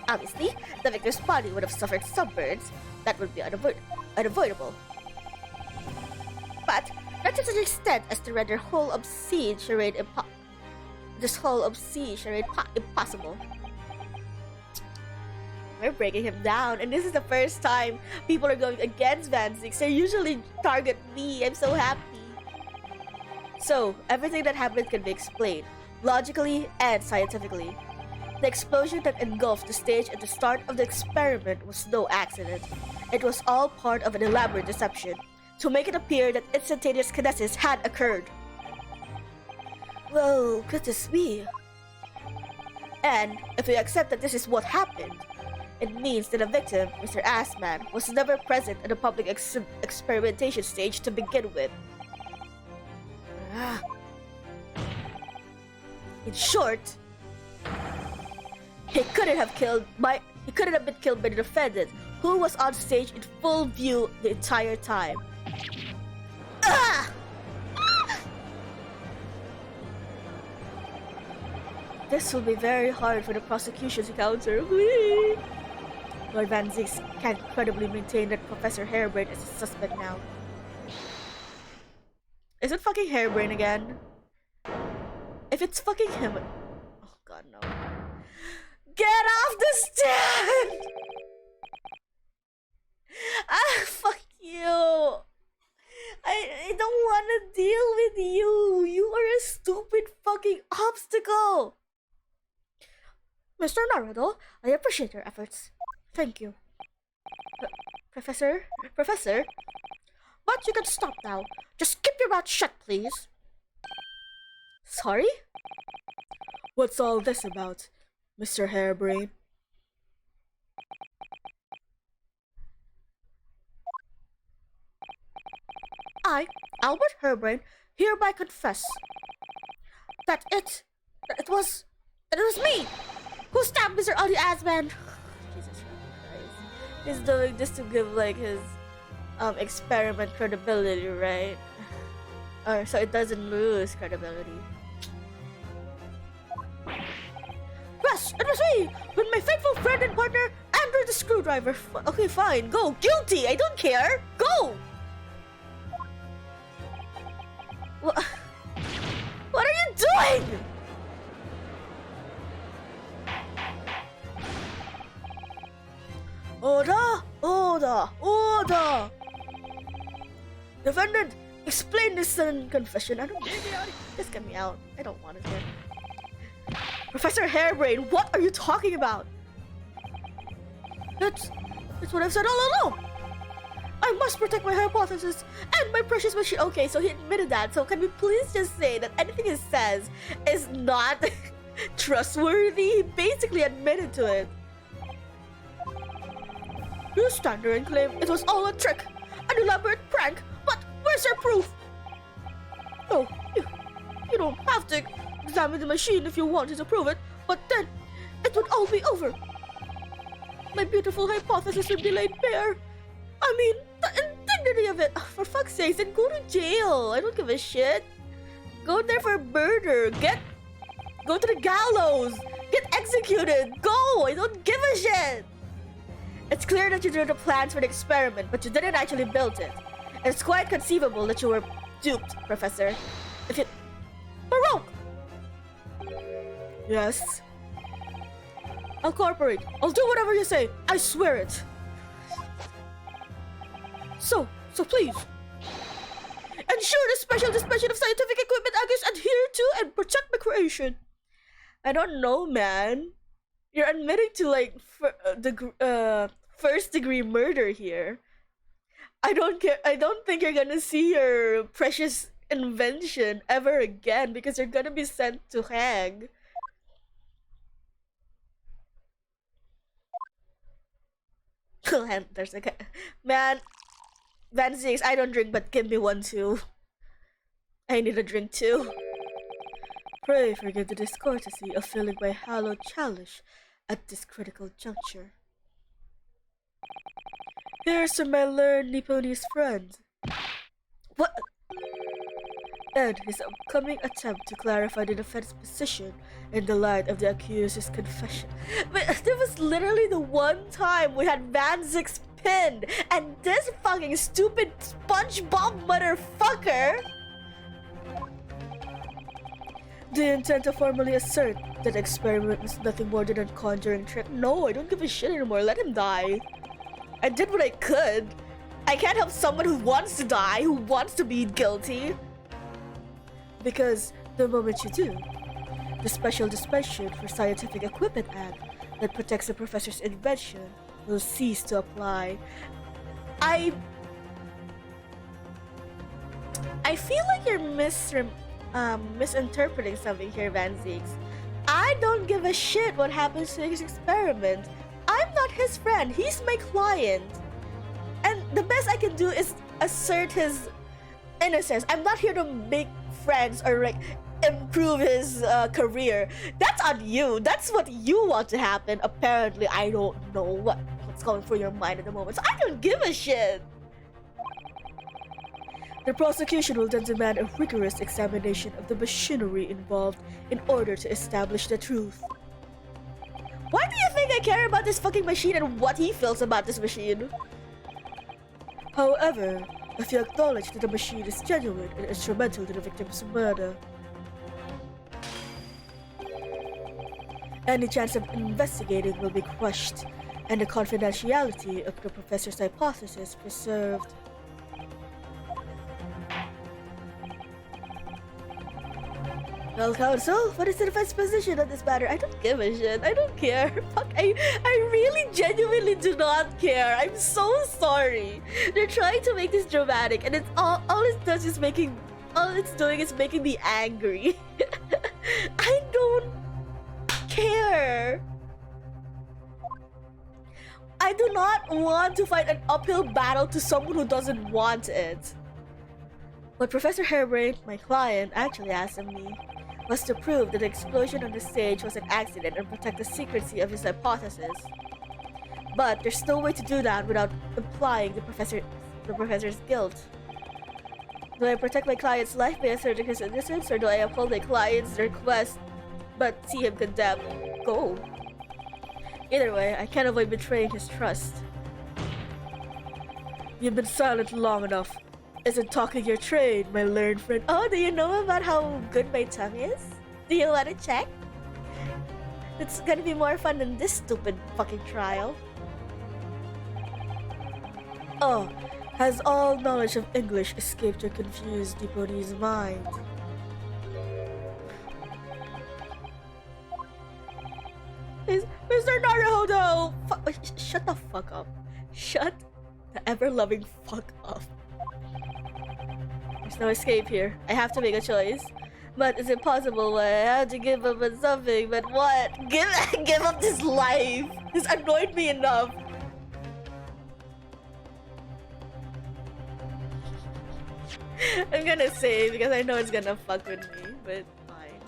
Obviously, the victim's body would have suffered some burns that would be unavoidable. But not to such an extent as to render whole obscene charade impossible. We're breaking him down, and this is the first time people are going against Van Zieks. They usually target me. I'm so happy. So, everything that happened can be explained, logically and scientifically. The explosion that engulfed the stage at the start of the experiment was no accident. It was all part of an elaborate deception, to make it appear that instantaneous kinesis had occurred. Well, goodness me. And, if we accept that this is what happened, it means that the victim, Mr. Asman, was never present at the public experimentation stage to begin with. In short, he couldn't have been killed by the defendant, who was on stage in full view the entire time. This will be very hard for the prosecution to counter. Whee! Lord Van Zieks can't credibly maintain that Professor Hairbrain is a suspect now. Is it fucking Hairbrain again? If it's fucking him... Oh god, no. Get off the stand! Fuck you! I don't want to deal with you! You are a stupid fucking obstacle! Mr. Naruto, I appreciate your efforts. Thank you. Professor? Professor? But you can stop now. Just keep your mouth shut, please. Sorry? What's all this about, Mr. Harebrain? I, Albert Harebrain, hereby confess that it was me who stabbed Mr. Audie Asman. Jesus Christ. He's doing this to give like his experiment credibility, right? Or so it doesn't lose credibility. Yes, it was me! With my faithful friend and partner, Andrew the Screwdriver. Okay, fine, go. Guilty! I don't care! Go! What are you doing? Order! Defendant, explain this sudden confession. I don't. Just get me out. I don't want it here. Professor Harebrain, what are you talking about? That's what I've said all along. I must protect my hypothesis and my precious machine. Okay, so he admitted that. So can we please just say that anything he says is not trustworthy? He basically admitted to it. You stand there and claim it was all a trick, an elaborate prank, but where's your proof? No, you don't have to examine the machine if you wanted to prove it, but then it would all be over. My beautiful hypothesis would be laid bare. I mean, the indignity of it. For fuck's sake, then go to jail. I don't give a shit. Go there for murder. Go to the gallows. Get executed. Go. I don't give a shit. It's clear that you drew the plans for the experiment, but you didn't actually build it. It's quite conceivable that you were duped, Professor. If you... Baroque! Yes? I'll cooperate. I'll do whatever you say. I swear it. So please. Ensure the special dispensation of scientific equipment Agus adhere to and protect my creation. I don't know, man. You're admitting to like first degree murder here. I don't care. I don't think you're gonna see your precious invention ever again because you're gonna be sent to hang. There's a guy. Man, Van Zix, I don't drink, but give me one too. I need a drink too. Pray forgive the discourtesy of filling my hallowed chalice at this critical juncture. Here's to my learned Nipponese friend. What? And his upcoming attempt to clarify the defense's position in the light of the accuser's confession. But there was literally the one time we had Van Zix pinned, and this fucking stupid SpongeBob motherfucker. Do you intend to formally assert that the experiment was nothing more than a conjuring trick? No, I don't give a shit anymore. Let him die. I did what I could. I can't help someone who wants to die, who wants to be guilty. Because the moment you do, the Special Dispensation for Scientific Equipment Act that protects the professor's invention will cease to apply. I feel like you're misinterpreting something here, Van Zix. I don't give a shit what happens to his experiment. I'm not his friend. He's my client. And the best I can do is assert his innocence. I'm not here to make friends or like improve his career. That's on you. That's what you want to happen. Apparently, I don't know what's going through your mind at the moment. So I don't give a shit. The prosecution will then demand a rigorous examination of the machinery involved in order to establish the truth. Why do you think I care about this fucking machine and what he feels about this machine? However, if you acknowledge that the machine is genuine and instrumental to the victim's murder, any chance of investigating will be crushed and the confidentiality of the professor's hypothesis preserved. Well, counsel, what is the defense position on this matter? I don't give a shit. I don't care. Fuck, I really genuinely do not care. I'm so sorry. They're trying to make this dramatic, and it's all it's doing is making me angry. I don't care. I do not want to fight an uphill battle to someone who doesn't want it. What Professor Harebrained, my client, actually asked of me was to prove that the explosion on the stage was an accident and protect the secrecy of his hypothesis. But there's no way to do that without implying the professor's guilt. Do I protect my client's life by asserting his innocence, or do I uphold my client's request but see him condemned? Go. Either way, I can't avoid betraying his trust. You've been silent long enough. Isn't talking your trade, my learned friend? Oh, do you know about how good my tongue is? Do you want to check? It's gonna be more fun than this stupid fucking trial. Oh, has all knowledge of English escaped your confused Deeponi's mind? Mr. Naruhodo! Shut the fuck up. Shut the ever-loving fuck up. There's no escape here. I have to make a choice. But it's impossible. I have to give up on something. But what? Give up this life. This annoyed me enough. I'm gonna say it because I know it's gonna fuck with me, but fine.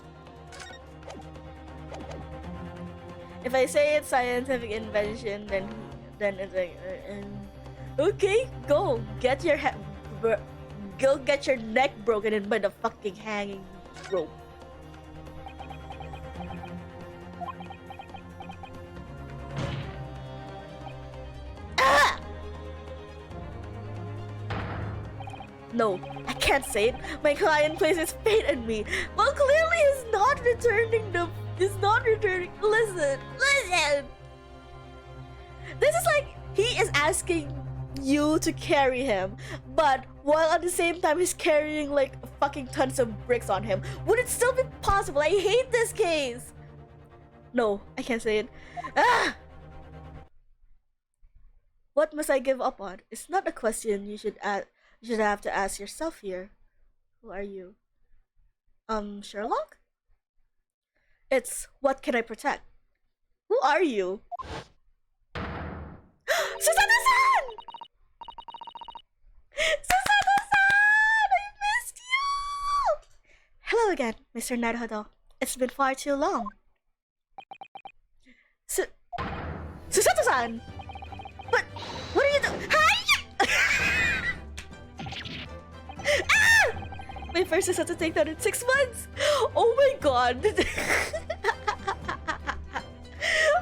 If I say it's scientific invention, then it's like, okay, go get your go get your neck broken in by the fucking hanging rope. Ah! No, I can't say it. My client places faith in me. Well, clearly he's not returning. Listen. This is like he is asking you to carry him, but while at the same time he's carrying like fucking tons of bricks on him. Would it still be possible? I hate this case. No, I can't say it. Ah! What must I give up on? It's not a question you should have to ask yourself here. Who are you? Sherlock? It's what can I protect? Who are you? Susato-san! Susato-san! I missed you! Hello again, Mr. Naruhodo. It's been far too long. Susato-san! What are you doing? Hi! Ah! My first Susato takedown in 6 months! Oh my god!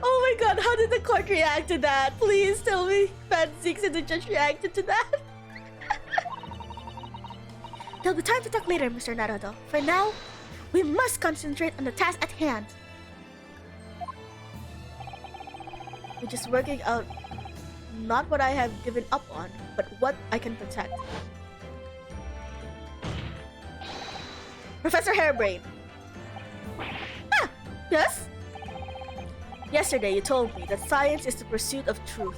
Oh my god, how did the court react to that? Please tell me Fan 6 and the judge reacted to that. There'll be time to talk later, Mr. Naruhodo. For now, we must concentrate on the task at hand. We're just working out not what I have given up on, but what I can protect. Professor Harebrained. Ah, yes? Yesterday you told me that science is the pursuit of truth.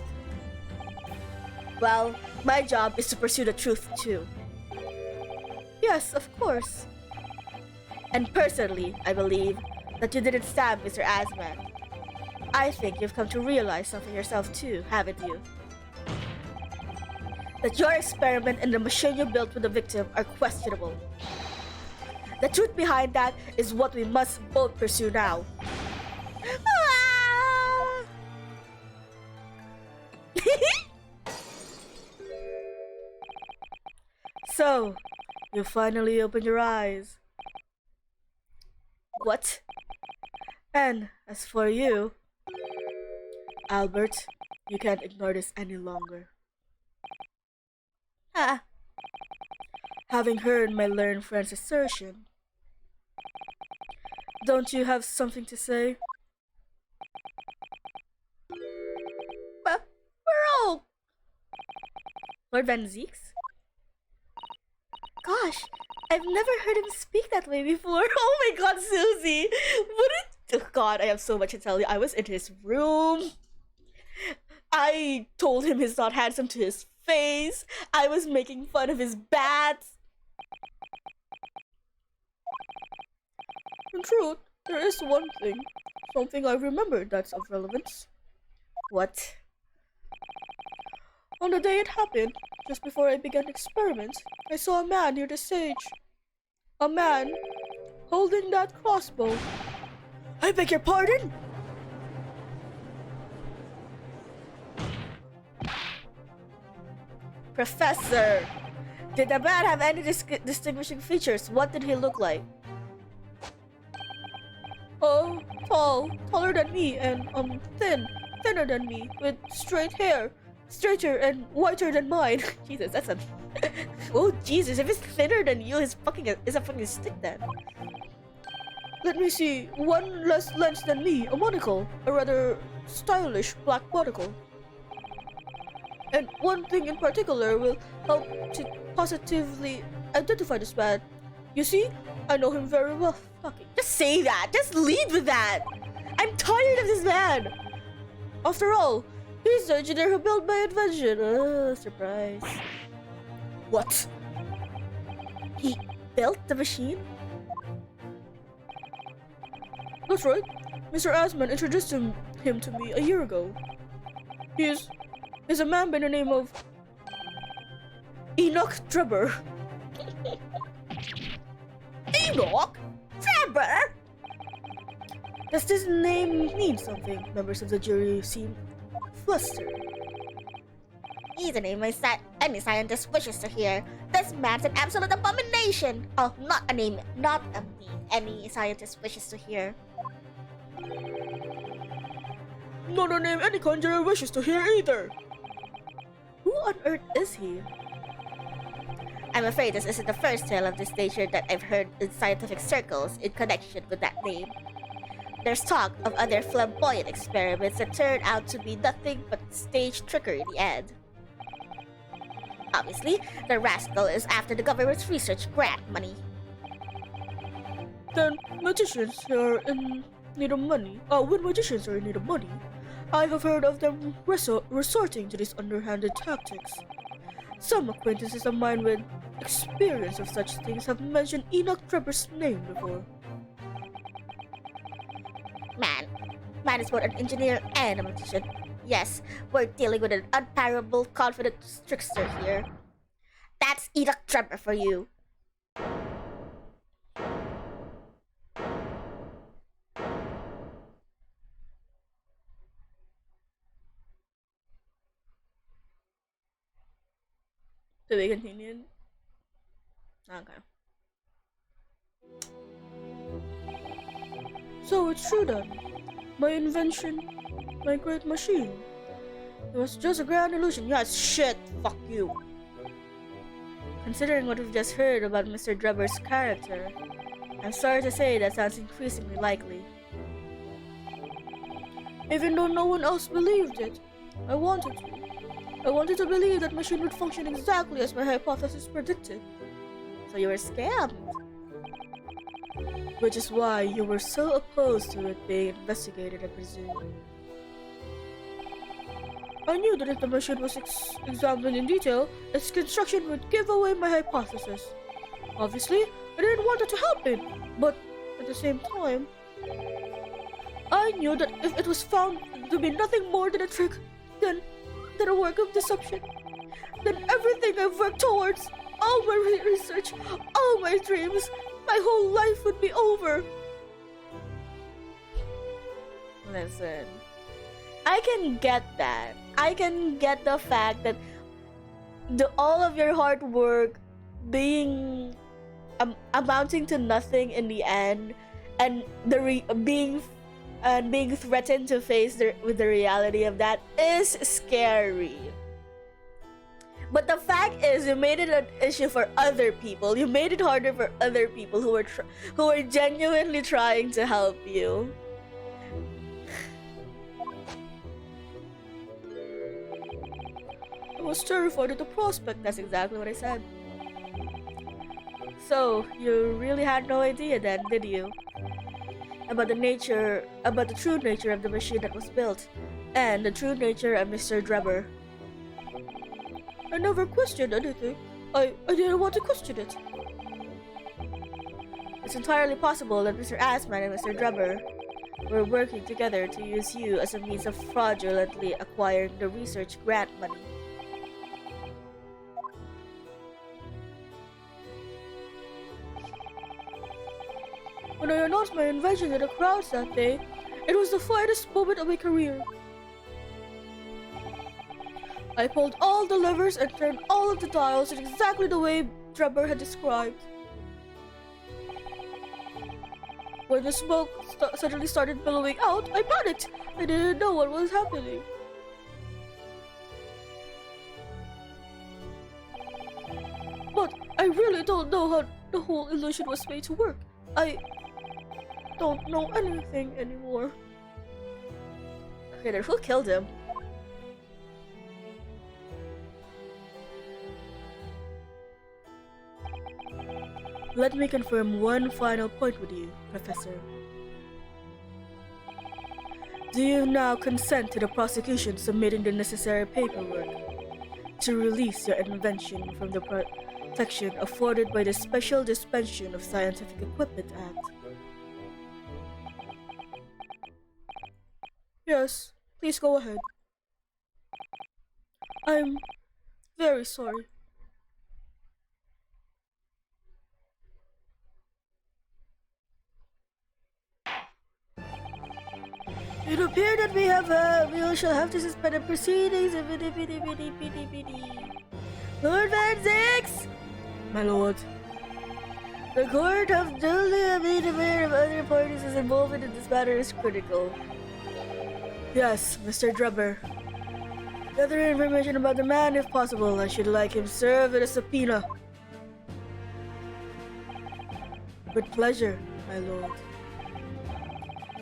Well, my job is to pursue the truth too. Yes, of course. And personally, I believe that you didn't stab Mr. Asman. I think you've come to realize something yourself too, haven't you? That your experiment and the machine you built with the victim are questionable. The truth behind that is what we must both pursue now. So, you finally opened your eyes. What? And as for you, Albert, you can't ignore this any longer. Ah. Having heard my learned friend's assertion, don't you have something to say? Bro! Lord Van Zieks? Gosh, I've never heard him speak that way before. Oh my god, Susie! Oh god, I have so much to tell you. I was in his room. I I told him he's not handsome to his face. I was making fun of his bats. In truth, there is one thing. Something I remembered that's of relevance. What? On the day it happened, just before I began experiments, I saw a man near the stage. A man holding that crossbow. I beg your pardon? Professor, did the man have any distinguishing features? What did he look like? Oh, tall, taller than me, and thinner than me, with straight hair, straighter and whiter than mine. Jesus, that's a... Oh Jesus, if it's thinner than you, it's a fucking stick then. Let me see, one less lens than me, a monocle, a rather stylish black monocle. And one thing in particular will help to positively identify this man. You see, I know him very well. Fucking just say that. Just lead with that. I'm tired of this man. After all, he's the engineer who built my invention. Surprise. What? He built the machine? That's right. Mr. Asman introduced him to me a year ago. He's a man by the name of Enoch Drebber. Enoch Drebber? Does this name mean something? Members of the jury seem flustered. He's a name any scientist wishes to hear. This man's an absolute abomination. Oh, not a name any scientist wishes to hear. Not a name any conjurer wishes to hear either. Who on earth is he? I'm afraid this isn't the first tale of this nature that I've heard in scientific circles in connection with that name. There's talk of other flamboyant experiments that turn out to be nothing but stage trickery in the end. Obviously, the rascal is after the government's research grant money. Then magicians are in need of money. When magicians are in need of money, I have heard of them resorting to these underhanded tactics. Some acquaintances of mine with experience of such things have mentioned Enoch Drebber's name before. Man is both an engineer and a magician. Yes, we're dealing with an unparalleled confident trickster here. That's Enoch Drebber for you. Do we continue? Okay. So it's true then. My invention, my great machine. It was just a grand illusion. Yes, shit, fuck you. Considering what we've just heard about Mr. Drebber's character, I'm sorry to say that sounds increasingly likely. Even though no one else believed it, I wanted to. I wanted to believe that machine would function exactly as my hypothesis predicted. So you were scammed. Which is why you were so opposed to it being investigated, I presume. I knew that if the machine was examined in detail, its construction would give away my hypothesis. Obviously, I didn't want it to happen, but at the same time, I knew that if it was found to be nothing more than a trick, then a work of deception, then everything I've worked towards, all my research, all my dreams, my whole life would be over. Listen, I can get that. I can get the fact that all of your hard work being amounting to nothing in the end, and being threatened to face with the reality of that is scary. But the fact is, you made it an issue for other people. You made it harder for other people who were genuinely trying to help you. I was terrified at the prospect. That's exactly what I said. So, you really had no idea then, did you? About the true nature of the machine that was built, and the true nature of Mr. Drebber. I never questioned anything. I didn't want to question it. It's entirely possible that Mr. Assman and Mr. Drebber were working together to use you as a means of fraudulently acquiring the research grant money. When I announced my invention to the crowds that day, it was the finest moment of my career. I pulled all the levers and turned all of the dials in exactly the way Drebber had described. When the smoke suddenly started billowing out, I panicked. I didn't know what was happening. But I really don't know how the whole illusion was made to work. I don't know anything anymore. Okay, then who killed him? Let me confirm one final point with you, Professor. Do you now consent to the prosecution submitting the necessary paperwork to release your invention from the protection afforded by the Special Dispensation of Scientific Equipment Act? Yes, please go ahead. I'm very sorry. It appears that we shall have to suspend the proceedings. Lord Van Zix! My lord. The court of duly made aware of other parties is involved in this matter is critical. Yes, Mr. Drebber. Gather information about the man if possible. I should like him served with a subpoena. With pleasure, my lord.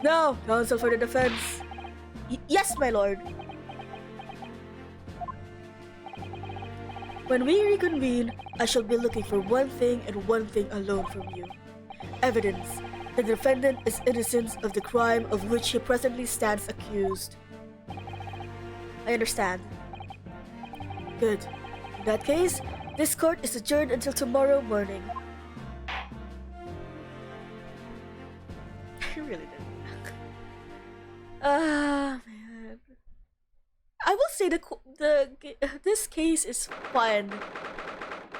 Now, counsel for the defense. Yes, my lord. When we reconvene, I shall be looking for one thing and one thing alone from you. Evidence that the defendant is innocent of the crime of which he presently stands accused. I understand. Good. In that case, this court is adjourned until tomorrow morning. I really did. Man. I will say this case is fun.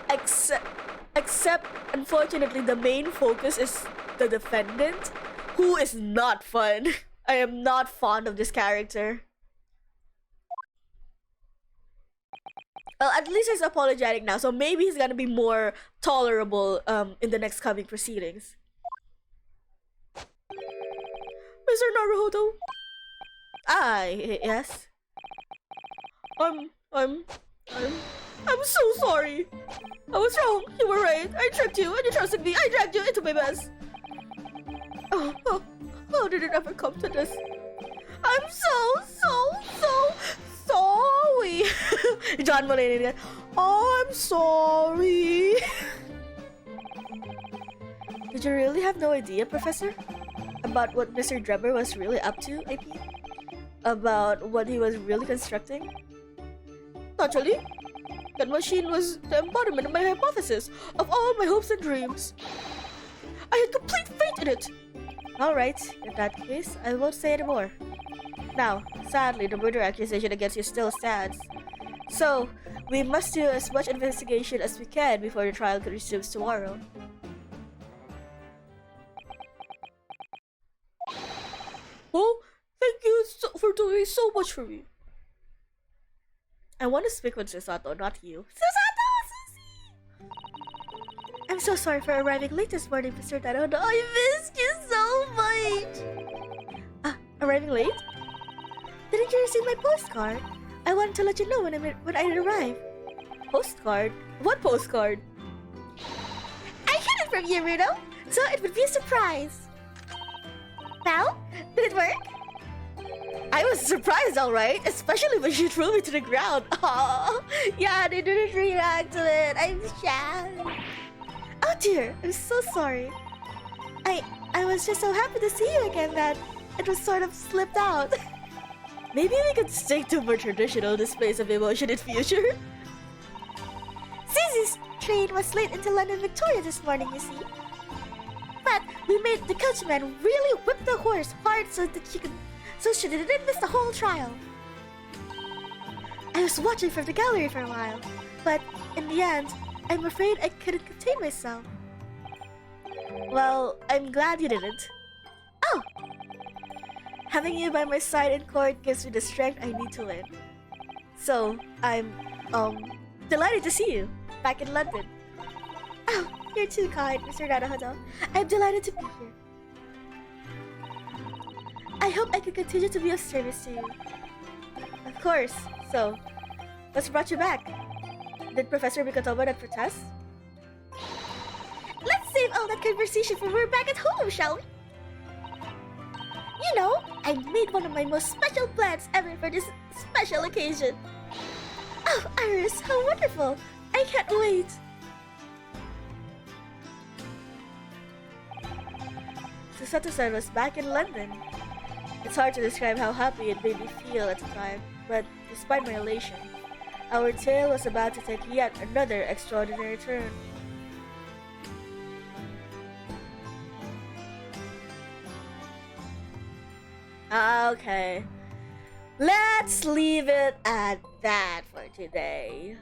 Except unfortunately the main focus is the defendant, who is not fun. I am not fond of this character. Well, at least he's apologetic now, so maybe he's gonna be more tolerable in the next coming proceedings. Mr. Naruhodo? Yes. I'm so sorry. I was wrong. You were right. I tricked you and you trusted me. I dragged you into my mess. How did it ever come to this? I'm so sorry. John Mulaney again. Oh, I'm sorry. Did you really have no idea, Professor? About what Mr. Drebber was really up to, AP? About what he was really constructing? Naturally. That machine was the embodiment of my hypothesis, of all my hopes and dreams. I had complete faith in it. Alright, in that case, I won't say any more. Now, sadly, the murder accusation against you still stands. So, we must do as much investigation as we can before the trial resumes tomorrow. Oh, thank you for doing so much for me. I want to speak with Susato, not you. Susato! Susie! I'm so sorry for arriving late this morning, Mr. Naruhodo. I missed you so much! Arriving late? Didn't you receive my postcard? I wanted to let you know when I arrive. Postcard? What postcard? I hid it from you, Runo, so it would be a surprise. Well, did it work? I was surprised, alright, especially when she threw me to the ground. Oh, yeah, they didn't react to it. I'm shy. Oh dear, I'm so sorry. I was just so happy to see you again that it was sort of slipped out. Maybe we could stick to more traditional displays of emotion in future. Zizi's train was late into London Victoria this morning, you see. But we made the coachman really whip the horse hard so she didn't miss the whole trial. I was watching from the gallery for a while, but in the end, I'm afraid I couldn't contain myself. Well, I'm glad you didn't. Oh! Having you by my side in court gives me the strength I need to win. So, I'm, delighted to see you back in London. Oh, you're too kind, Mr. Naruhodo. I'm delighted to be here. I hope I can continue to be of service to you. Of course. So, what's brought you back? Did Professor Mikotomo not protest? Let's save all that conversation for when we're back at home, shall we? You know, I made one of my most special plans ever for this special occasion. Oh, Iris, how wonderful! I can't wait! Susato-san was back in London. It's hard to describe how happy it made me feel at the time, but despite my elation, our tale was about to take yet another extraordinary turn. Okay, let's leave it at that for today.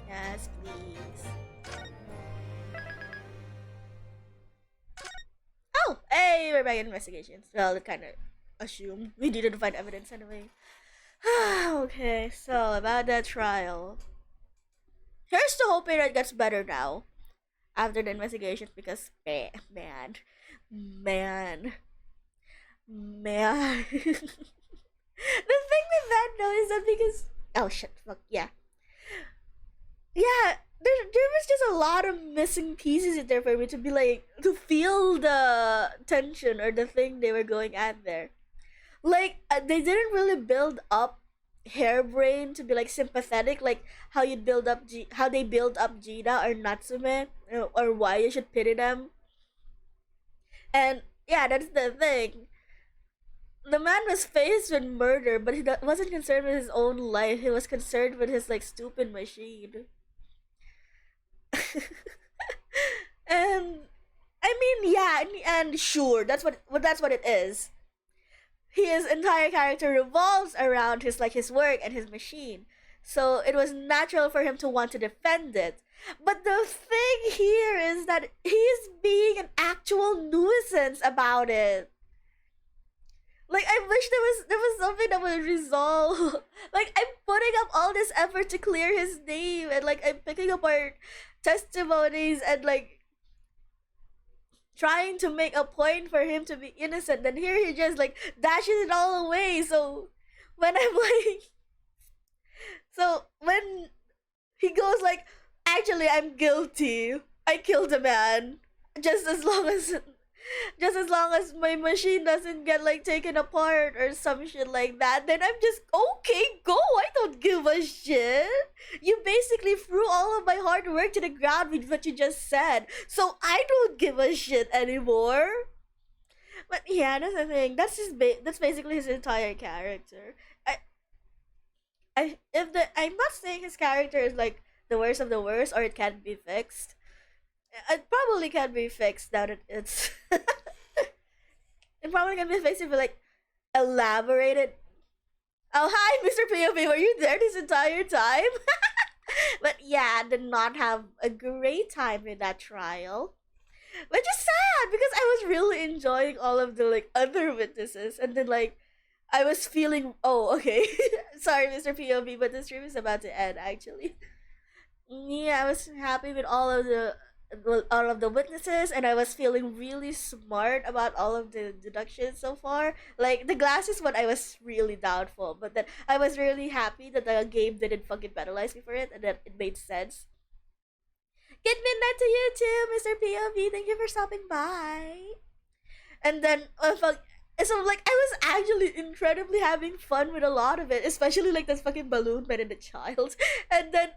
Yes, please. Oh, hey, we're back in investigations. Well, it kind of assumed we didn't find evidence anyway. Okay, so about that trial. Here's to hoping it gets better now after the investigations because man. The thing with that though is that because oh shit, fuck yeah. Yeah, there was just a lot of missing pieces in there for me to be like to feel the tension or the thing they were going at there. Like they didn't really build up Hairbrain to be like sympathetic, like how you'd build up how they build up Gina or Natsume, or why you should pity them. And yeah, that's the thing. The man was faced with murder, but he wasn't concerned with his own life. He was concerned with his like stupid machine. And I mean, yeah, and sure, that's what it is. His entire character revolves around his work and his machine. So it was natural for him to want to defend it. But the thing here is that he's being an actual nuisance about it. Like I wish there was something that would resolve. Like I'm putting up all this effort to clear his name and like I'm picking apart testimonies and like trying to make a point for him to be innocent. Then here he just like dashes it all away. So when I'm like so when he goes like, actually I'm guilty. I killed a man. Just as long as my machine doesn't get like taken apart or some shit like that, then I'm just okay, go. I don't give a shit. You basically threw all of my hard work to the ground with what you just said. So I don't give a shit anymore. But yeah, that's the thing. That's basically his entire character. I'm not saying his character is like the worst of the worst or it can't be fixed. It probably can be fixed now that it's it probably can be fixed if you like elaborated. Oh hi, Mr. POV, were you there this entire time? But yeah, I did not have a great time in that trial. Which is sad because I was really enjoying all of the like other witnesses and then like I was feeling oh okay. Sorry Mr. POV, but the stream is about to end actually. Yeah, I was happy with all of the witnesses and I was feeling really smart about all of the deductions so far. Like the glasses one I was really doubtful, but then I was really happy that the game didn't fucking penalize me for it and that it made sense. Good midnight to you too, Mr. POV. Thank you for stopping by. And then so like I was actually incredibly having fun with a lot of it, especially like this fucking balloon man and the child. And then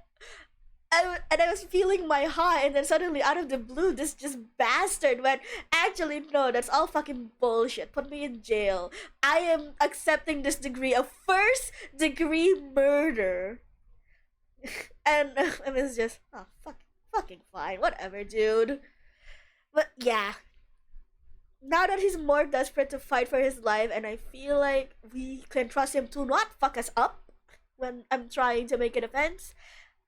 and I was feeling my high, and then suddenly out of the blue, this just bastard went, actually, no, that's all fucking bullshit. Put me in jail. I am accepting this degree of first degree murder. And I was just, oh, fucking fine. Whatever, dude. But yeah, now that he's more desperate to fight for his life, and I feel like we can trust him to not fuck us up when I'm trying to make a defense,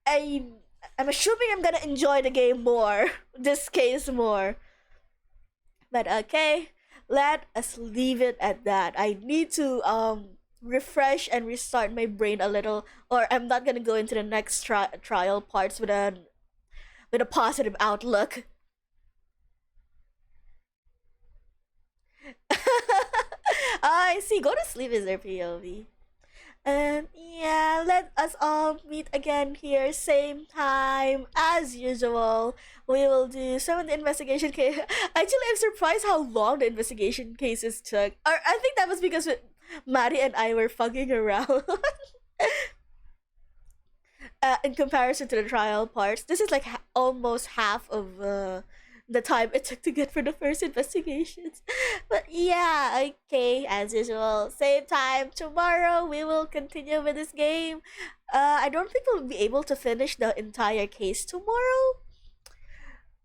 I'm I'm assuming I'm gonna enjoy the game more, this case more. But okay, let us leave it at that. I need to refresh and restart my brain a little, or I'm not gonna go into the next trial parts with a positive outlook. I see. Go to sleep is their POV. And yeah, let us all meet again here, same time as usual. We will do some of the investigation case. Actually, I'm surprised how long the investigation cases took. Or I think that was because Maddie and I were fucking around. In comparison to the trial parts, this is like almost half of the time it took to get for the first investigations. But yeah, okay, as usual, same time tomorrow. We will continue with this game. I don't think we'll be able to finish the entire case tomorrow,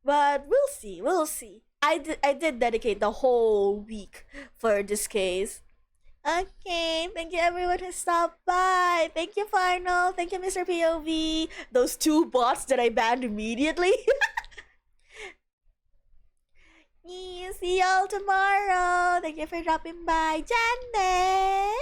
but we'll see. We'll see. I did dedicate the whole week for this case. Okay, thank you everyone who stopped by. Thank you, Final. Thank you, Mr. POV. Those two bots that I banned immediately. Yeah, see y'all tomorrow. Thank you for dropping by, Janet.